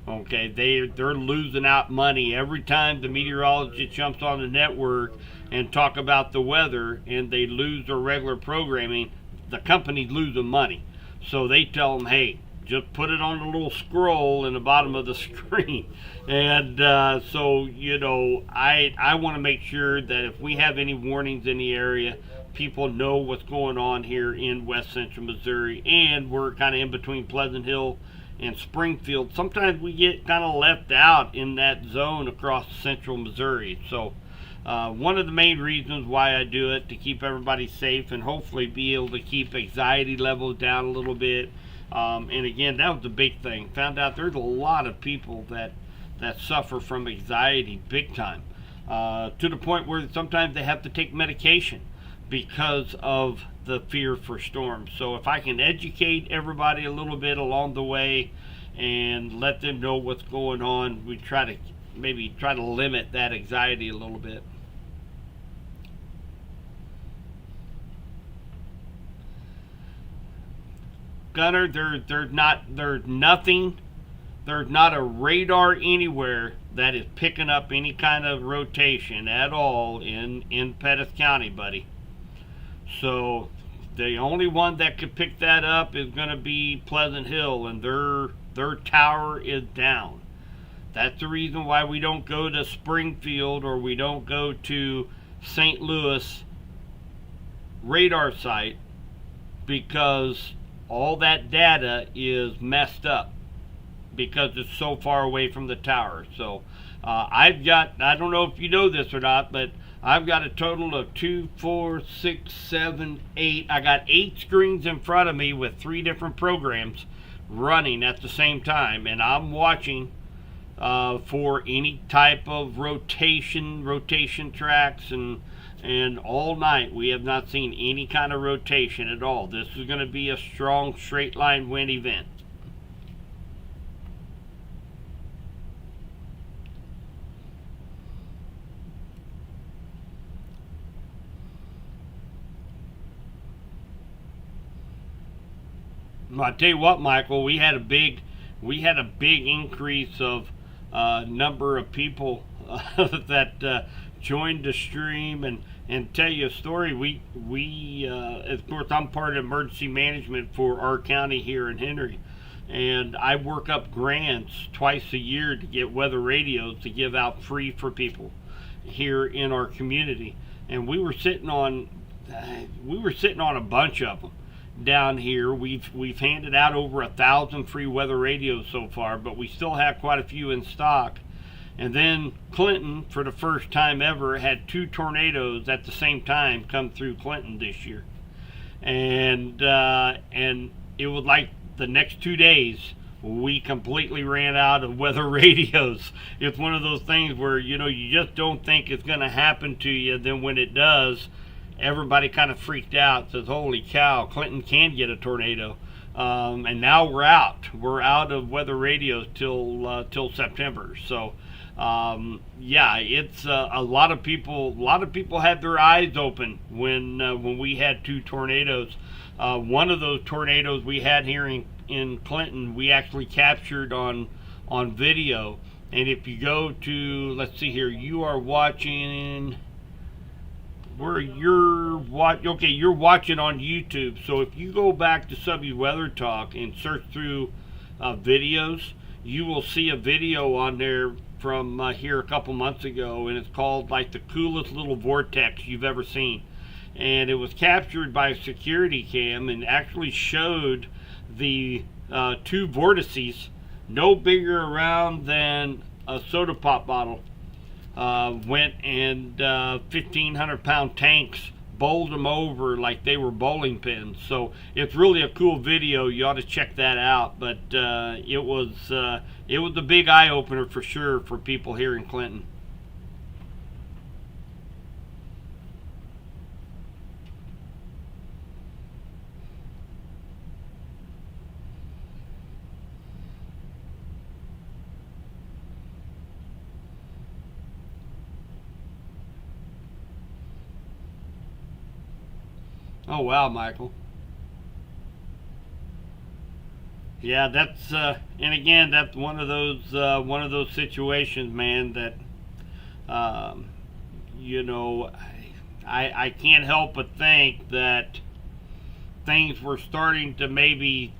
Okay, they're losing out money every time the meteorologist jumps on the network and talk about the weather, and they lose their regular programming. The company's losing money, so they tell them, hey, just put it on the little scroll in the bottom of the screen. And so I want to make sure that if we have any warnings in the area, people know what's going on here in West Central Missouri, and we're kind of in between Pleasant Hill and Springfield. Sometimes we get kind of left out in that zone across Central Missouri. So one of the main reasons why I do it, to keep everybody safe and hopefully be able to keep anxiety levels down a little bit. And again, that was the big thing. Found out there's a lot of people that suffer from anxiety big time, to the point where sometimes they have to take medication because of the fear for storms. So if I can educate everybody a little bit along the way and let them know what's going on, we try to limit that anxiety a little bit. Gunner, there's not a radar anywhere that is picking up any kind of rotation at all in Pettis County, buddy. So the only one that could pick that up is going to be Pleasant Hill, and their tower is down. That's the reason why we don't go to Springfield or we don't go to St. Louis radar site, because all that data is messed up because it's so far away from the tower. So I don't know if you know this or not, but I've got a total of 2, 4, 6, 7, 8. I got 8 screens in front of me with 3 different programs running at the same time, and I'm watching for any type of rotation tracks, and all night we have not seen any kind of rotation at all. This is going to be a strong straight line wind event. I tell you what, Michael, we had a big increase of number of people that join the stream and tell you a story. Of course, I'm part of emergency management for our county here in Henry, and I work up grants twice a year to get weather radios to give out free for people here in our community. And we were sitting on a bunch of them down here. We've handed out over 1,000 free weather radios so far, but we still have quite a few in stock. And then Clinton, for the first time ever, had 2 tornadoes at the same time come through Clinton this year, and it was like the next 2 days we completely ran out of weather radios. It's one of those things where you just don't think it's going to happen to you. Then when it does, everybody kind of freaked out. Says, "Holy cow! Clinton can get a tornado." And now we're out of weather radios till September. So. It's a lot of people had their eyes open when we had 2 tornadoes. One of those tornadoes we had here in Clinton, we actually captured on video. And if you go to, let's see here, you are watching you're watching on YouTube. So if you go back to Subby Weather Talk and search through videos, you will see a video on there from here a couple months ago, and it's called like the coolest little vortex you've ever seen. And it was captured by a security cam and actually showed the 2 vortices no bigger around than a soda pop bottle went, and 1,500-pound tanks bowled them over like they were bowling pins. So it's really a cool video. You ought to check that out. But it was a big eye opener for sure for people here in Clinton. Oh wow, Michael. Yeah, that's and again, that's one of those situations, man, that I can't help but think that things were starting to maybe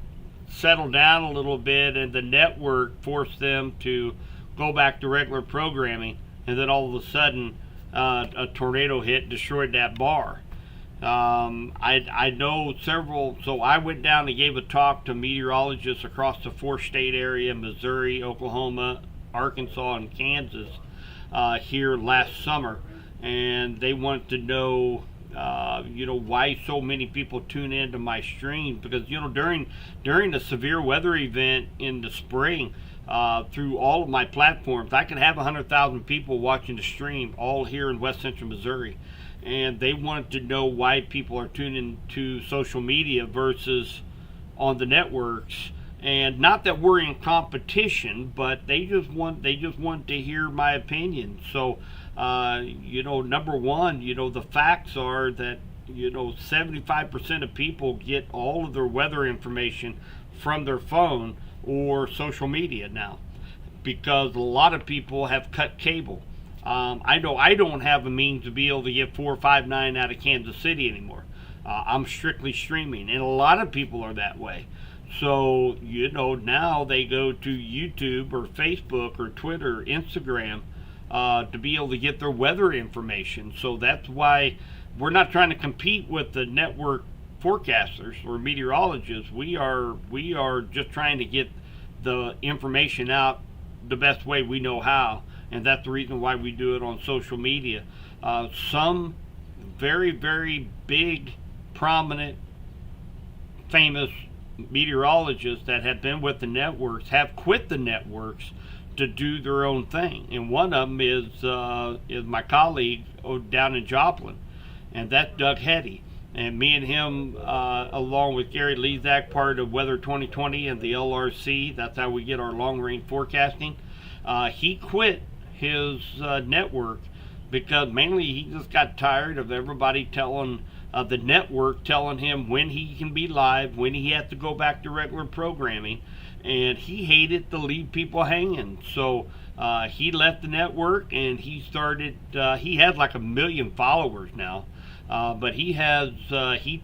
settle down a little bit, and the network forced them to go back to regular programming, and then all of a sudden a tornado hit, destroyed that bar. I know several, so I went down and gave a talk to meteorologists across the 4-state area, Missouri, Oklahoma, Arkansas, and Kansas, here last summer, and they wanted to know, why so many people tune into my stream, because, during the severe weather event in the spring, through all of my platforms, I could have 100,000 people watching the stream, all here in West Central Missouri. And they wanted to know why people are tuning to social media versus on the networks. And not that we're in competition, but they just want to hear my opinion. So, number one, the facts are that 75% of people get all of their weather information from their phone or social media now, because a lot of people have cut cable. I know I don't have a means to be able to get 459 out of Kansas City anymore. I'm strictly streaming, and a lot of people are that way. So, now they go to YouTube or Facebook or Twitter, Instagram, to be able to get their weather information. So that's why we're not trying to compete with the network forecasters or meteorologists. We are just trying to get the information out the best way we know how. And that's the reason why we do it on social media. Some very, very big, prominent, famous meteorologists that have been with the networks have quit the networks to do their own thing. And one of them is my colleague down in Joplin, and that's Doug Hetty. And me and him, along with Gary Lezak, part of Weather 2020 and the LRC, that's how we get our long-range forecasting. He quit his network because mainly he just got tired of everybody telling the network telling him when he can be live, when he has to go back to regular programming, and he hated to leave people hanging. So he left the network and he started. He has like 1 million followers now. But he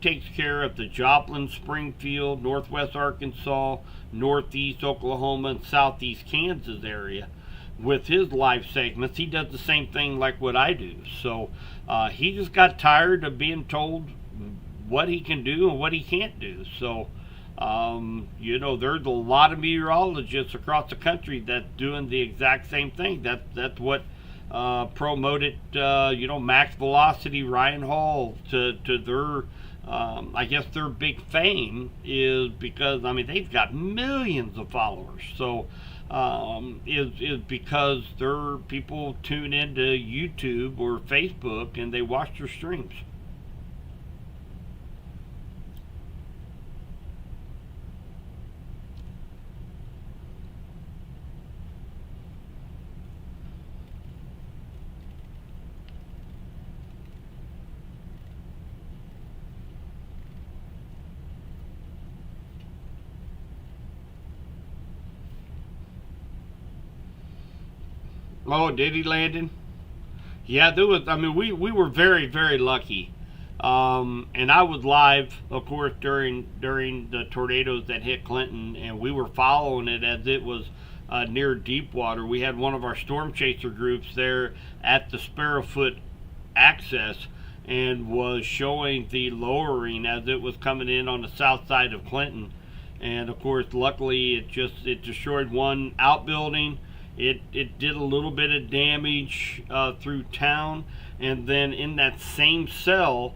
takes care of the Joplin, Springfield, Northwest Arkansas, Northeast Oklahoma, and Southeast Kansas area with his live segments. He does the same thing like what I do. So he just got tired of being told what he can do and what he can't do. So there's a lot of meteorologists across the country that's doing the exact same thing. That's what promoted, Max Velocity, Ryan Hall to their, I guess their big fame is because, they've got millions of followers. So, is because their people tune into YouTube or Facebook and they watch their streams. Oh, did he, Landon? Yeah, there was. We were very, very lucky. And I was live, of course, during the tornadoes that hit Clinton, and we were following it as it was near Deepwater. We had one of our storm chaser groups there at the Sparrowfoot access and was showing the lowering as it was coming in on the south side of Clinton. And of course, luckily, it destroyed one outbuilding. It did a little bit of damage through town, and then in that same cell,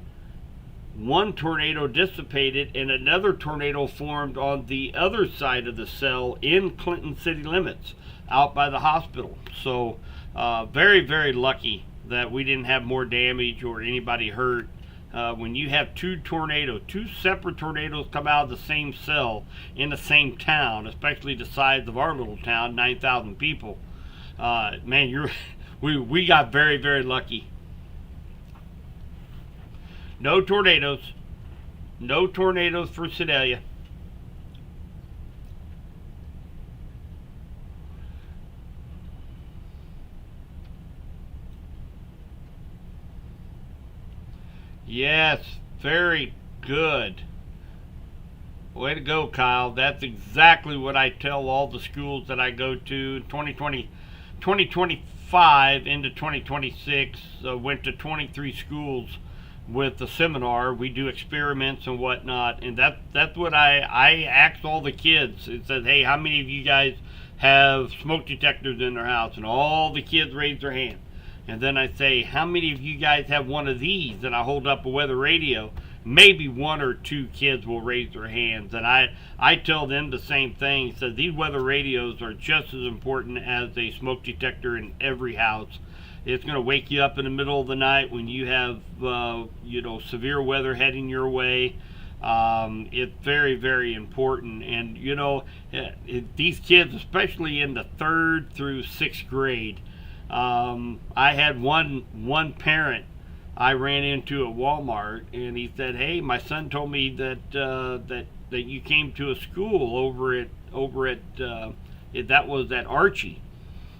one tornado dissipated and another tornado formed on the other side of the cell in Clinton city limits, out by the hospital. So very, very lucky that we didn't have more damage or anybody hurt. When you have two separate tornadoes come out of the same cell in the same town, especially the size of our little town, 9,000 people, we got very, very lucky. No tornadoes for Sedalia. Yes, very good. Way to go, Kyle. That's exactly what I tell all the schools that I go to. 2025 into 2026, went to 23 schools with the seminar. We do experiments and whatnot, and that's what I asked all the kids. It said, hey, how many of you guys have smoke detectors in their house? And all the kids raised their hand. And then I say, how many of you guys have one of these? And I hold up a weather radio. Maybe one or two kids will raise their hands. And I tell them the same thing. So these weather radios are just as important as a smoke detector in every house. It's going to wake you up in the middle of the night when you have, severe weather heading your way. It's very, very important. And, these kids, especially in the 3rd through 6th grade, I had one parent I ran into at Walmart, and he said, "Hey, my son told me that you came to a school over at that was at Archie."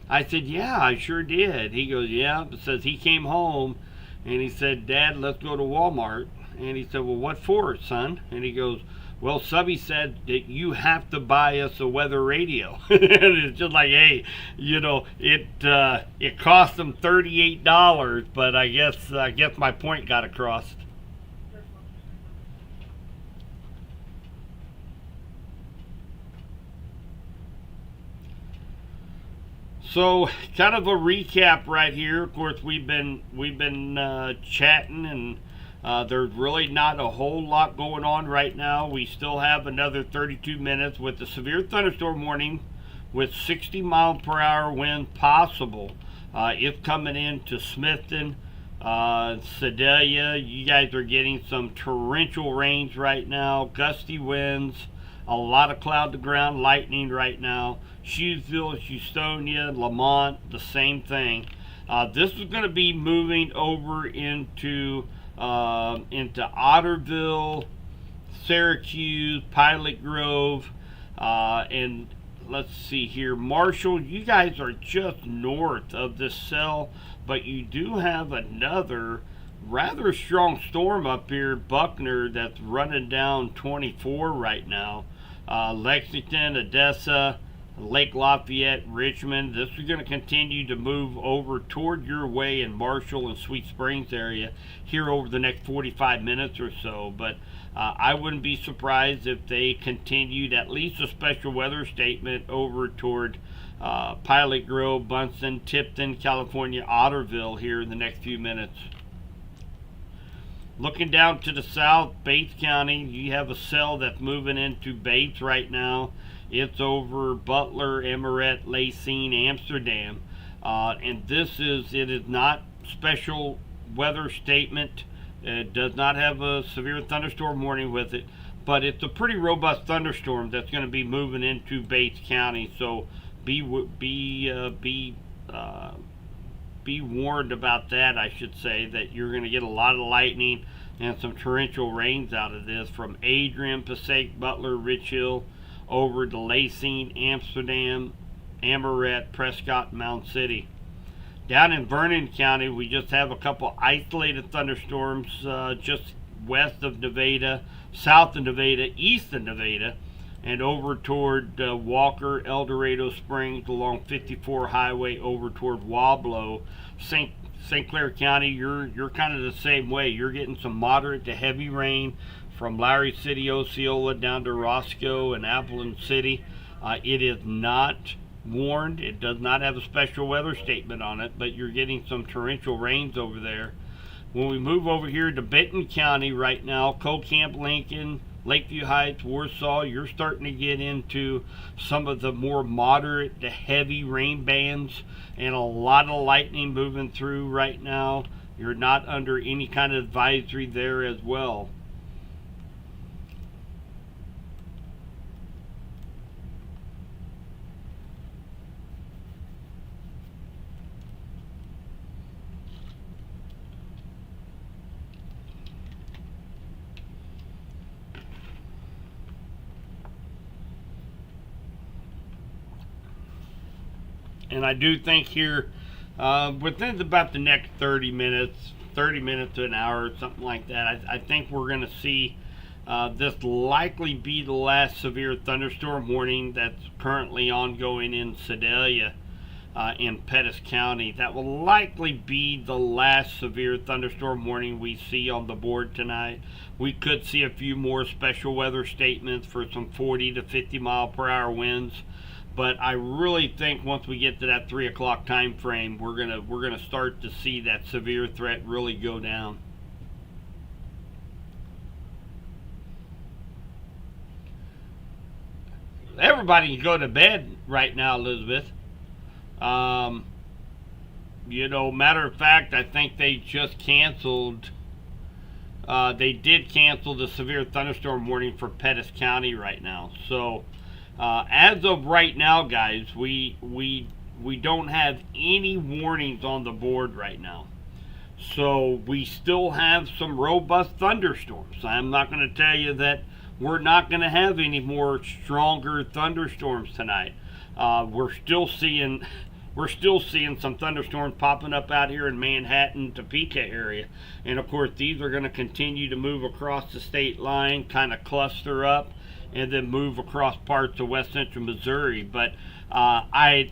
I said, "Yeah, I sure did." He goes, "Yeah." It says he came home, and he said, "Dad, let's go to Walmart." And he said, "Well, what for, son?" And he goes, "Well, Subby said that you have to buy us a weather radio." And it's just like, hey, it cost them $38, but I guess my point got across. So, kind of a recap right here. Of course, we've been chatting, and there's really not a whole lot going on right now. We still have another 32 minutes with the severe thunderstorm warning with 60 mile per hour wind possible. It's coming into Smithton, Sedalia. You guys are getting some torrential rains right now, gusty winds, a lot of cloud to ground lightning right now. Shueville, Houston, Lamont, the same thing. This is going to be moving over into into Otterville, Syracuse, Pilot Grove, and let's see here, Marshall. You guys are just north of this cell, but you do have another rather strong storm up here, Buckner, that's running down 24 right now. Lexington, Odessa, Lake Lafayette, Richmond. This is going to continue to move over toward your way in Marshall and Sweet Springs area here over the next 45 minutes or so. But I wouldn't be surprised if they continued at least a special weather statement over toward Pilot Grove, Bunsen, Tipton, California, Otterville here in the next few minutes. Looking down to the south, Bates County, you have a cell that's moving into Bates right now. It's over Butler, Emmerett, Lacine, Amsterdam. And it is not special weather statement. It does not have a severe thunderstorm warning with it, but it's a pretty robust thunderstorm that's going to be moving into Bates County. So be warned about that, I should say, that you're going to get a lot of lightning and some torrential rains out of this from Adrian, Passaic, Butler, Rich Hill, over to Lacine, Amsterdam, Emmerett, Prescott, Mound City. Down in Vernon County, we just have a couple isolated thunderstorms just west of Nevada, south of Nevada, east of Nevada, and over toward Walker, El Dorado Springs, along 54 Highway, over toward Wablo. St. Clair County, you're kind of the same way. You're getting some moderate to heavy rain from Lowry City, Osceola, down to Roscoe and Appleton City. It is not warned. It does not have a special weather statement on it, but you're getting some torrential rains over there. When we move over here to Benton County right now, Colcamp, Lincoln, Lakeview Heights, Warsaw, you're starting to get into some of the more moderate to heavy rain bands and a lot of lightning moving through right now. You're not under any kind of advisory there as well. And I do think here, within about the next 30 minutes to an hour, something like that, I think we're going to see this likely be the last severe thunderstorm warning that's currently ongoing in Sedalia in Pettis County. That will likely be the last severe thunderstorm warning we see on the board tonight. We could see a few more special weather statements for some 40 to 50 mile per hour winds. But I really think once we get to that 3 o'clock time frame, we're gonna start to see that severe threat really go down. Everybody can go to bed right now, Elizabeth. Matter of fact, I think they just canceled. They did cancel the severe thunderstorm warning for Pettis County right now. So. As of right now, guys, we don't have any warnings on the board right now. So we still have some robust thunderstorms. I'm not going to tell you that we're not going to have any more stronger thunderstorms tonight. We're still seeing some thunderstorms popping up out here in Manhattan, Topeka area. And of course, these are going to continue to move across the state line, kind of cluster up, and then move across parts of west central Missouri. But I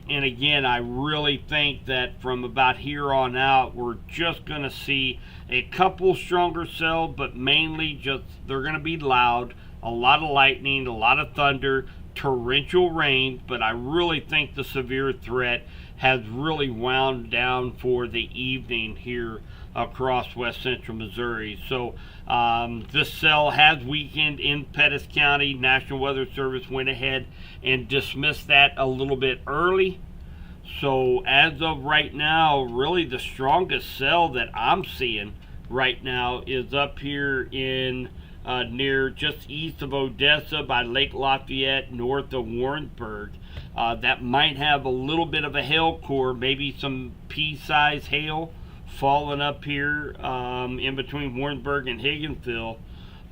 really think that from about here on out, we're just going to see a couple stronger cells, but mainly just they're going to be loud, a lot of lightning, a lot of thunder, torrential rain. But I really think the severe threat has really wound down for the evening here across west central Missouri. So this cell has weakened in Pettis County. National Weather Service went ahead and dismissed that a little bit early. So as of right now, really the strongest cell that I'm seeing right now is up here in near just east of Odessa by Lake Lafayette, north of Warrensburg. That might have a little bit of a hail core, maybe some pea-sized hail falling up here in between Warrensburg and Higginsville.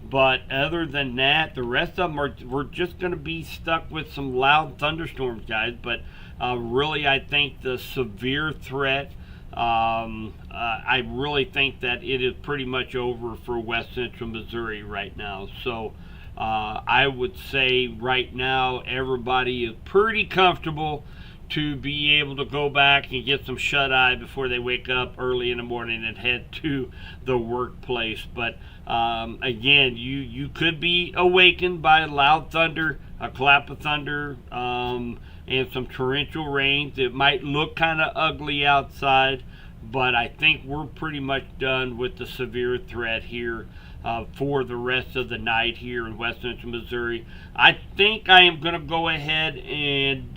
But other than that, the rest of them we're just going to be stuck with some loud thunderstorms, guys. But really, I think the severe threat, I really think that it is pretty much over for west central Missouri right now. So I would say right now everybody is pretty comfortable to be able to go back and get some shut-eye before they wake up early in the morning and head to the workplace. But again, you could be awakened by loud thunder, a clap of thunder, and some torrential rains. It might look kind of ugly outside, but I think we're pretty much done with the severe threat here for the rest of the night here in west central Missouri. I think I am going to go ahead and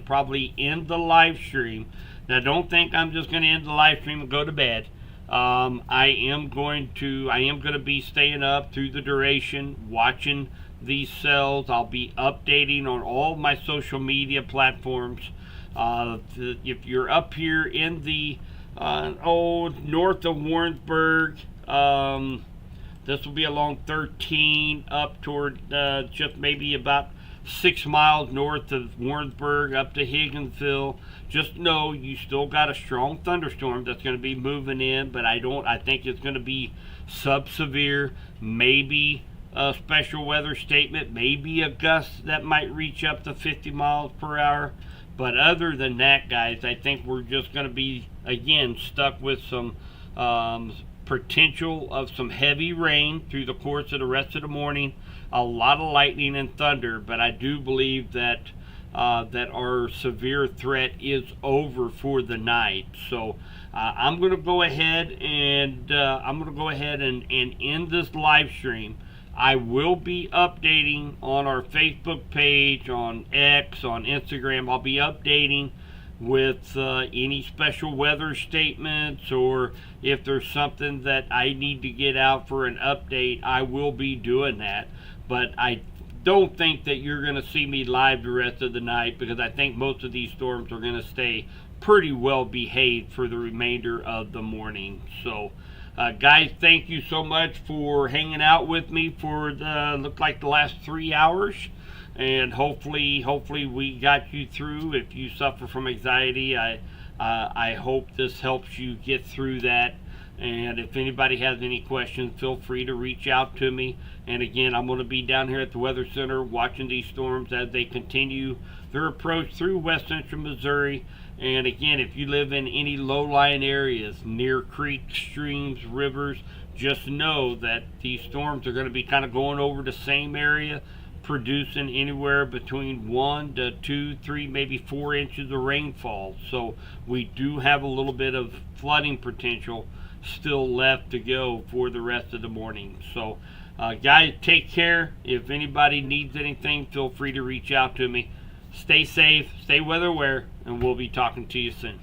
probably end the live stream. Now, don't think I'm just going to end the live stream and go to bed. I am going to be staying up through the duration, watching these cells. I'll be updating on all my social media platforms. If you're up here in the north of Warrensburg, this will be along 13 up toward just maybe about 6 miles north of Warrensburg up to Higginsville. Just know you still got a strong thunderstorm that's going to be moving in, but I think it's going to be sub-severe, maybe a special weather statement, maybe a gust that might reach up to 50 miles per hour. But other than that, guys, I think we're just going to be, again, stuck with some potential of some heavy rain through the course of the rest of the morning. A lot of lightning and thunder, but I do believe that our severe threat is over for the night. So I'm going to go ahead and end this live stream. I will be updating on our Facebook page, on X, on Instagram. I'll be updating with any special weather statements, or if there's something that I need to get out for an update, I will be doing that. But I don't think that you're going to see me live the rest of the night, because I think most of these storms are going to stay pretty well behaved for the remainder of the morning. So guys, thank you so much for hanging out with me for look like the last 3 hours, and hopefully we got you through. If you suffer from anxiety, I hope this helps you get through that. And if anybody has any questions, feel free to reach out to me. And again, I'm going to be down here at the Weather Center watching these storms as they continue their approach through west central Missouri. And again, if you live in any low-lying areas near creeks, streams, rivers, just know that these storms are going to be kind of going over the same area, producing anywhere between 1 to 2, 3, maybe 4 inches of rainfall. So we do have a little bit of flooding potential still left to go for the rest of the morning. So guys, take care. If anybody needs anything, feel free to reach out to me. Stay safe, stay weather aware, and we'll be talking to you soon.